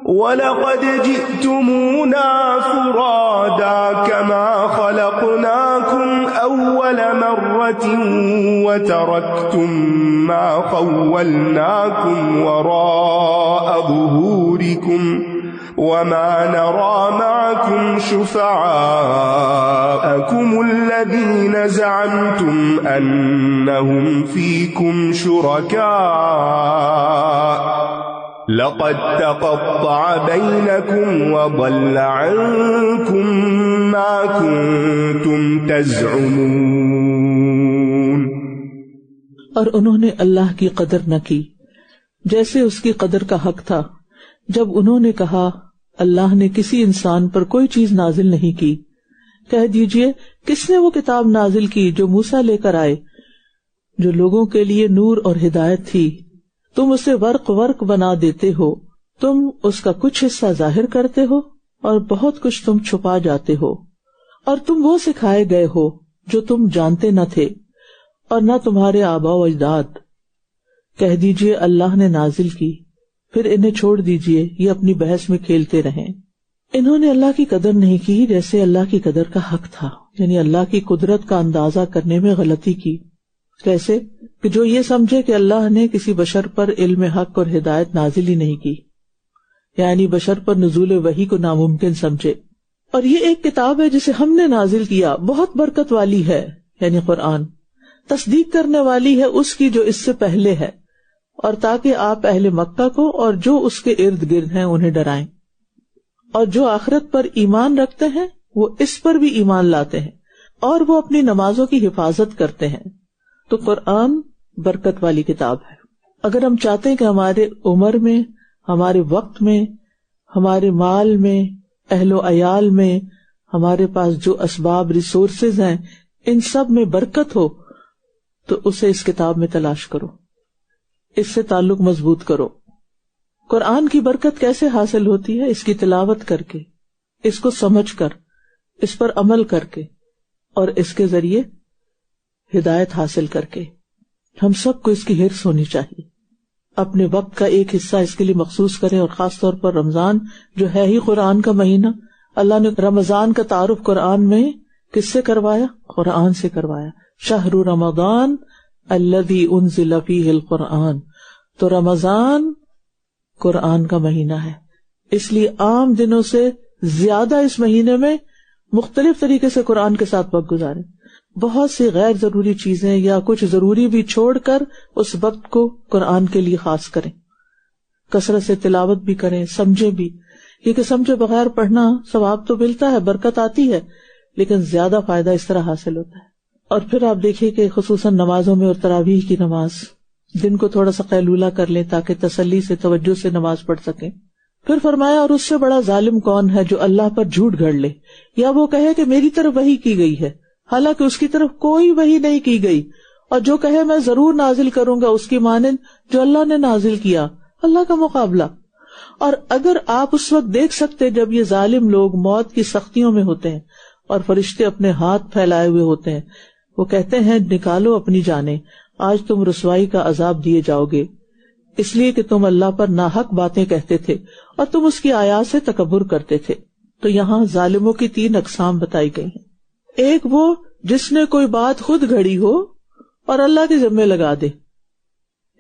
وَلَقَدْ جِئْتُمُونَا فُرَادَى كَمَا خَلَقْنَاكُمْ أَوَّلَ مَرَّةٍ وَتَرَكْتُمْ مَا خَوَّلْنَاكُمْ وَرَاءَ ظُهُورِكُمْ وَمَا نَرَى مَعَكُمْ شُفَعَاءَكُمُ الَّذِينَ زَعَمْتُمْ أَنَّهُمْ فِيكُمْ شُرَكَاءُ لَقَدْ تَقَطَّعَ بَيْنَكُمْ وَضَلَّ عَنْكُمْ مَا كُنْتُمْ تَزْعُمُونَ۔ اور انہوں نے اللہ کی قدر نہ کی جیسے اس کی قدر کا حق تھا جب انہوں نے کہا اللہ نے کسی انسان پر کوئی چیز نازل نہیں کی۔ کہہ دیجئے کس نے وہ کتاب نازل کی جو موسیٰ لے کر آئے، جو لوگوں کے لیے نور اور ہدایت تھی؟ تم اسے ورق بنا دیتے ہو، تم اس کا کچھ حصہ ظاہر کرتے ہو اور بہت کچھ تم چھپا جاتے ہو، اور تم وہ سکھائے گئے ہو جو تم جانتے نہ تھے اور نہ تمہارے آباء و اجداد۔ کہہ دیجئے اللہ نے نازل کی، پھر انہیں چھوڑ دیجئے یہ اپنی بحث میں کھیلتے رہیں۔ انہوں نے اللہ کی قدر نہیں کی جیسے اللہ کی قدر کا حق تھا، یعنی اللہ کی قدرت کا اندازہ کرنے میں غلطی کی۔ کیسے کہ جو یہ سمجھے کہ اللہ نے کسی بشر پر علم حق اور ہدایت نازل ہی نہیں کی، یعنی بشر پر نزول وحی کو ناممکن سمجھے۔ اور یہ ایک کتاب ہے جسے ہم نے نازل کیا، بہت برکت والی ہے، یعنی قرآن، تصدیق کرنے والی ہے اس کی جو اس سے پہلے ہے، اور تاکہ آپ اہل مکہ کو اور جو اس کے ارد گرد ہیں انہیں ڈرائیں، اور جو آخرت پر ایمان رکھتے ہیں وہ اس پر بھی ایمان لاتے ہیں، اور وہ اپنی نمازوں کی حفاظت کرتے ہیں۔ تو قرآن برکت والی کتاب ہے۔ اگر ہم چاہتے ہیں کہ ہمارے عمر میں، ہمارے وقت میں، ہمارے مال میں، اہل و عیال میں، ہمارے پاس جو اسباب ریسورسز ہیں ان سب میں برکت ہو تو اسے اس کتاب میں تلاش کرو، اس سے تعلق مضبوط کرو۔ قرآن کی برکت کیسے حاصل ہوتی ہے؟ اس کی تلاوت کر کے، اس کو سمجھ کر، اس پر عمل کر کے، اور اس کے ذریعے ہدایت حاصل کر کے۔ ہم سب کو اس کی حرص ہونی چاہیے، اپنے وقت کا ایک حصہ اس کے لیے مخصوص کریں، اور خاص طور پر رمضان جو ہے ہی قرآن کا مہینہ۔ اللہ نے رمضان کا تعارف قرآن میں کس سے کروایا؟ قرآن سے کروایا۔ شہر رمضان الذی انزل فیہ القرآن، تو رمضان قرآن کا مہینہ ہے، اس لیے عام دنوں سے زیادہ اس مہینے میں مختلف طریقے سے قرآن کے ساتھ وقت گزاریں۔ بہت سی غیر ضروری چیزیں یا کچھ ضروری بھی چھوڑ کر اس وقت کو قرآن کے لیے خاص کریں، کثرت سے تلاوت بھی کریں، سمجھے بھی، کیونکہ سمجھے بغیر پڑھنا ثواب تو ملتا ہے، برکت آتی ہے، لیکن زیادہ فائدہ اس طرح حاصل ہوتا ہے۔ اور پھر آپ دیکھیے کہ خصوصاً نمازوں میں اور تراویح کی نماز، دن کو تھوڑا سا قیلولہ کر لیں تاکہ تسلی سے توجہ سے نماز پڑھ سکیں۔ پھر فرمایا اور اس سے بڑا ظالم کون ہے جو اللہ پر جھوٹ گھڑ لے یا وہ کہے کہ میری طرف وحی کی گئی ہے حالانکہ اس کی طرف کوئی وحی نہیں کی گئی، اور جو کہے میں ضرور نازل کروں گا اس کی مانند جو اللہ نے نازل کیا، اللہ کا مقابلہ۔ اور اگر آپ اس وقت دیکھ سکتے جب یہ ظالم لوگ موت کی سختیوں میں ہوتے ہیں اور فرشتے اپنے ہاتھ پھیلائے ہوئے ہوتے ہیں، وہ کہتے ہیں نکالو اپنی جانیں، آج تم رسوائی کا عذاب دیے جاؤ گے، اس لیے کہ تم اللہ پر ناحق باتیں کہتے تھے اور تم اس کی آیات سے تکبر کرتے تھے۔ تو یہاں ظالموں کی 3 اقسام بتائی گئی ہیں۔ ایک وہ جس نے کوئی بات خود گھڑی ہو اور اللہ کے ذمے لگا دے،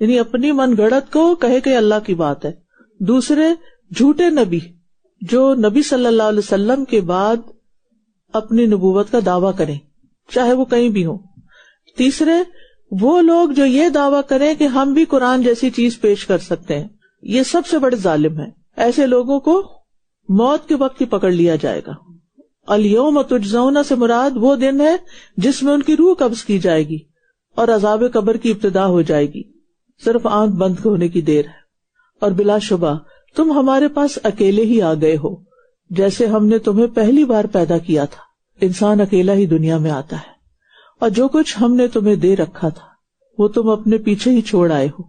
یعنی اپنی من گھڑت کو کہے کہ اللہ کی بات ہے۔ دوسرے جھوٹے نبی جو نبی صلی اللہ علیہ وسلم کے بعد اپنی نبوت کا دعویٰ کریں چاہے وہ کہیں بھی ہو۔ تیسرے وہ لوگ جو یہ دعویٰ کریں کہ ہم بھی قرآن جیسی چیز پیش کر سکتے ہیں، یہ سب سے بڑے ظالم ہیں۔ ایسے لوگوں کو موت کے وقت ہی پکڑ لیا جائے گا۔ الیوم تجزون سے مراد وہ دن ہے جس میں ان کی روح قبض کی جائے گی اور عذاب قبر کی ابتدا ہو جائے گی، صرف آنکھ بند ہونے کی دیر ہے۔ اور بلا شبہ تم ہمارے پاس اکیلے ہی آ گئے ہو جیسے ہم نے تمہیں پہلی بار پیدا کیا تھا، انسان اکیلا ہی دنیا میں آتا ہے، اور جو کچھ ہم نے تمہیں دے رکھا تھا وہ تم اپنے پیچھے ہی چھوڑ آئے ہو،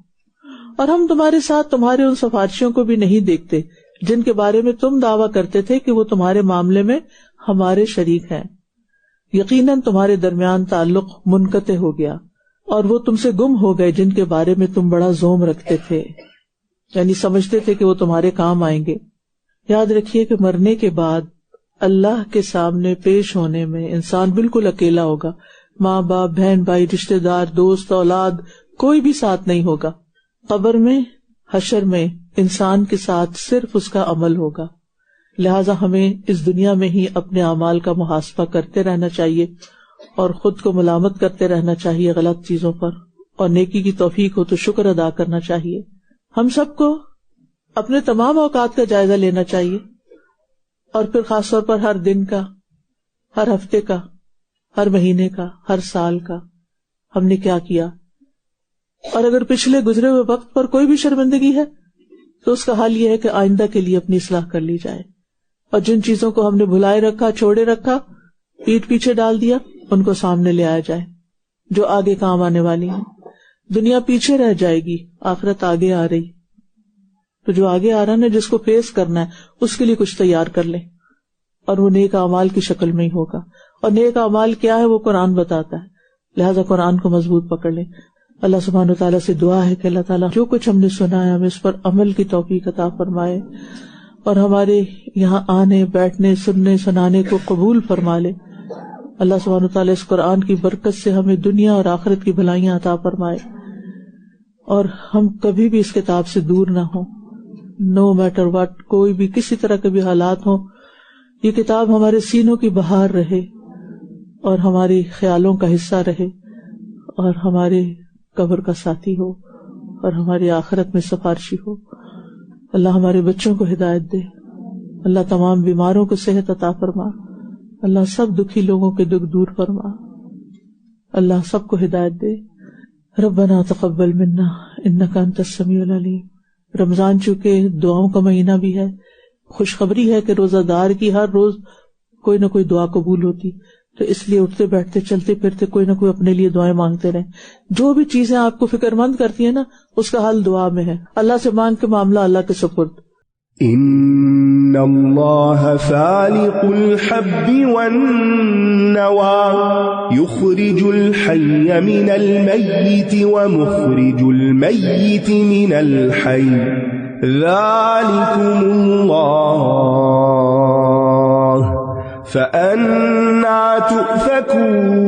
اور ہم تمہارے ساتھ تمہارے ان سفارشیوں کو بھی نہیں دیکھتے جن کے بارے میں تم دعویٰ کرتے تھے کہ وہ تمہارے معاملے میں ہمارے شریک ہیں۔ یقیناً تمہارے درمیان تعلق منقطع ہو گیا اور وہ تم سے گم ہو گئے جن کے بارے میں تم بڑا زوم رکھتے تھے، یعنی سمجھتے تھے کہ وہ تمہارے کام آئیں گے۔ یاد رکھیے کہ مرنے کے بعد اللہ کے سامنے پیش ہونے میں انسان بالکل اکیلا ہوگا، ماں باپ، بہن بھائی، رشتے دار، دوست، اولاد، کوئی بھی ساتھ نہیں ہوگا۔ قبر میں، حشر میں انسان کے ساتھ صرف اس کا عمل ہوگا، لہذا ہمیں اس دنیا میں ہی اپنے اعمال کا محاسبہ کرتے رہنا چاہیے اور خود کو ملامت کرتے رہنا چاہیے غلط چیزوں پر، اور نیکی کی توفیق ہو تو شکر ادا کرنا چاہیے۔ ہم سب کو اپنے تمام اوقات کا جائزہ لینا چاہیے، اور پھر خاص طور پر ہر دن کا، ہر ہفتے کا، ہر مہینے کا، ہر سال کا ہم نے کیا کیا، اور اگر پچھلے گزرے ہوئے وقت پر کوئی بھی شرمندگی ہے تو اس کا حل یہ ہے کہ آئندہ کے لیے اپنی اصلاح کر لی جائے، اور جن چیزوں کو ہم نے بھلائے رکھا، چھوڑے رکھا، پیٹ پیچھے ڈال دیا، ان کو سامنے لے آیا جائے جو آگے کام آنے والی ہیں۔ دنیا پیچھے رہ جائے گی، آخرت آگے آ رہی، تو جو آگے آ رہا نا، جس کو فیس کرنا ہے، اس کے لیے کچھ تیار کر لیں، اور وہ نیک اعمال کی شکل میں ہی ہوگا، اور نیک اعمال کیا ہے وہ قرآن بتاتا ہے، لہذا قرآن کو مضبوط پکڑ لیں۔ اللہ سبحانہ وتعالیٰ سے دعا ہے کہ اللہ تعالیٰ جو کچھ ہم نے سنا ہے ہمیں اس پر عمل کی توفیق عطا فرمائے، اور ہمارے یہاں آنے، بیٹھنے، سننے، سنانے کو قبول فرما لے۔ اللہ سبحانہ وتعالیٰ اس قرآن کی برکت سے ہمیں دنیا اور آخرت کی بھلائیاں عطا فرمائے، اور ہم کبھی بھی اس کتاب سے دور نہ ہوں، نو میٹر واٹ، کوئی بھی کسی طرح کے بھی حالات ہوں، یہ کتاب ہمارے سینوں کی بہار رہے اور ہماری خیالوں کا حصہ رہے، اور ہمارے قبر کا ساتھی ہو، اور ہماری آخرت میں سفارشی ہو۔ اللہ ہمارے بچوں کو ہدایت دے، اللہ تمام بیماروں کو صحت عطا فرما، اللہ سب دکھی لوگوں کے دکھ دور فرما، اللہ سب کو ہدایت دے۔ ربنا تقبل منا انک انت السمیع العلیم۔ رمضان چونکہ دعاؤں کا مہینہ بھی ہے، خوشخبری ہے کہ روزہ دار کی ہر روز کوئی نہ کوئی دعا قبول ہوتی، تو اس لیے اٹھتے بیٹھتے چلتے پھرتے کوئی نہ کوئی اپنے لیے دعائیں مانگتے رہیں۔ جو بھی چیزیں آپ کو فکر مند کرتی ہیں نا، اس کا حل دعا میں ہے، اللہ سے مانگ کے معاملہ اللہ کے سپرد۔ ان اللہ فالق الحب والنوى يخرج الحي من الميت ومخرج الميت من الحي ذلكم الله فأنى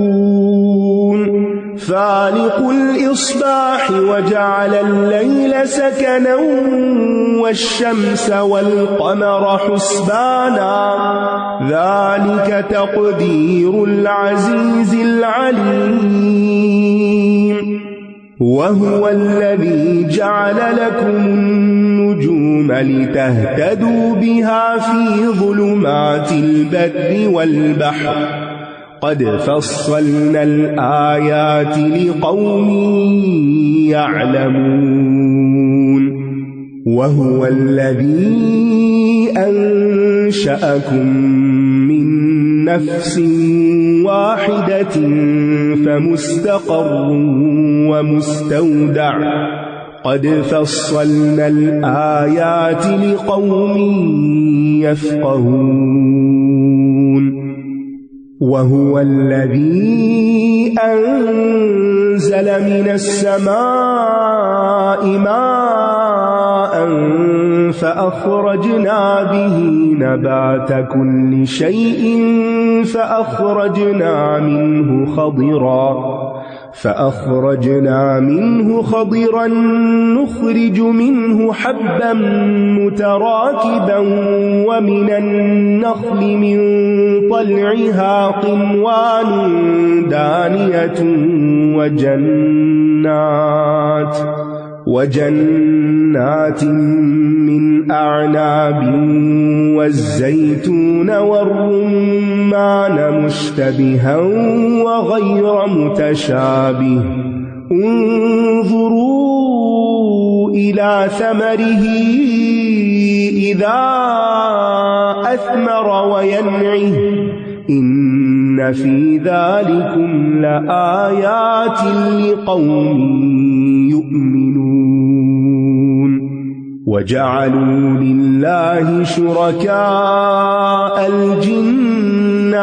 تؤفكون فالق الإصباح وجعل الليل سكنا والشمس والقمر حسبانا ذلك تقدير العزيز العليم وهو الذي جعل لكم النجوم لتهتدوا بها في ظلمات البر والبحر قد فصلنا الآيات لقوم يعلمون وهو الذي أنشأكم من نفس واحدة فمستقر ومستودع قد فصلنا الآيات لقوم يفقهون وهو الذي أنزل من السماء ماء فأخرجنا به نبات كل شيء فأخرجنا منه خضرا نخرج منه حبا متراكبا ومن النخل من طلعها قنوان دانية وجنات من أعناب والزيتون والرمان مشتبها وغير متشابه انظروا إلى ثمره إذا أثمر وينعه إن إن في ذلكم لآيات لقوم يؤمنون وجعلوا لله شركاء الجن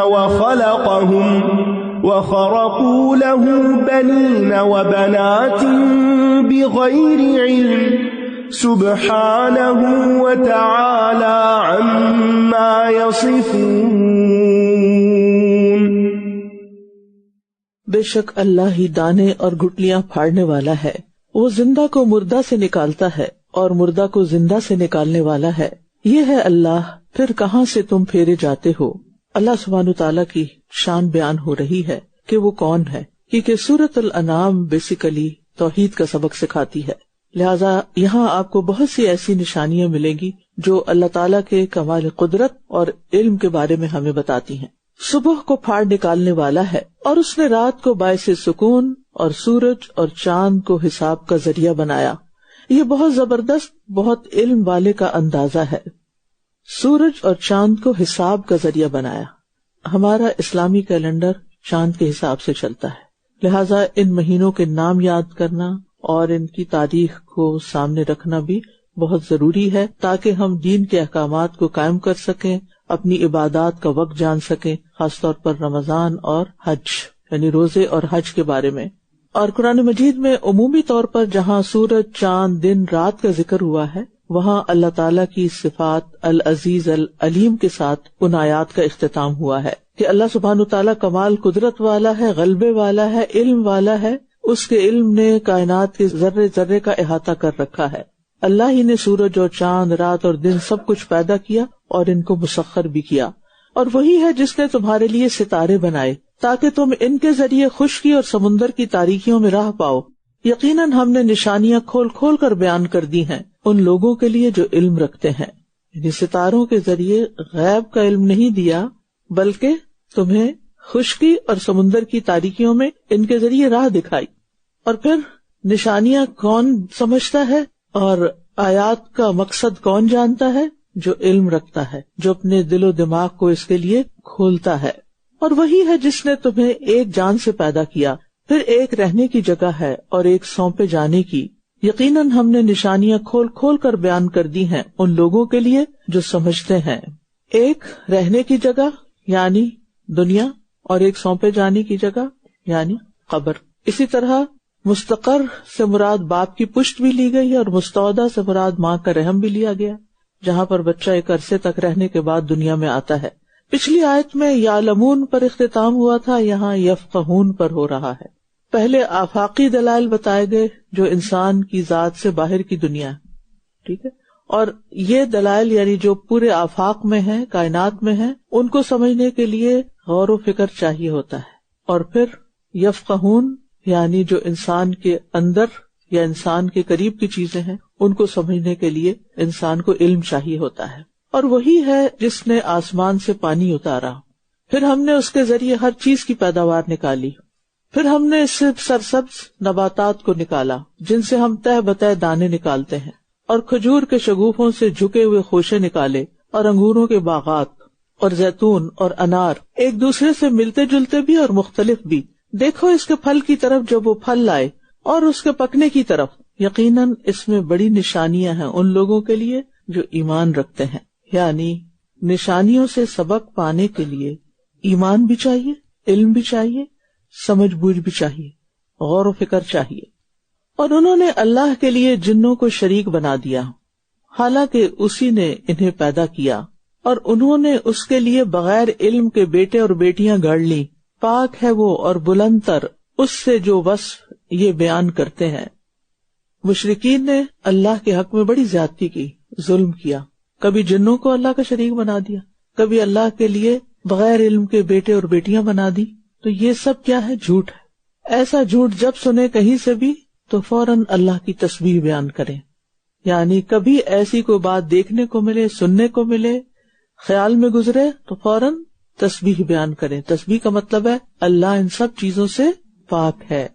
وخرقوا له بنين وبنات بغير علم سبحانه وتعالى عما يصفون۔ بے شک اللہ ہی دانے اور گٹلیاں پھاڑنے والا ہے، وہ زندہ کو مردہ سے نکالتا ہے اور مردہ کو زندہ سے نکالنے والا ہے، یہ ہے اللہ، پھر کہاں سے تم پھیرے جاتے ہو۔ اللہ سبحانہ تعالیٰ کی شان بیان ہو رہی ہے کہ وہ کون ہے، کیونکہ سورۃ الانعام بیسیکلی توحید کا سبق سکھاتی ہے، لہٰذا یہاں آپ کو بہت سی ایسی نشانیاں ملیں گی جو اللہ تعالیٰ کے کمال قدرت اور علم کے بارے میں ہمیں بتاتی ہیں۔ صبح کو پھاڑ نکالنے والا ہے، اور اس نے رات کو باعث سکون اور سورج اور چاند کو حساب کا ذریعہ بنایا۔ یہ بہت زبردست، بہت علم والے کا اندازہ ہے۔ سورج اور چاند کو حساب کا ذریعہ بنایا۔ ہمارا اسلامی کیلنڈر چاند کے حساب سے چلتا ہے، لہٰذا ان مہینوں کے نام یاد کرنا اور ان کی تاریخ کو سامنے رکھنا بھی بہت ضروری ہے، تاکہ ہم دین کے احکامات کو قائم کر سکیں، اپنی عبادات کا وقت جان سکیں، خاص طور پر رمضان اور حج یعنی روزے اور حج کے بارے میں۔ اور قرآن مجید میں عمومی طور پر جہاں سورج، چاند، دن، رات کا ذکر ہوا ہے، وہاں اللہ تعالیٰ کی صفات العزیز العلیم کے ساتھ ان آیات کا اختتام ہوا ہے کہ اللہ سبحانہ تعالیٰ کمال قدرت والا ہے، غلبے والا ہے، علم والا ہے، اس کے علم نے کائنات کے ذرے ذرے کا احاطہ کر رکھا ہے۔ اللہ ہی نے سورج اور چاند، رات اور دن سب کچھ پیدا کیا اور ان کو مسخر بھی کیا، اور وہی ہے جس نے تمہارے لیے ستارے بنائے تاکہ تم ان کے ذریعے خشکی اور سمندر کی تاریکیوں میں راہ پاؤ۔ یقیناً ہم نے نشانیاں کھول کھول کر بیان کر دی ہیں ان لوگوں کے لیے جو علم رکھتے ہیں، یعنی ستاروں کے ذریعے غیب کا علم نہیں دیا، بلکہ تمہیں خشکی اور سمندر کی تاریکیوں میں ان کے ذریعے راہ دکھائی۔ اور پھر نشانیاں کون سمجھتا ہے اور آیات کا مقصد کون جانتا ہے؟ جو علم رکھتا ہے، جو اپنے دل و دماغ کو اس کے لیے کھولتا ہے۔ اور وہی ہے جس نے تمہیں ایک جان سے پیدا کیا، پھر ایک رہنے کی جگہ ہے اور ایک سونپے جانے کی۔ یقیناً ہم نے نشانیاں کھول کھول کر بیان کر دی ہیں ان لوگوں کے لیے جو سمجھتے ہیں۔ ایک رہنے کی جگہ یعنی دنیا، اور ایک سونپے جانے کی جگہ یعنی قبر۔ اسی طرح مستقر سے مراد باپ کی پشت بھی لی گئی اور مستودع سے مراد ماں کا رحم بھی لیا گیا، جہاں پر بچہ ایک عرصے تک رہنے کے بعد دنیا میں آتا ہے۔ پچھلی آیت میں یعلمون پر اختتام ہوا تھا، یہاں یفقہون پر ہو رہا ہے۔ پہلے آفاقی دلائل بتائے گئے جو انسان کی ذات سے باہر کی دنیا ہے، ٹھیک ہے، اور یہ دلائل یعنی جو پورے آفاق میں ہیں، کائنات میں ہیں، ان کو سمجھنے کے لیے غور و فکر چاہیے ہوتا ہے۔ اور پھر یفقہون یعنی جو انسان کے اندر یا انسان کے قریب کی چیزیں ہیں ان کو سمجھنے کے لیے انسان کو علم چاہیے ہوتا ہے۔ اور وہی ہے جس نے آسمان سے پانی اتارا، پھر ہم نے اس کے ذریعے ہر چیز کی پیداوار نکالی، پھر ہم نے اس سے سرسبز نباتات کو نکالا جن سے ہم تہ بتہ دانے نکالتے ہیں، اور کھجور کے شگوفوں سے جھکے ہوئے خوشے نکالے، اور انگوروں کے باغات اور زیتون اور انار، ایک دوسرے سے ملتے جلتے بھی اور مختلف بھی۔ دیکھو اس کے پھل کی طرف جب وہ پھل لائے، اور اس کے پکنے کی طرف۔ یقیناً اس میں بڑی نشانیاں ہیں ان لوگوں کے لیے جو ایمان رکھتے ہیں، یعنی نشانیوں سے سبق پانے کے لیے ایمان بھی چاہیے، علم بھی چاہیے، سمجھ بوجھ بھی چاہیے، غور و فکر چاہیے۔ اور انہوں نے اللہ کے لیے جنوں کو شریک بنا دیا، حالانکہ اسی نے انہیں پیدا کیا، اور انہوں نے اس کے لیے بغیر علم کے بیٹے اور بیٹیاں گھڑ لی۔ پاک ہے وہ اور بلند تر اس سے جو وصف یہ بیان کرتے ہیں۔ مشرکین نے اللہ کے حق میں بڑی زیادتی کی، ظلم کیا، کبھی جنوں کو اللہ کا شریک بنا دیا، کبھی اللہ کے لیے بغیر علم کے بیٹے اور بیٹیاں بنا دی۔ تو یہ سب کیا ہے؟ جھوٹ ہے۔ ایسا جھوٹ جب سنے کہیں سے بھی تو فوراً اللہ کی تسبیح بیان کریں، یعنی کبھی ایسی کوئی بات دیکھنے کو ملے، سننے کو ملے، خیال میں گزرے تو فوراً تسبیح بیان کریں۔ تسبیح کا مطلب ہے اللہ ان سب چیزوں سے پاک ہے،